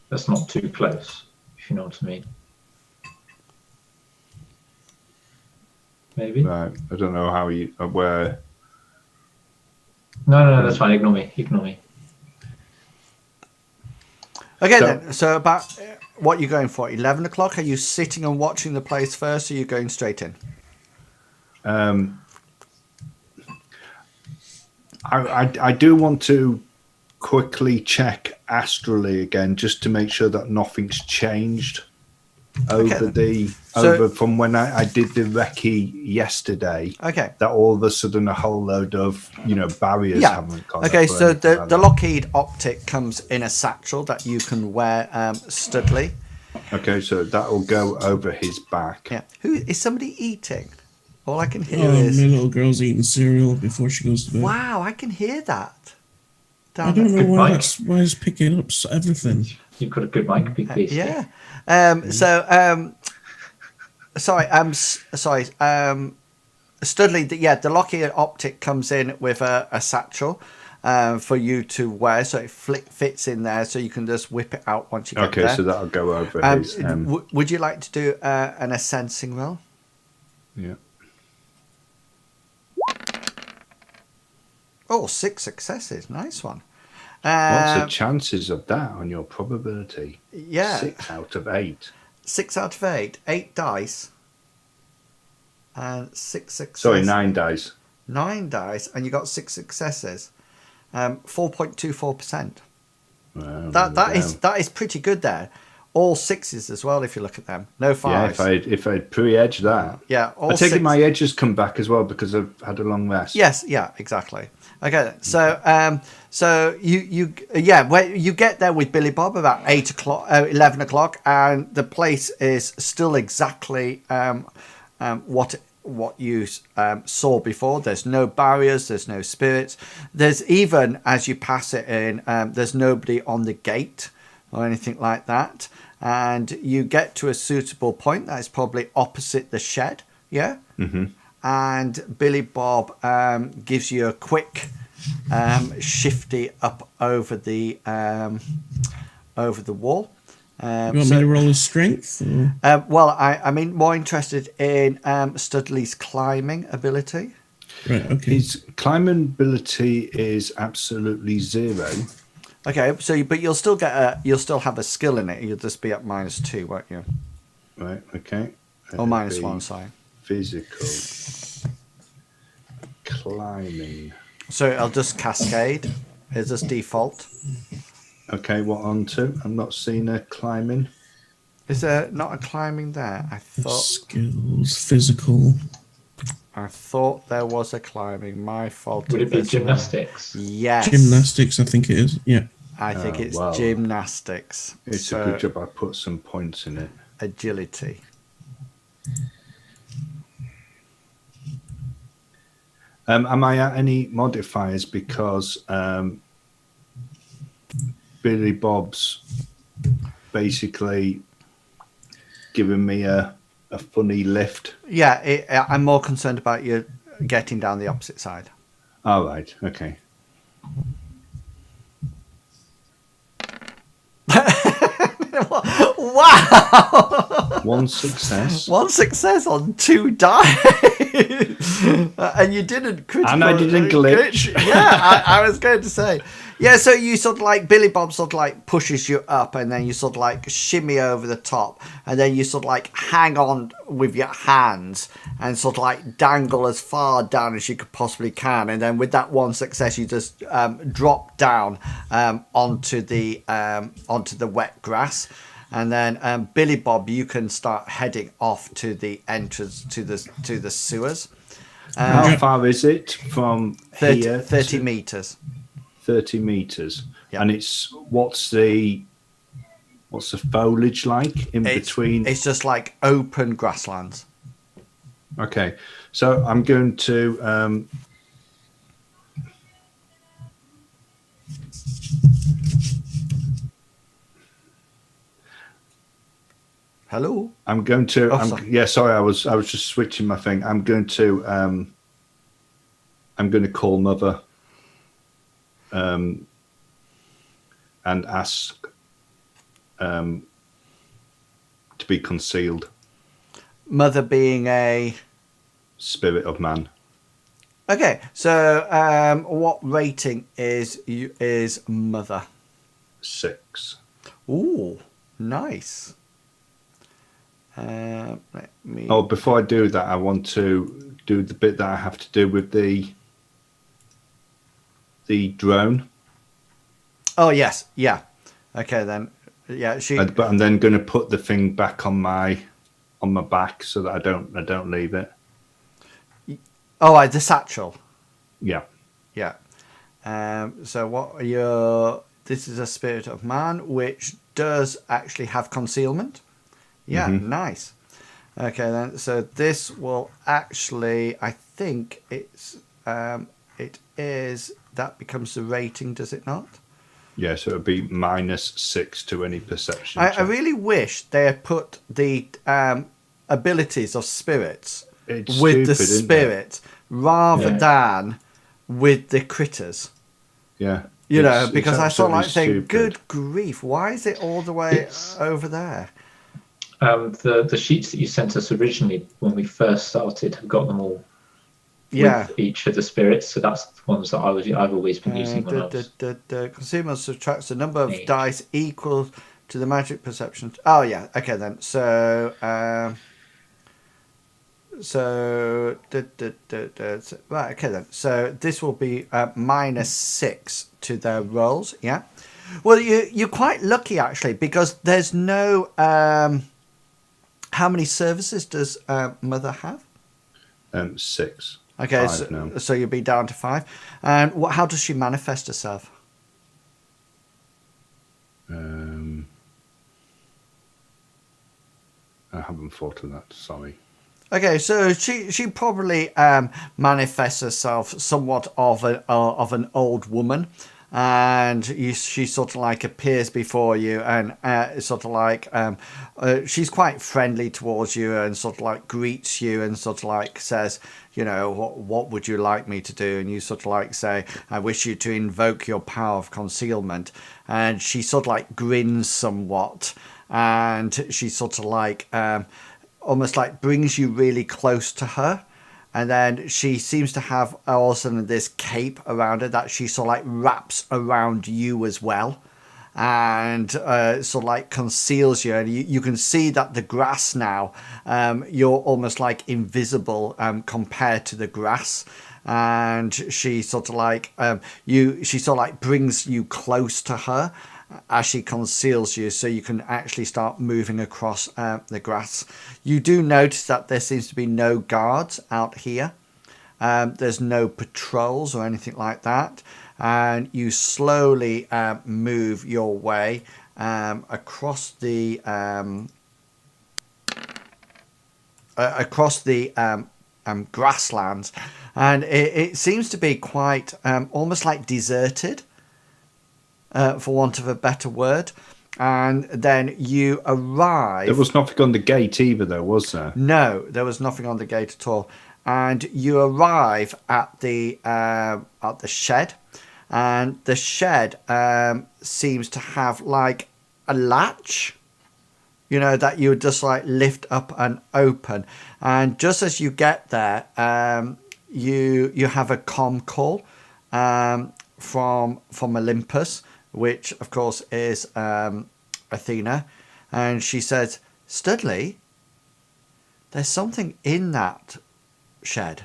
That's not too close, if you know what I mean. Maybe. Right. I don't know how you where. No, that's fine. Ignore me. Okay, then. So about what you're going for? 11 o'clock? Are you sitting and watching the place first, or are you going straight in? I do want to quickly check astrally again, just to make sure that nothing's changed over from when I did the recce yesterday. Okay. That all of a sudden a whole load of barriers haven't gone. Okay, so the Lockheed optic comes in a satchel that you can wear, Studley. Okay, so that will go over his back. Yeah. Who is somebody eating? All I can hear My is little girl's eating cereal before she goes to bed. wow. I can hear that. I don't know why it's picking up everything. You've got a good mic, big beast. Yeah. Sorry. Studley. The Lockheed optic comes in with a satchel for you to wear, so it fits in there, so you can just whip it out once you get there. Okay, so that'll go over his. Would you like to do an sensing roll? Yeah. Oh, 6 successes. Nice one. What's the chances of that on your probability? Yeah. 6 out of 8. 6 out of 8. 8 dice. And 6 successes. Sorry, 9 dice. 9 dice, and you got 6 successes. 4.24%. Well, that is pretty good there. All 6s as well, if you look at them. No 5s. Yeah, if I'd pre-edged that. Yeah, I take it my edges come back as well because I've had a long rest. Yes, yeah, exactly. Okay, so you get there with Billy Bob about 11 o'clock, and the place is still exactly what you saw before. There's no barriers, there's no spirits. There's even, as you pass it in, there's nobody on the gate or anything like that. and you get to a suitable point that is probably opposite the shed. Yeah. Mm-hmm. And Billy Bob gives you a quick shifty up over the wall. You want me to roll his strength? Or? Well, I mean, more interested in Studley's climbing ability. Right, okay. His climbing ability is absolutely 0. Okay, so but you'll still have a skill in it. You'll just be at -2, won't you? Right, okay. Or -1, sorry. Physical climbing. So it'll just cascade. It's just default. Okay, what on to? I'm not seeing a climbing. Is there not a climbing there? I Skills, physical. thought there was a climbing. My fault. Would it be gymnastics? Yes. Gymnastics, I think it is. Yeah. I think it's well, gymnastics. It's a good job I put some points in it. Agility. Am I at any modifiers because Billy Bob's basically giving me a funny lift? Yeah, I'm more concerned about you getting down the opposite side. All right, okay. Wow! One success. One success on 2 dice. And you didn't critical. And I didn't glitch. Yeah, I was going to say. Yeah, so you sort of like, Billy Bob sort of like pushes you up, and then you sort of like shimmy over the top, and then you sort of like hang on with your hands and sort of like dangle as far down as you could possibly can. And then with that one success, you just drop down onto the wet grass. And then Billy Bob, you can start heading off to the entrance to the sewers. How far is it from 30 meters. 30 meters. Yeah. And what's the foliage like in between? It's just like open grasslands. Okay, so I'm going to Hello. I'm going to. Sorry. Yeah, sorry. I was just switching my thing. I'm going to call Mother, and ask to be concealed. Mother being a Spirit of man. Okay. So what rating is Mother? 6. Ooh, nice. Let me. Oh, before I do that, I want to do the bit that I have to do with the drone. Oh yes, yeah. Okay then. Yeah, But I'm then going to put the thing back on my back so that I don't leave it. Oh, the satchel. Yeah. Yeah. So what are this is a spirit of man, which does actually have concealment. Yeah, nice. Okay then. So this will actually, I think it is that becomes the rating, does it not? Yeah, so it would be -6 to any perception. I really wish they had put the abilities of spirits with the spirit rather than with the critters. Yeah. You know, because I sort of like saying, stupid. good grief, why is it all the way over there? The sheets that you sent us originally when we first started have got them all Yeah. with each of the spirits, so that's the ones that I've always been using when I was... The consumer subtracts the number of dice equal to the magic perception. Oh yeah, okay then. So right, okay then. So this will be -6 to their rolls. Yeah. Well, you're quite lucky actually, because there's no. How many services does Mother have? 6. Okay, 5 now. so you'll be down to 5. And how does she manifest herself? I haven't thought of that. Sorry. Okay, so she probably manifests herself somewhat of an old woman, and she sort of like appears before you, and sort of like she's quite friendly towards you, and sort of like greets you, and sort of like says, you know, what would you like me to do? And you sort of like say, I wish you to invoke your power of concealment. And she sort of like grins somewhat, and she sort of like almost like brings you really close to her. And then she seems to have also this cape around her that she sort of like wraps around you as well, and sort of like conceals you. And you can see that the grass now, you're almost like invisible compared to the grass. And she sort of like she sort of like brings you close to her as she conceals you, so you can actually start moving across the grass. You do notice that there seems to be no guards out here. There's no patrols or anything like that. And you slowly move your way across the grasslands, and it seems to be quite almost like deserted, for want of a better word. And then you arrive. There was nothing on the gate either, though, was there? No, there was nothing on the gate at all. And you arrive at the shed, and the shed seems to have like a latch, you know, that you would just like lift up and open. And just as you get there, you have a comm call from Olympus, which of course is Athena, and she says, Studley, there's something in that shed.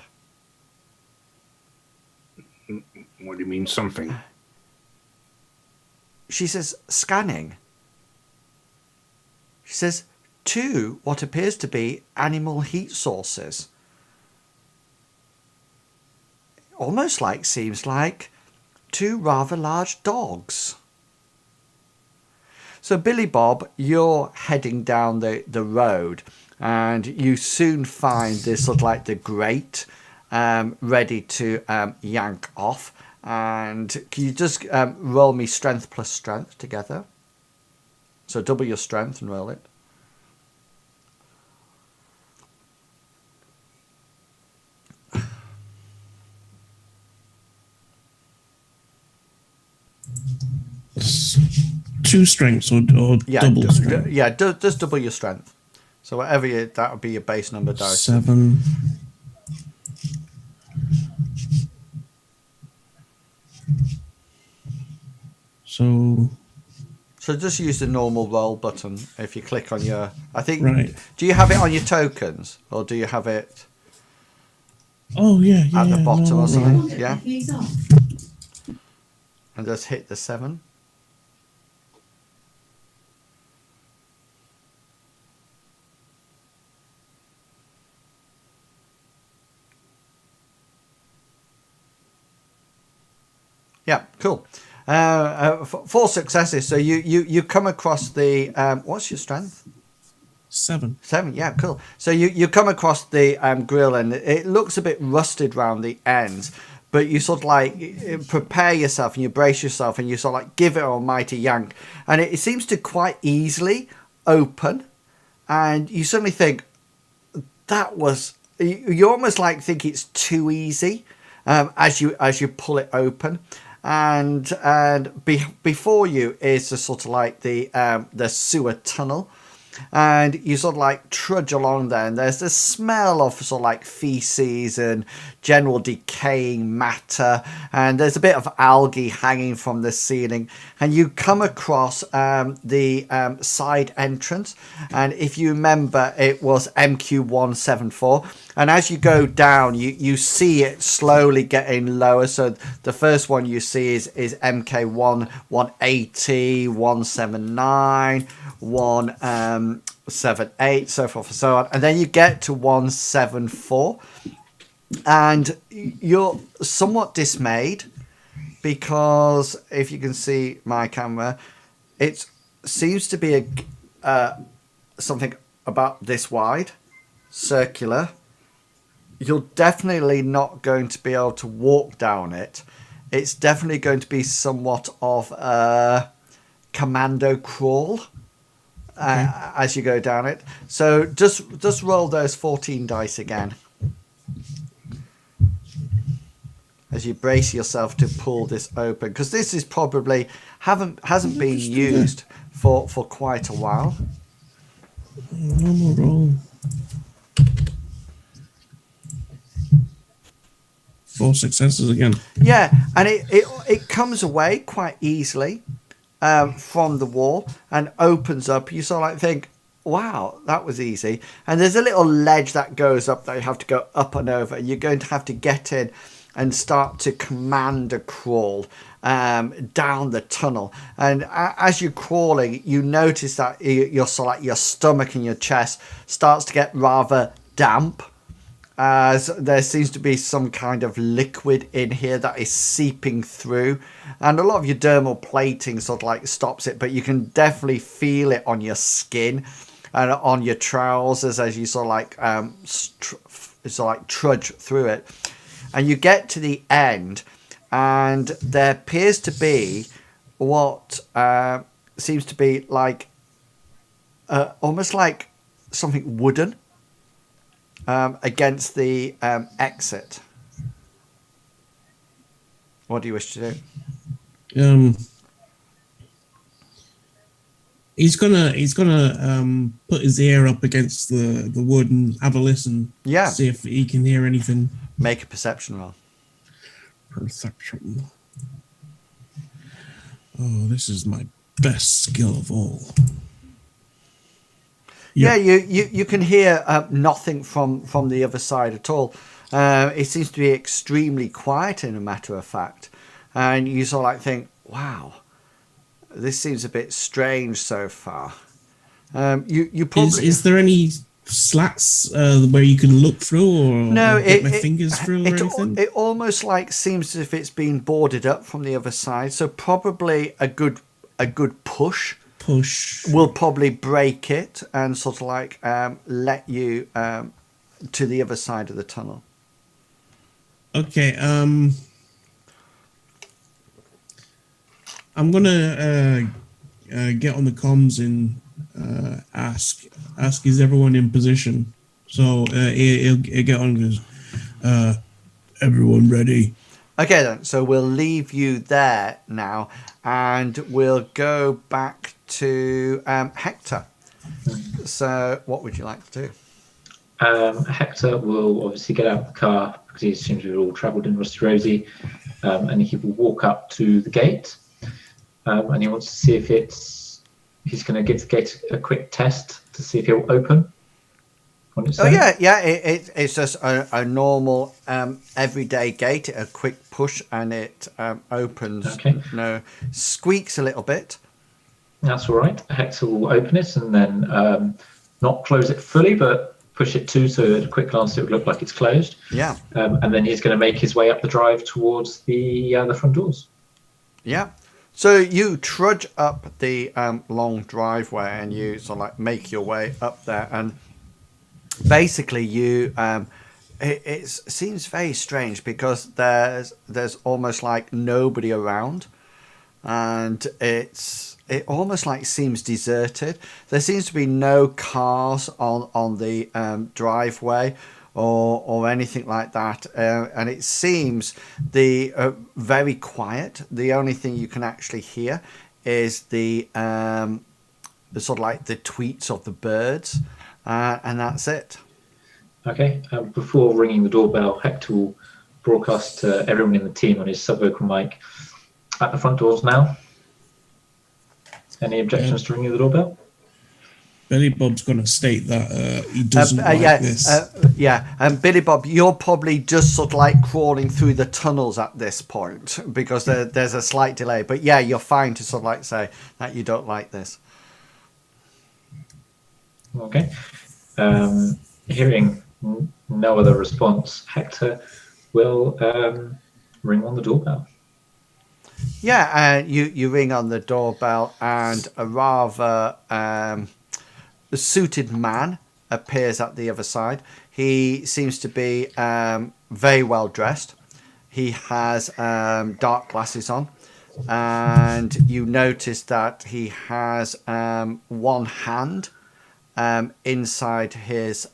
What do you mean, something? She says, scanning. She says, two what appears to be animal heat sources. Almost like, seems like two rather large dogs. So Billy Bob, you're heading down the road, and you soon find this sort of like the grate ready to yank off. And can you just roll me strength plus strength together? So double your strength and roll it. Two strengths or double strength? Just double your strength. So whatever that would be your base number dice. 7. So just use the normal roll button if you click on your... I think... Right. Do you have it on your tokens? Or do you have it... Oh, yeah. At the bottom no, or something? right. Yeah? And just hit the 7. Yeah, cool. 4 successes. So you come across the... what's your strength? 7. 7, yeah, cool. So you come across the grill, and it looks a bit rusted round the ends, but you sort of like prepare yourself and you brace yourself and you sort of like give it an almighty yank, and it seems to quite easily open, and you suddenly think that was... You almost like think it's too easy as you pull it open. And before you is the sort of like the sewer tunnel, and you sort of like trudge along there, and there's this smell of sort of like feces and general decaying matter, and there's a bit of algae hanging from the ceiling, and you come across the side entrance, and if you remember, it was MQ174. And as you go down, you see it slowly getting lower. So the first one you see is MK1 180, 179, 178, so forth and so on. And then you get to 174. And you're somewhat dismayed, because if you can see my camera, it seems to be something about this wide, circular. You're definitely not going to be able to walk down it. it's definitely going to be somewhat of a commando crawl as you go down it. So just roll those 14 dice again as you brace yourself to pull this open, because this is probably hasn't been used for quite a while. Normal roll. 4 successes again. Yeah, and it comes away quite easily from the wall and opens up. You sort of like think, wow, that was easy. And there's a little ledge that goes up that you have to go up and over. And you're going to have to get in and start to command a crawl down the tunnel. And as you're crawling, you notice that your sort of like your stomach and your chest starts to get rather damp, as there seems to be some kind of liquid in here that is seeping through, and a lot of your dermal plating sort of like stops it, but you can definitely feel it on your skin and on your trousers as you sort of like trudge through it. And you get to the end, and there appears to be what seems to be like almost like something wooden against the exit. What do you wish to do? He's gonna put his ear up against the wood and have a listen. Yeah. See if he can hear anything. Make a perception roll. Perception. Oh, this is my best skill of all. Yeah, you can hear nothing from the other side at all. It seems to be extremely quiet, in a matter of fact. And you sort of like think, wow, this seems a bit strange so far. You probably... Is there any slats where you can look through, or get my fingers through, or anything? It almost like seems as if it's been boarded up from the other side. So probably a good push will probably break it and sort of like let you to the other side of the tunnel. Okay. I'm gonna get on the comms and ask is everyone in position? So he'll get on and goes, everyone ready? Okay then, so we'll leave you there now, and we'll go back to Hector. So what would you like to do? Hector will obviously get out of the car because he seems to have all travelled in Rusty Rosie, and he will walk up to the gate, and he wants to see if he's going to give the gate a quick test to see if it will open. It's just a normal everyday gate, a quick push, and it opens. Okay. No, squeaks a little bit. That's all right. Hector will open it and then not close it fully, but push it too, so at a quick glance it would look like it's closed. Yeah. And then he's going to make his way up the drive towards the front doors. Yeah. So you trudge up the long driveway and you sort of like make your way up there, and basically you it seems very strange because there's almost like nobody around, and it almost like seems deserted. There seems to be no cars on the driveway or anything like that, and it seems very quiet. The only thing you can actually hear is the sort of like the tweets of the birds, and that's it. Okay. Before ringing the doorbell, Hector will broadcast to everyone in the team on his sub-vocal mic, at the front doors now. Any objections to ringing the doorbell? Billy Bob's going to state that he doesn't like this. And Billy Bob, you're probably just sort of like crawling through the tunnels at this point because there's a slight delay. But yeah, you're fine to sort of like say that you don't like this. Okay. Hearing no other response, Hector will ring on the doorbell. Yeah, you ring on the doorbell, and a rather suited man appears at the other side. He seems to be very well dressed. He has dark glasses on, and you notice that he has one hand inside his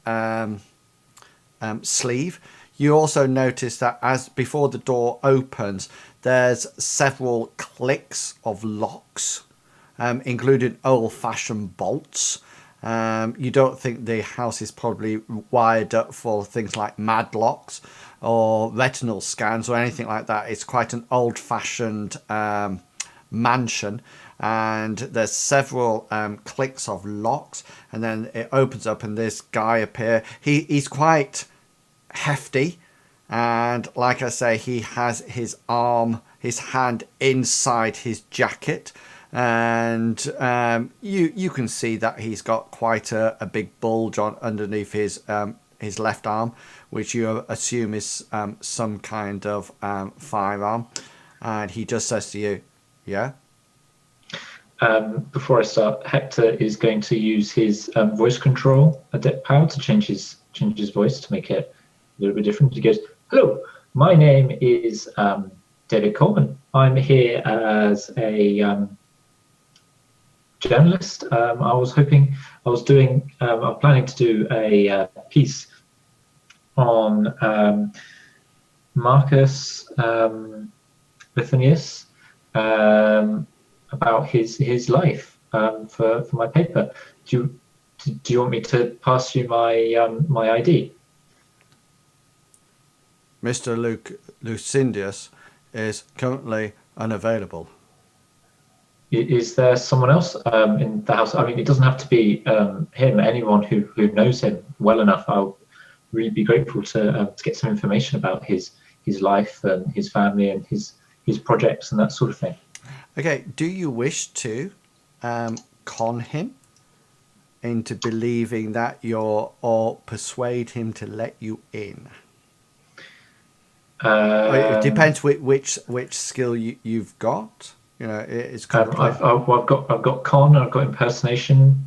sleeve. You also notice that as before the door opens, there's several clicks of locks, including old-fashioned bolts. You don't think the house is probably wired up for things like madlocks or retinal scans or anything like that. It's quite an old-fashioned mansion, and there's several clicks of locks, and then it opens up and this guy appears. He's quite hefty, and like I say, he has his hand inside his jacket, and you can see that he's got quite a big bulge on underneath his left arm, which you assume is some kind of firearm, and he just says to you, yeah. Before I start, Hector is going to use his voice control adept power to change his voice to make it a little bit different. He goes, "Hello, my name is David Coleman. I'm here as a journalist. I'm planning to do a piece on Marcus Lithuanius, about his life for my paper. Do you want me to pass you my ID?" Mr. Lucindius is currently unavailable. Is there someone else in the house? I mean, it doesn't have to be him. Anyone who knows him well enough, I'll really be grateful to get some information about his life and his family and his projects and that sort of thing. Okay, do you wish to con him into believing that or persuade him to let you in? It depends which skill you've got. You know, it's kind of I've got con, I've got impersonation.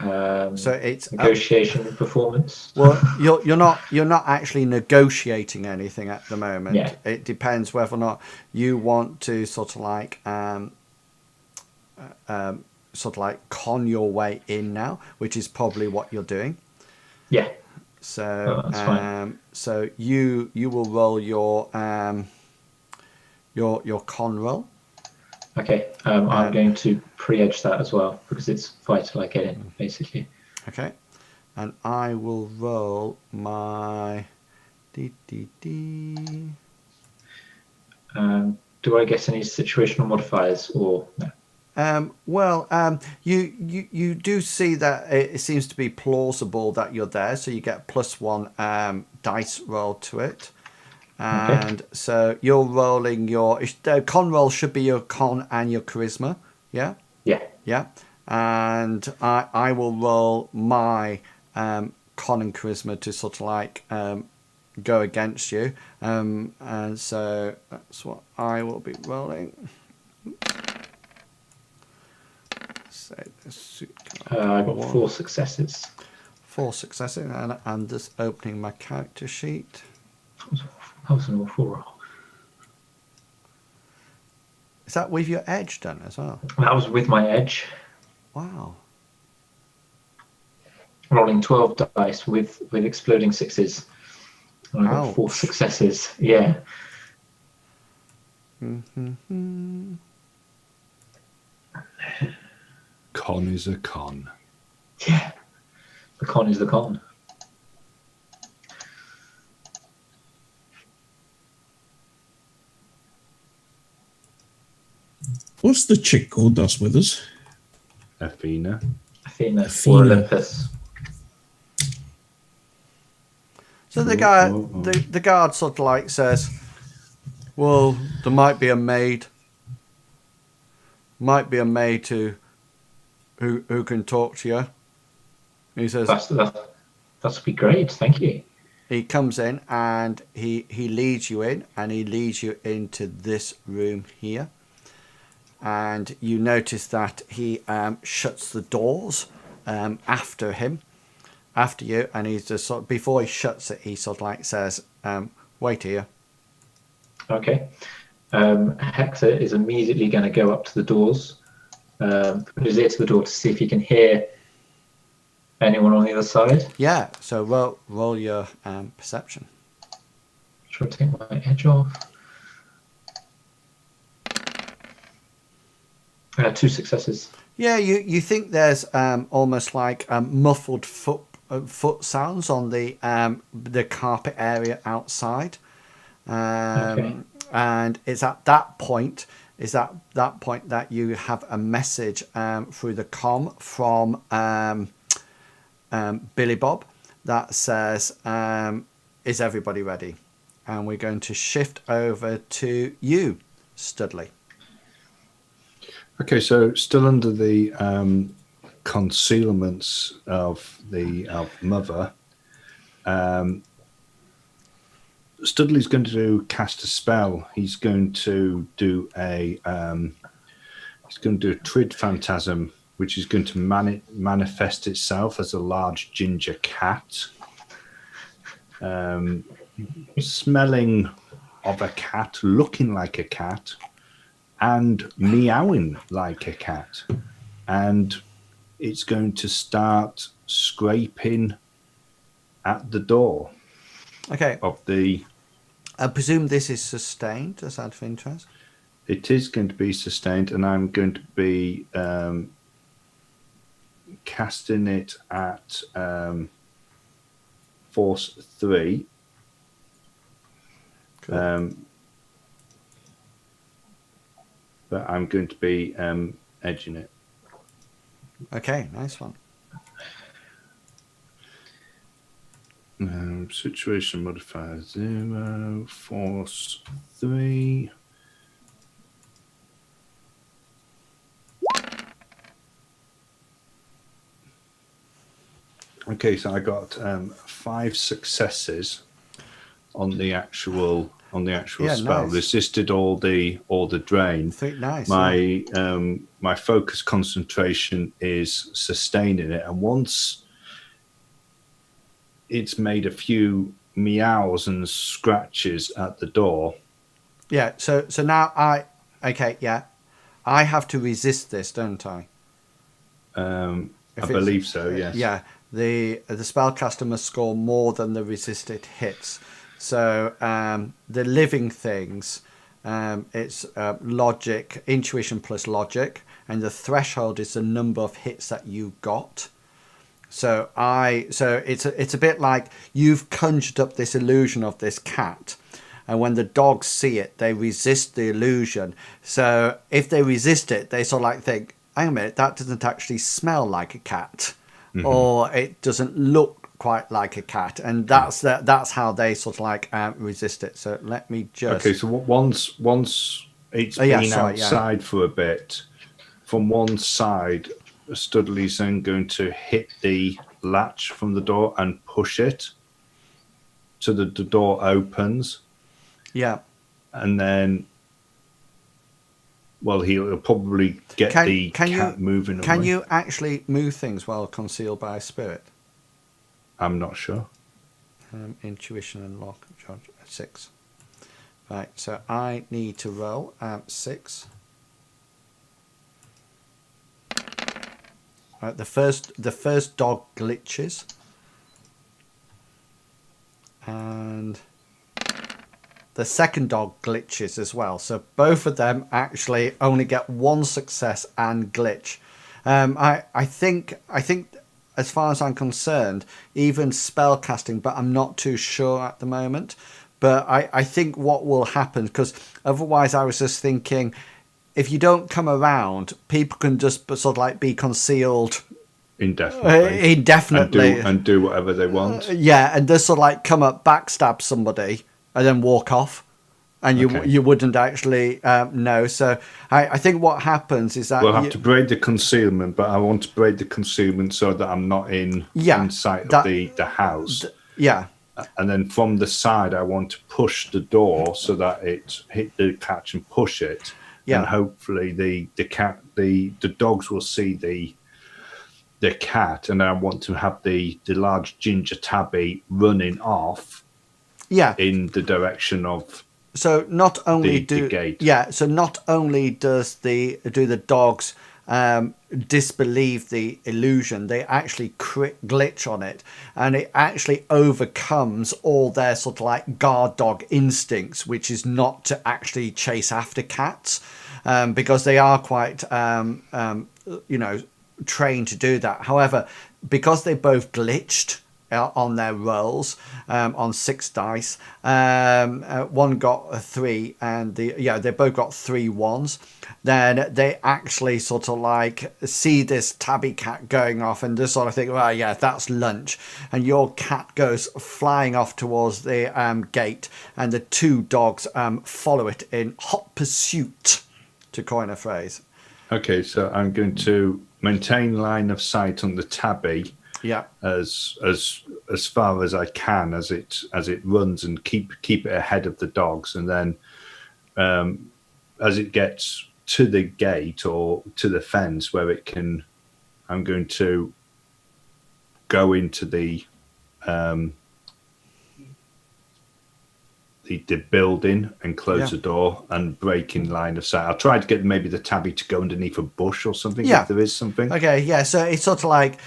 So it's negotiation, performance. Well, you're not actually negotiating anything at the moment. Yeah. It depends whether or not you want to sort of like con your way in now, which is probably what you're doing. Yeah. So that's fine. So you will roll your con roll. Okay. I'm going to pre-edge that as well because it's vital I get in, basically. Okay. And I will roll my D. Do I get any situational modifiers or no? You do see that it seems to be plausible that you're there, so you get +1 dice roll to it. And okay. So you're rolling your con roll should be your con and your charisma, yeah? Yeah. And I will roll my con and charisma to sort of like go against you. And so that's what I will be rolling. I got 4 successes. 4 successes, and I'm just opening my character sheet. That was an awful roll. Is that with your edge done as well? That was with my edge. Wow. Rolling 12 dice with exploding 6s. And I got 4 successes. Yeah. Mm-hmm. Con is a con. Yeah. The con is the con. What's the chick called that's with us? Athena. Athena. Or Olympus. So the guy, the guard sort of like says, well, there might be a maid. Might be a maid who can talk to you. He says, that'd be great, thank you. He comes in and he leads you in, and he leads you into this room here. And you notice that he shuts the doors after you, and he's just sort of, before he shuts it, he sort of like says, wait here. Okay. Hector is immediately going to go up to the doors, put his ear to the door to see if he can hear anyone on the other side. Yeah. So roll your perception. Try to take my edge off. 2 successes. Yeah, you think there's almost like muffled foot sounds on the carpet area outside, Okay. and it's at that point that you have a message through the comm from Billy Bob that says, "Is everybody ready?" And we're going to shift over to you, Studley. Okay, so still under the concealments of the mother, Studley's going to cast a spell. He's going to do a Trid Phantasm, which is going to manifest itself as a large ginger cat, smelling of a cat, looking like a cat, and meowing like a cat. And it's going to start scraping at the door. Okay. Of the. I presume this is sustained, as out of interest. It is going to be sustained, and I'm going to be casting it at Force 3. Cool. But I'm going to be edging it. Okay, nice one. Situation modifier 0, Force 3. Okay, so I got 5 successes on the actual spell. Nice. Resisted all the drain. Nice. My focus concentration is sustaining it, and once it's made a few meows and scratches at the door. Yeah. So now I have to resist this, don't I? I believe so. Yes. Yeah. The spellcaster must score more than the resisted hits. So the living things, it's logic, intuition plus logic, and the threshold is the number of hits that you got. So it's a bit like you've conjured up this illusion of this cat, and when the dogs see it, they resist the illusion. So if they resist it, they sort of like think, hang a minute, that doesn't actually smell like a cat, or it doesn't look quite like a cat, and that's how they sort of like resist it. So let me just. Okay, so once it's been outside for a bit, from one side, Studley's then going to hit the latch from the door and push it so that the door opens. Yeah. And then, well, he'll probably get the cat moving. Can you actually move things while concealed by a spirit? I'm not sure. Intuition and lock, 6. Right, so I need to roll 6. Right, the first dog glitches, and the second dog glitches as well. So both of them actually only get 1 success and glitch. I think as far as I'm concerned, even spell casting, but I'm not too sure at the moment. But I think what will happen, because otherwise I was just thinking, if you don't come around, people can just sort of like be concealed indefinitely and do whatever they want. Yeah, and just sort of like come up, backstab somebody, and then walk off, and you wouldn't actually know. So I think what happens is that we'll have to break the concealment, but I want to break the concealment so that I'm not in sight of the house. And then from the side, I want to push the door so that it hit the catch and push it. And hopefully the dogs will see the cat, and I want to have the large ginger tabby running off in the direction of So not only the gate. so not only do the dogs disbelieve the illusion, they actually glitch on it, and it actually overcomes all their sort of like guard dog instincts, which is not to actually chase after cats, because they are quite trained to do that. However, because they both glitched on their rolls on 6 dice, one got a 3, and they both got 3 1s. Then they actually sort of like see this tabby cat going off and just sort of think, well, yeah, that's lunch. And your cat goes flying off towards the gate, and the 2 dogs follow it in hot pursuit, to coin a phrase. Okay, so I'm going to maintain line of sight on the tabby. Yeah. As far as I can as it runs, and keep it ahead of the dogs, and then as it gets to the gate or to the fence where it can, I'm going to go into the building and close the door and break in line of sight. I'll try to get maybe the tabby to go underneath a bush or something, if there is something. Okay, yeah, so it sort of like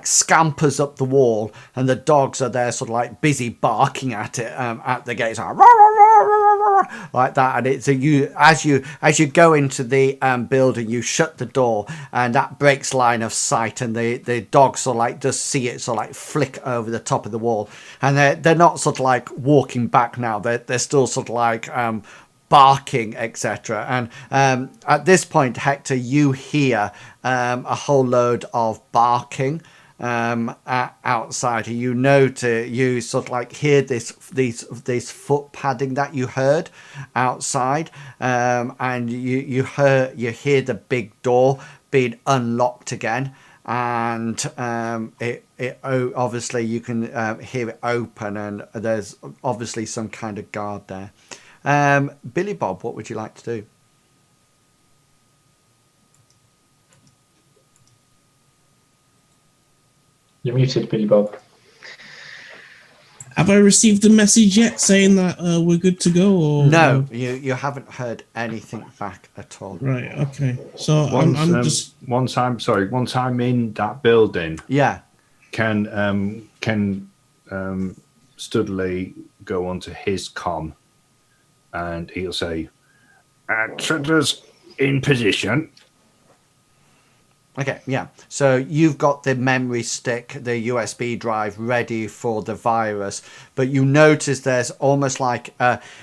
scampers up the wall, and the dogs are there sort of like busy barking at it at the gates, like that. And it's as you go into the building, you shut the door, and that breaks line of sight, and the dogs sort of like just see it sort of like flick over the top of the wall, and they're not sort of like walking back now. They're still sort of like barking, etc. And at this point, Hector, you hear a whole load of barking outside. You sort of like hear this foot padding that you heard outside, and you hear the big door being unlocked again. And it obviously you can hear it open, and there's obviously some kind of guard there. Billy Bob, what would you like to do? You're muted, Billy Bob. Have I received a message yet saying that we're good to go? Or no, you haven't heard anything back at all. Right. Okay. So once I'm in that building. Yeah. Can Studley go onto his comm, and he'll say, "Trigger's in position." Okay, yeah. So you've got the memory stick, the USB drive ready for the virus, but you notice there's almost like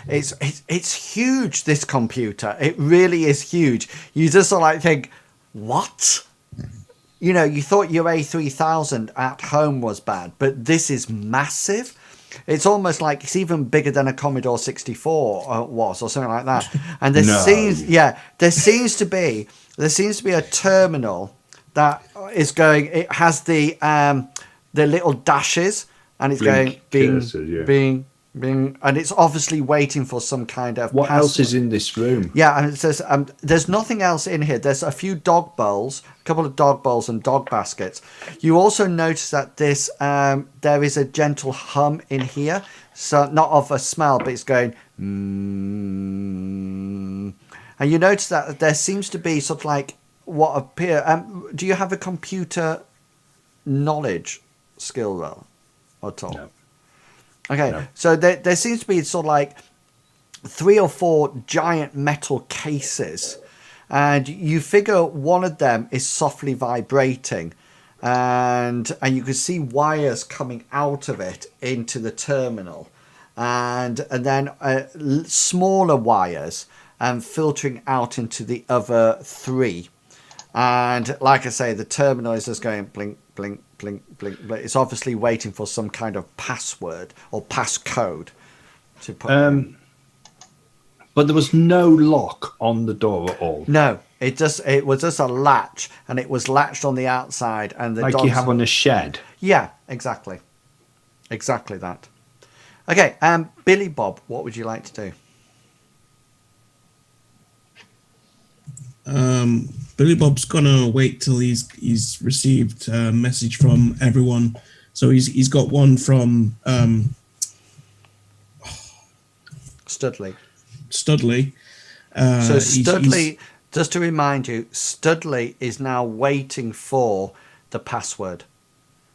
it's huge. This computer, it really is huge. You just sort of like think, what? You thought your A3000 at home was bad, but this is massive. It's almost like it's even bigger than a Commodore 64 was, or something like that. And there seems to be a terminal that is going. It has the little dashes, and it's being, and it's obviously waiting for some kind of. What else is in this room? Yeah, and it says there's nothing else in here. There's a few dog bowls, a couple of dog bowls and dog baskets. You also notice that there is a gentle hum in here, so not of a smell, but it's going. And you notice that there seems to be sort of like what appear. Do you have a computer knowledge skill roll at all? No. Okay, no. So there seems to be sort of like 3 or 4 giant metal cases, and you figure one of them is softly vibrating, and you can see wires coming out of it into the terminal, and then smaller wires filtering out into the other 3. And like I say, the terminal is just going blink, blink, blink, blink, blink. It's obviously waiting for some kind of password or passcode to put in. But there was no lock on the door at all. No, it was just a latch, and it was latched on the outside, and the like dogs, you have on a shed. Yeah, exactly that. Okay, Billy Bob, what would you like to do? Billy Bob's gonna wait till he's received a message from everyone. So he's got one from Studley. Studley. So he's- Studley, just to remind you, Studley is now waiting for the password.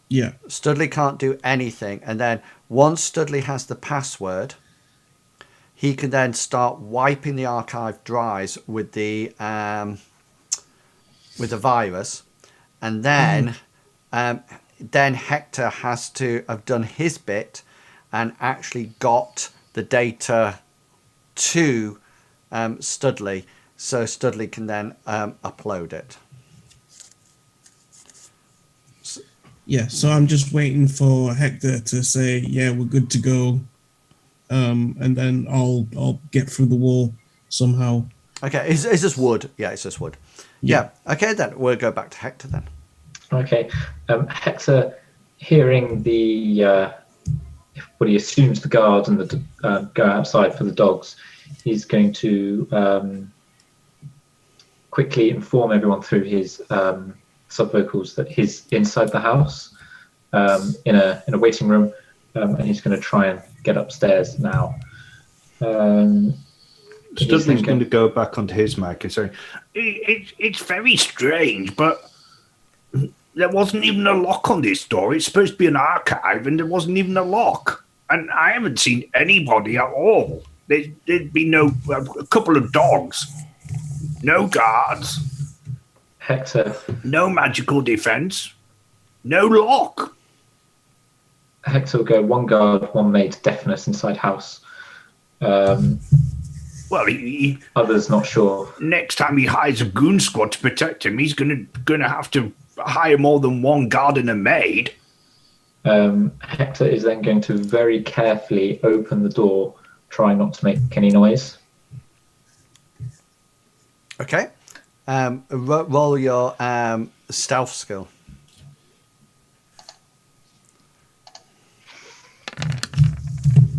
Yeah. Studley can't do anything, and then once Studley has the password, he can then start wiping the archive drives with the virus, and then Hector has to have done his bit and actually got the data to Studley, so Studley can then upload it. Yeah, so I'm just waiting for Hector to say, yeah, we're good to go. And then I'll get through the wall somehow. Okay, is this wood? Yeah, it's just wood. Yeah. Okay, then we'll go back to Hector then. Okay. Hector, hearing the what he assumes the guards and the go outside for the dogs, he's going to quickly inform everyone through his sub-vocals that he's inside the house in a waiting room, and he's going to try and get upstairs now. Studley's going to go back onto his mic and say, it's very strange, but there wasn't even a lock on this door. It's supposed to be an archive, and there wasn't even a lock. And I haven't seen anybody at all. There'd be a couple of dogs, no guards, Hector, no magical defense, no lock. Hector will go, one guard, one maid, deafness inside house. Well, Others not sure. next time he hires a goon squad to protect him, he's gonna have to hire more than one guard and a maid. Hector is then going to very carefully open the door, try not to make any noise. Okay. Roll your stealth skill.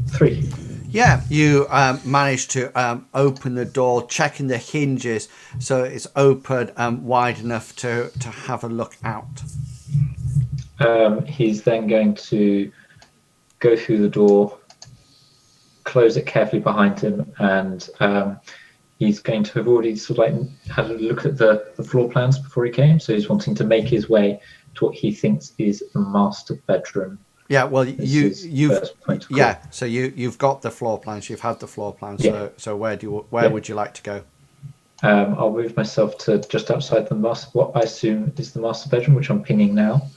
Three. Yeah, you manage to open the door, checking the hinges so it's open wide enough to have a look out. He's then going to go through the door, close it carefully behind him, and he's going to have already sort of like had a look at the floor plans before he came. So he's wanting to make his way to what he thinks is the master bedroom. Yeah, well, you've so you've got the floor plans. You've had the floor plans. Yeah. So where would you like to go? I'll move myself to just outside what I assume is the master bedroom, which I'm pinging now.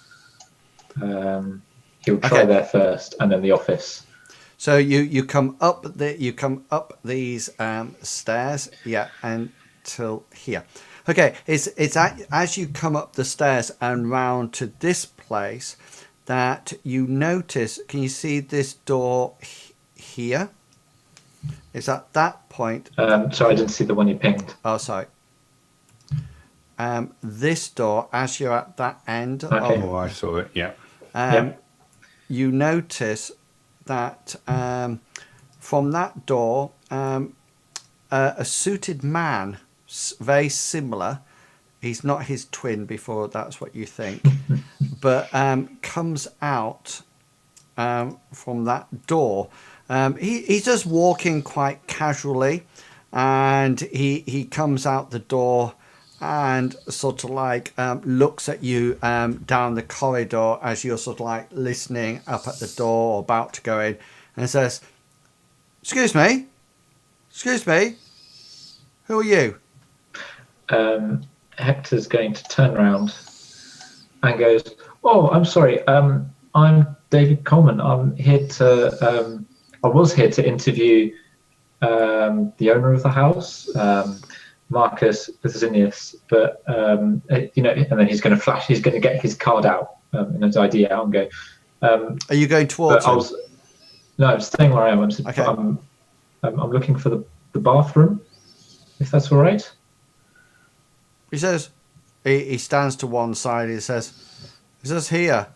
He'll try there first, and then the office. So you come up these stairs, until here. Okay, it's as you come up the stairs and round to this place that you notice. Can you see this door here? It's at that point. Sorry, I didn't see the one you pinged. Oh, sorry. This door, as you're at that end. Okay. Oh, I saw it. Yeah. You notice that from that door, a suited man, very similar. He's not his twin before that's what you think, but comes out from that door. He's just walking quite casually, and he comes out the door and sort of like looks at you down the corridor as you're sort of like listening up at the door or about to go in, and says, excuse me, who are you? Hector's going to turn around and goes, oh, I'm sorry, I'm David Coleman. I'm here to I was here to interview the owner of the house, Marcus Zinnius, but and then he's going to flash. He's going to get his card out and his ID out and go. Are you going towards him? No, I'm staying where I am. Okay. I'm looking for the bathroom, if that's all right. He says, he stands to one side. He says here.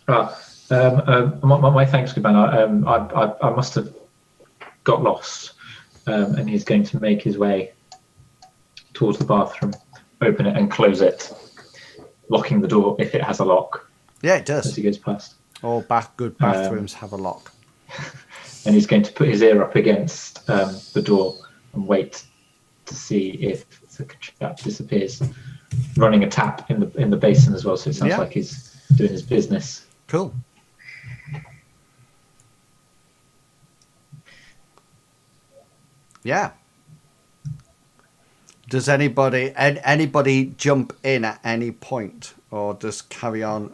My thanks, good man. I must have got lost, and he's going to make his way towards the bathroom, open it and close it, locking the door if it has a lock. Yeah, it does. As he goes past. All good bathrooms have a lock. And he's going to put his ear up against the door and wait to see if the chap disappears, running a tap in the basin as well. So it sounds like he's doing his business. Cool. Yeah. Does anybody jump in at any point, or just carry on?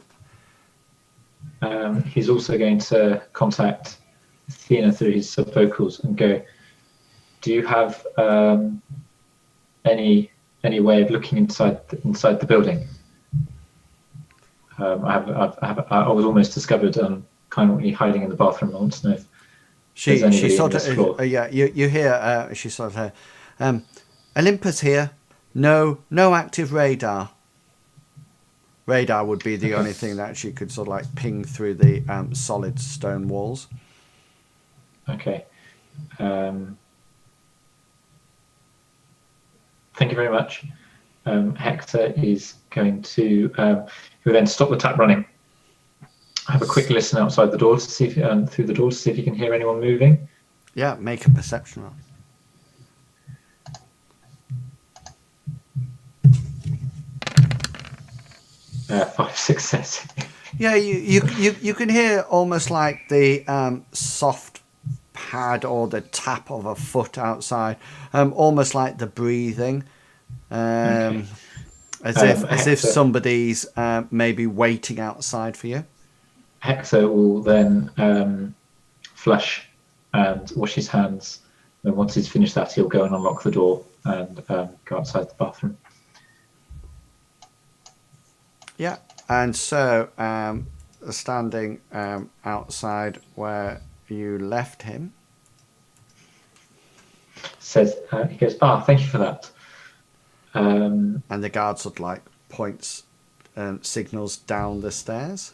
He's also going to contact Athena through his sub vocals and go, "Do you have any way of looking inside the building? I was almost discovered kindly hiding in the bathroom. I want to know if there's anybody she on sort this of floor." you hear she sort of Olympus here. No active radar. Radar would be the only thing that she could sort of like ping through the solid stone walls. Okay. Thank you very much. Hector is going to he'll then stop the tap running. Have a quick listen outside the door to see if through the door to see if you can hear anyone moving. Yeah, make a perception roll. 5 success. Yeah, you can hear almost like the soft pad or the tap of a foot outside, almost like the breathing, as if somebody's maybe waiting outside for you. Hector will then flush and wash his hands. And once he's finished that, he'll go and unlock the door and go outside the bathroom. Yeah, and so standing outside where you left him, says he goes, "Thank you for that." and the guard sort of like points and signals down the stairs.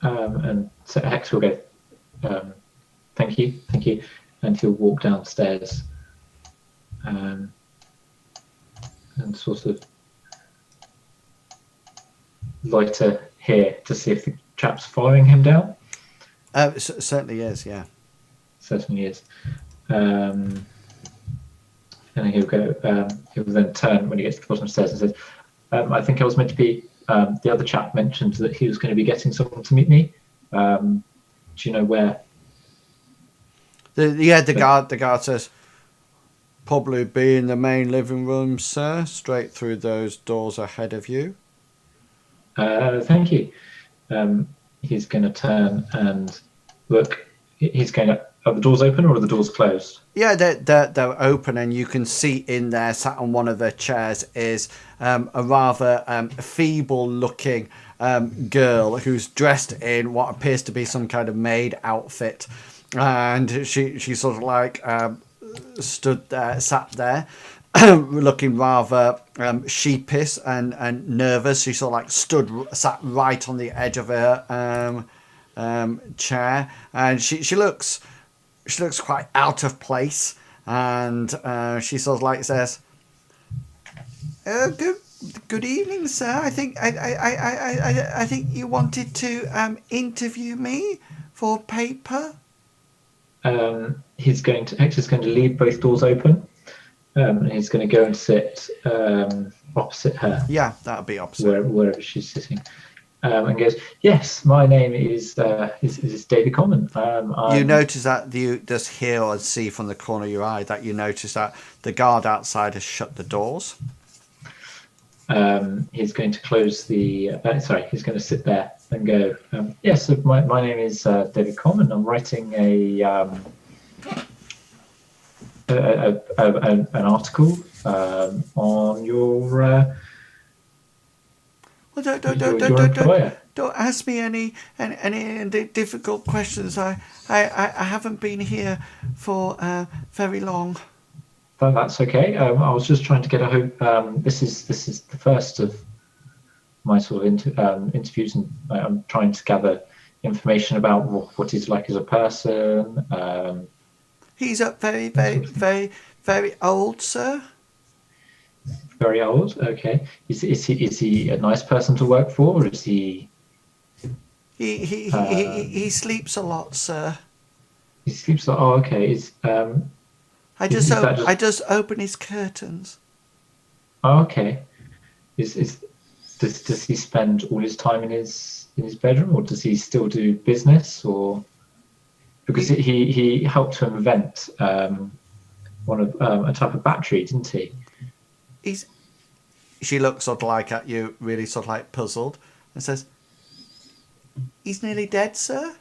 And so Hector will go, thank you, and he'll walk downstairs and sort of loiter here to see if the chap's following him down. Certainly is, yeah. Certainly is. And he'll go. He'll then turn when he gets to the bottom of the stairs and says, "I think I was meant to be." The other chap mentioned that he was going to be getting someone to meet me. Do you know where? The guard says, "Probably be in the main living room, sir. Straight through those doors ahead of you." Thank you. He's going to turn and look. He's going to. Are the doors open or are the doors closed? Yeah, they're open, and you can see in there, sat on one of the chairs, is a rather feeble-looking girl who's dressed in what appears to be some kind of maid outfit, and she sort of like sat there, looking rather sheepish and nervous. She sort of like sat right on the edge of her chair, and she looks quite out of place, and she sort of like says, "Good evening, sir. I think I think you wanted to interview me for paper." Hector's going to leave both doors open, and he's going to go and sit opposite her. Yeah, that'll be opposite wherever she's sitting. And goes, "Yes, my name is David Common." You notice that you just hear or see from the corner of your eye that you notice that the guard outside has shut the doors. He's going to close the. He's going to sit there and go. "Yes, so my name is David Common. I'm writing an article on your." Well, don't ask me any difficult questions. I haven't been here for very long. That's okay. I was just trying to get a hope. This is the first of my sort of interviews, and I'm trying to gather information about what he's like as a person. He's very old, sir. Very old. Okay. Is he a nice person to work for, or is he He sleeps a lot, sir. He sleeps. Oh, okay. I Is that just? I just open his curtains. Oh, okay. Does he spend all his time in his bedroom, or does he still do business, or because he helped to invent one of a type of battery, didn't he? She looks sort of like at you, really sort of like puzzled, and says, "He's nearly dead, sir."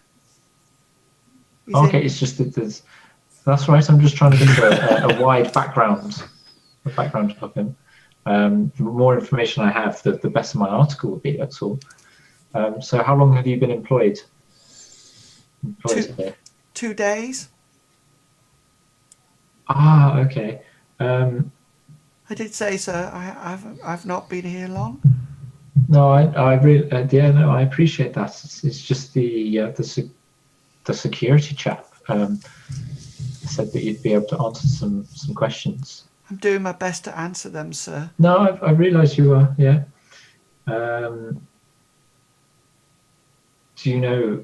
Okay, it's just that that's right. I'm just trying to think of a wide background of him. The more information I have, the better my article will be. That's all. So, how long have you been employed? Here? 2 days. Ah, okay. I did say, sir, I've not been here long. No, I really, yeah, no, I appreciate that. It's just the security chap said that you'd be able to answer some questions. I'm doing my best to answer them, sir. No, I realise you are. Yeah. Do you know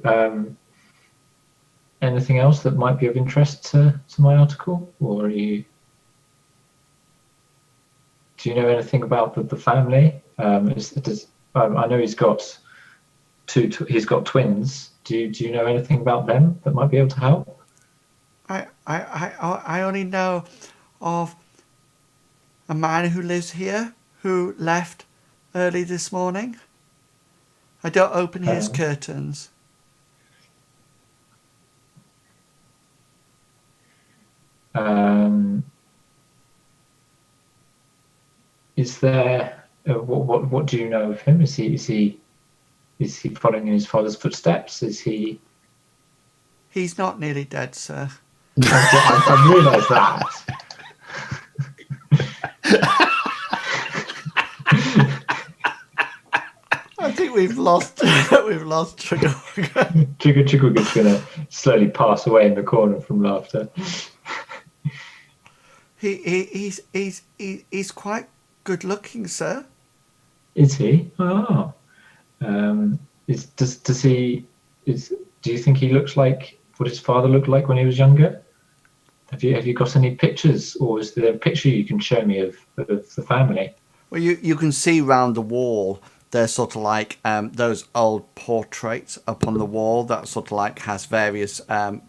anything else that might be of interest to my article, or are you? Do you know anything about the family? I know he's got he's got twins. Do you know anything about them that might be able to help? I only know of a man who lives here who left early this morning. I don't open his curtains. Is there what do you know of him? Is he following in his father's footsteps? Is he? He's not nearly dead, sir. I realise that. I think we've lost Trigger. Trigger is going to slowly pass away in the corner from laughter. He's quite good looking, sir. Is he? Oh. Does he? Do you think he looks like what his father looked like when he was younger? Have you got any pictures, or is there a picture you can show me of the family? Well, you can see round the wall. There's sort of like those old portraits up on the wall that sort of like has various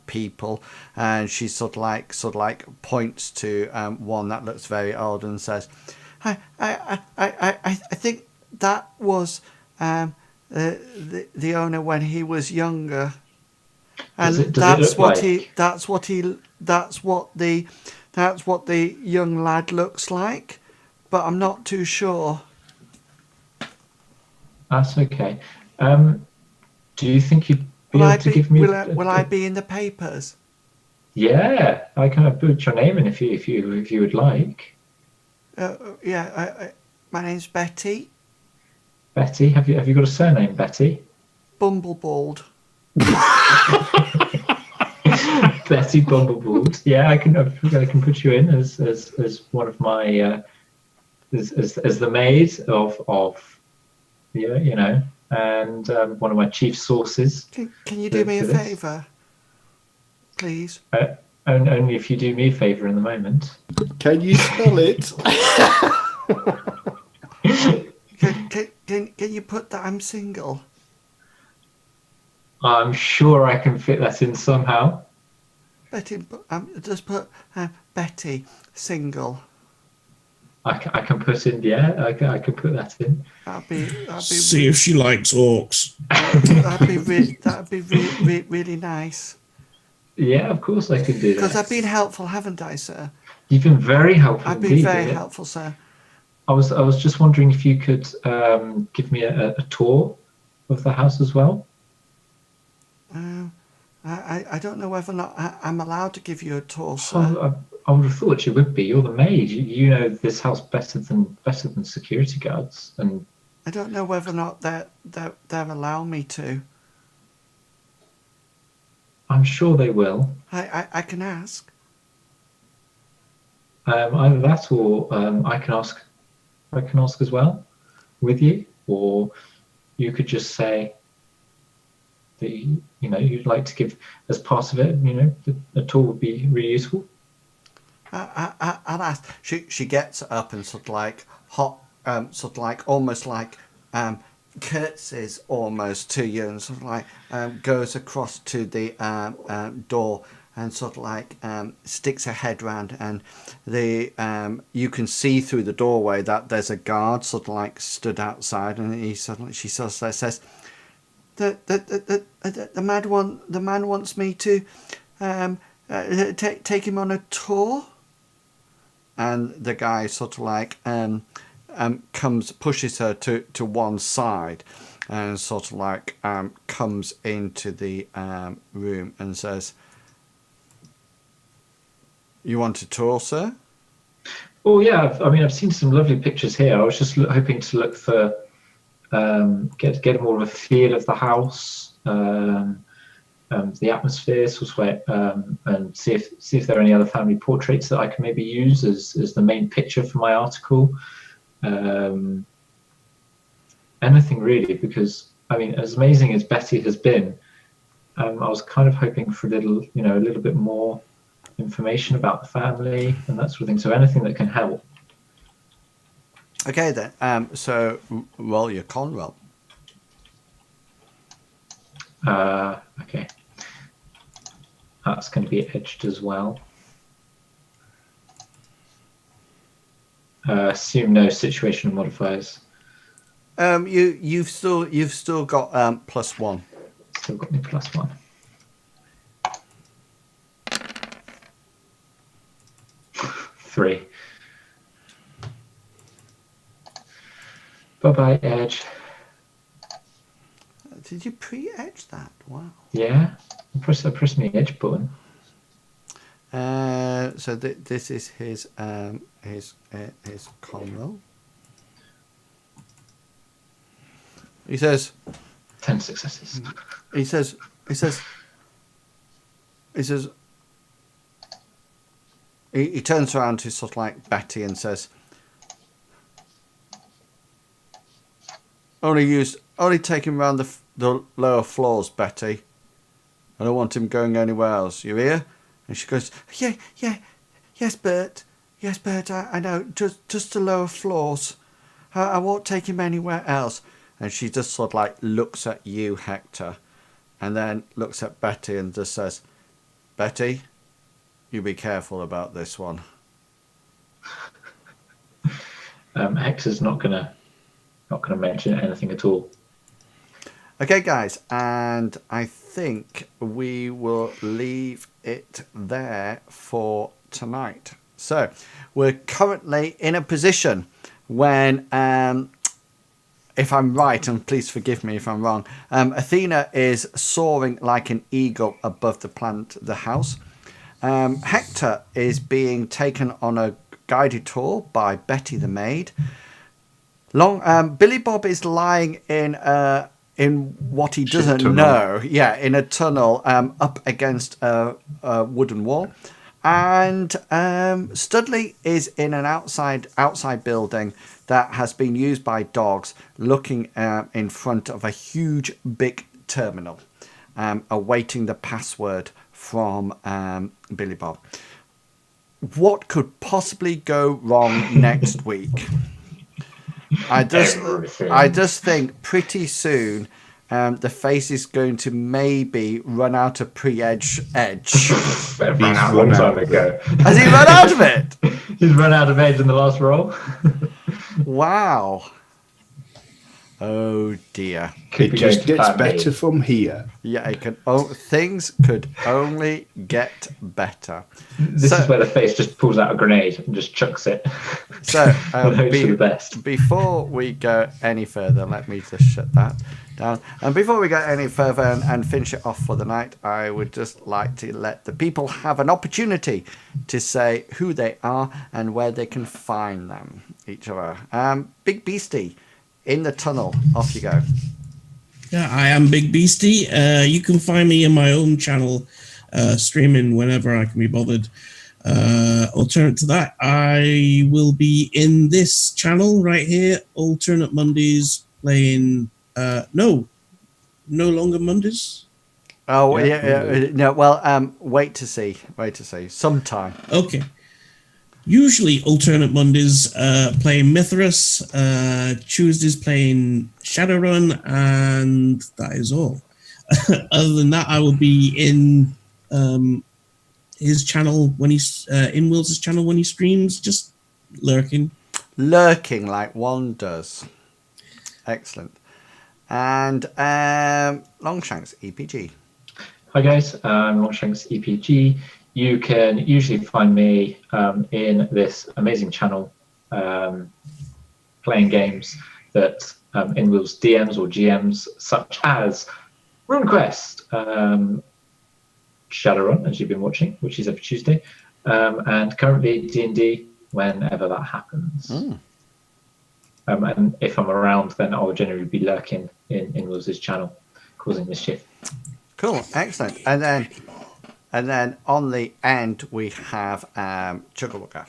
people, and she sort of like points to one that looks very old and says, I think that was the owner when he was younger, and that's what the young lad looks like, but I'm not too sure. That's okay. Do you think you'd be able to give me? Will I be in the papers? Yeah, I can put your name in if you would like. Yeah, my name's Betty. Betty, have you got a surname, Betty? Bumblebald. Betty Bumblebald. Yeah, I can put you in as one of my as the maid of you know, and one of my chief sources. Can you do me a favour, please? Only if you do me a favour in the moment. Can you spell it? Can you put that I'm single? I'm sure I can fit that in somehow. Betty, just put Betty single. I can put in, yeah, I can put that in. That'd be See if she likes orcs. that'd be really nice. Yeah, of course I can do that. Because I've been helpful, haven't I, sir? You've been very helpful. I've been very helpful, sir. I was just wondering if you could give me a tour of the house as well. I don't know whether or not I'm allowed to give you a tour, sir. I would have thought you would be. You're the maid. You know this house better than security guards. And I don't know whether or not they're allowing me to. I'm sure they will. I can ask. Either that, or I can ask as well with you, or you could just say, that you'd like to give as part of it, a tour would be really useful. I'll ask. She gets up and sort of like almost like curtsies almost to you, and sort of like goes across to the door and sort of like sticks her head round, and you can see through the doorway that there's a guard sort of like stood outside, and she sort of says, the man wants me to take him on a tour. And the guy sort of like pushes her to one side, and sort of like comes into the room and says, "You want a tour, sir?" Oh yeah, I've seen some lovely pictures here. I was just hoping to look for get more of a feel of the house, the atmosphere, sort of like, and see if there are any other family portraits that I can maybe use as the main picture for my article. Anything really, because as amazing as Betty has been, I was kind of hoping for a little bit more information about the family and that sort of thing. So anything that can help. Okay then. So roll your con roll. Okay. That's going to be edged as well. Assume no situational modifiers. You've still got +1. Still got me +1. Three. Bye-bye, Edge. Did you pre-edge that? Wow. Yeah. I press the edge button. So this is his con roll. He says 10 successes. He says he turns around to sort of like Betty and says, only take him round the lower floors, Betty. I don't want him going anywhere else. You hear? And she goes, yes, Bert. Yes, Bert, I know. Just the lower floors. I won't take him anywhere else. And she just sort of like looks at you, Hector, and then looks at Betty and just says, Betty, you be careful about this one. Hector's not gonna mention anything at all. Okay, guys, and I think we will leave it there for tonight. So we're currently in a position when, if I'm right, and please forgive me if I'm wrong, Athena is soaring like an eagle above the house. Hector is being taken on a guided tour by Betty the maid. Billy Bob is lying in what he doesn't know, in a tunnel up against a wooden wall, and Studley is in an outside building that has been used by dogs, looking in front of a huge big terminal, awaiting the password from Billy Bob. What could possibly go wrong next week? I just think pretty soon the face is going to maybe run out of edge. Ran out a long time ago. Has he run out of it? He's run out of edge in the last roll. Wow. Oh dear. It just gets better from here. Yeah, things could only get better. This is where the face just pulls out a grenade and just chucks it. So best. Before we go any further, let me just shut that down. And before we go any further and finish it off for the night, I would just like to let the people have an opportunity to say who they are and where they can find them, each other. Big Beastie, in the tunnel, off you go. Yeah, I am Big Beastie. You can find me in my own channel, streaming whenever I can be bothered. Alternate to that, I will be in this channel right here, alternate Mondays, playing no longer Mondays. Oh yeah. No, well, wait to see. Sometime. Okay. Usually alternate Mondays playing Mithras, Tuesdays playing Shadowrun, and that is all. Other than that, I will be in his channel when he's in Will's channel when he streams, just lurking. Lurking like one does. Excellent. And Longshanks EPG. Hi guys, I'm Longshanks EPG. You can usually find me in this amazing channel playing games that Inwill's DMs or GMs, such as RuneQuest, Shadowrun, as you've been watching, which is every Tuesday, and currently D&D whenever that happens. And if I'm around, then I'll generally be lurking in Will's channel, causing mischief. Cool, excellent. And then on the end we have Chugawugga.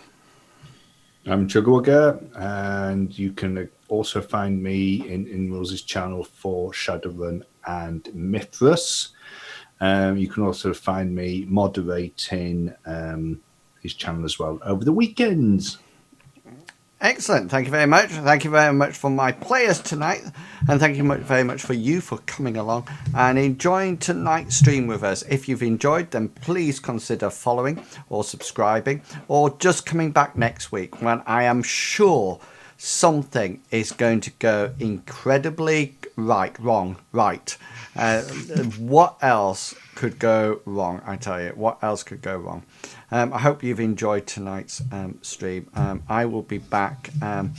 I'm Chugawugga, and you can also find me in Will's channel for Shadowrun and Mithras. You can also find me moderating his channel as well over the weekends. Excellent. Thank you very much. Thank you very much for my players tonight. And thank you very much for you for coming along and enjoying tonight's stream with us. If you've enjoyed, then please consider following or subscribing or just coming back next week when I am sure something is going to go incredibly right. What else could go wrong? I tell you, what else could go wrong? I hope you've enjoyed tonight's stream. I will be back on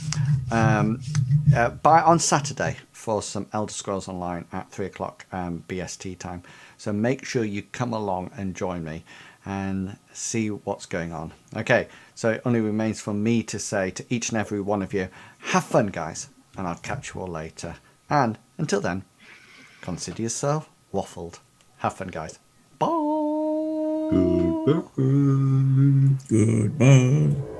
Saturday for some Elder Scrolls Online at 3 o'clock BST time. So make sure you come along and join me and see what's going on. Okay, so it only remains for me to say to each and every one of you, have fun, guys, and I'll catch you all later. And until then, consider yourself waffled. Have fun, guys. Bye. Goodbye. Goodbye.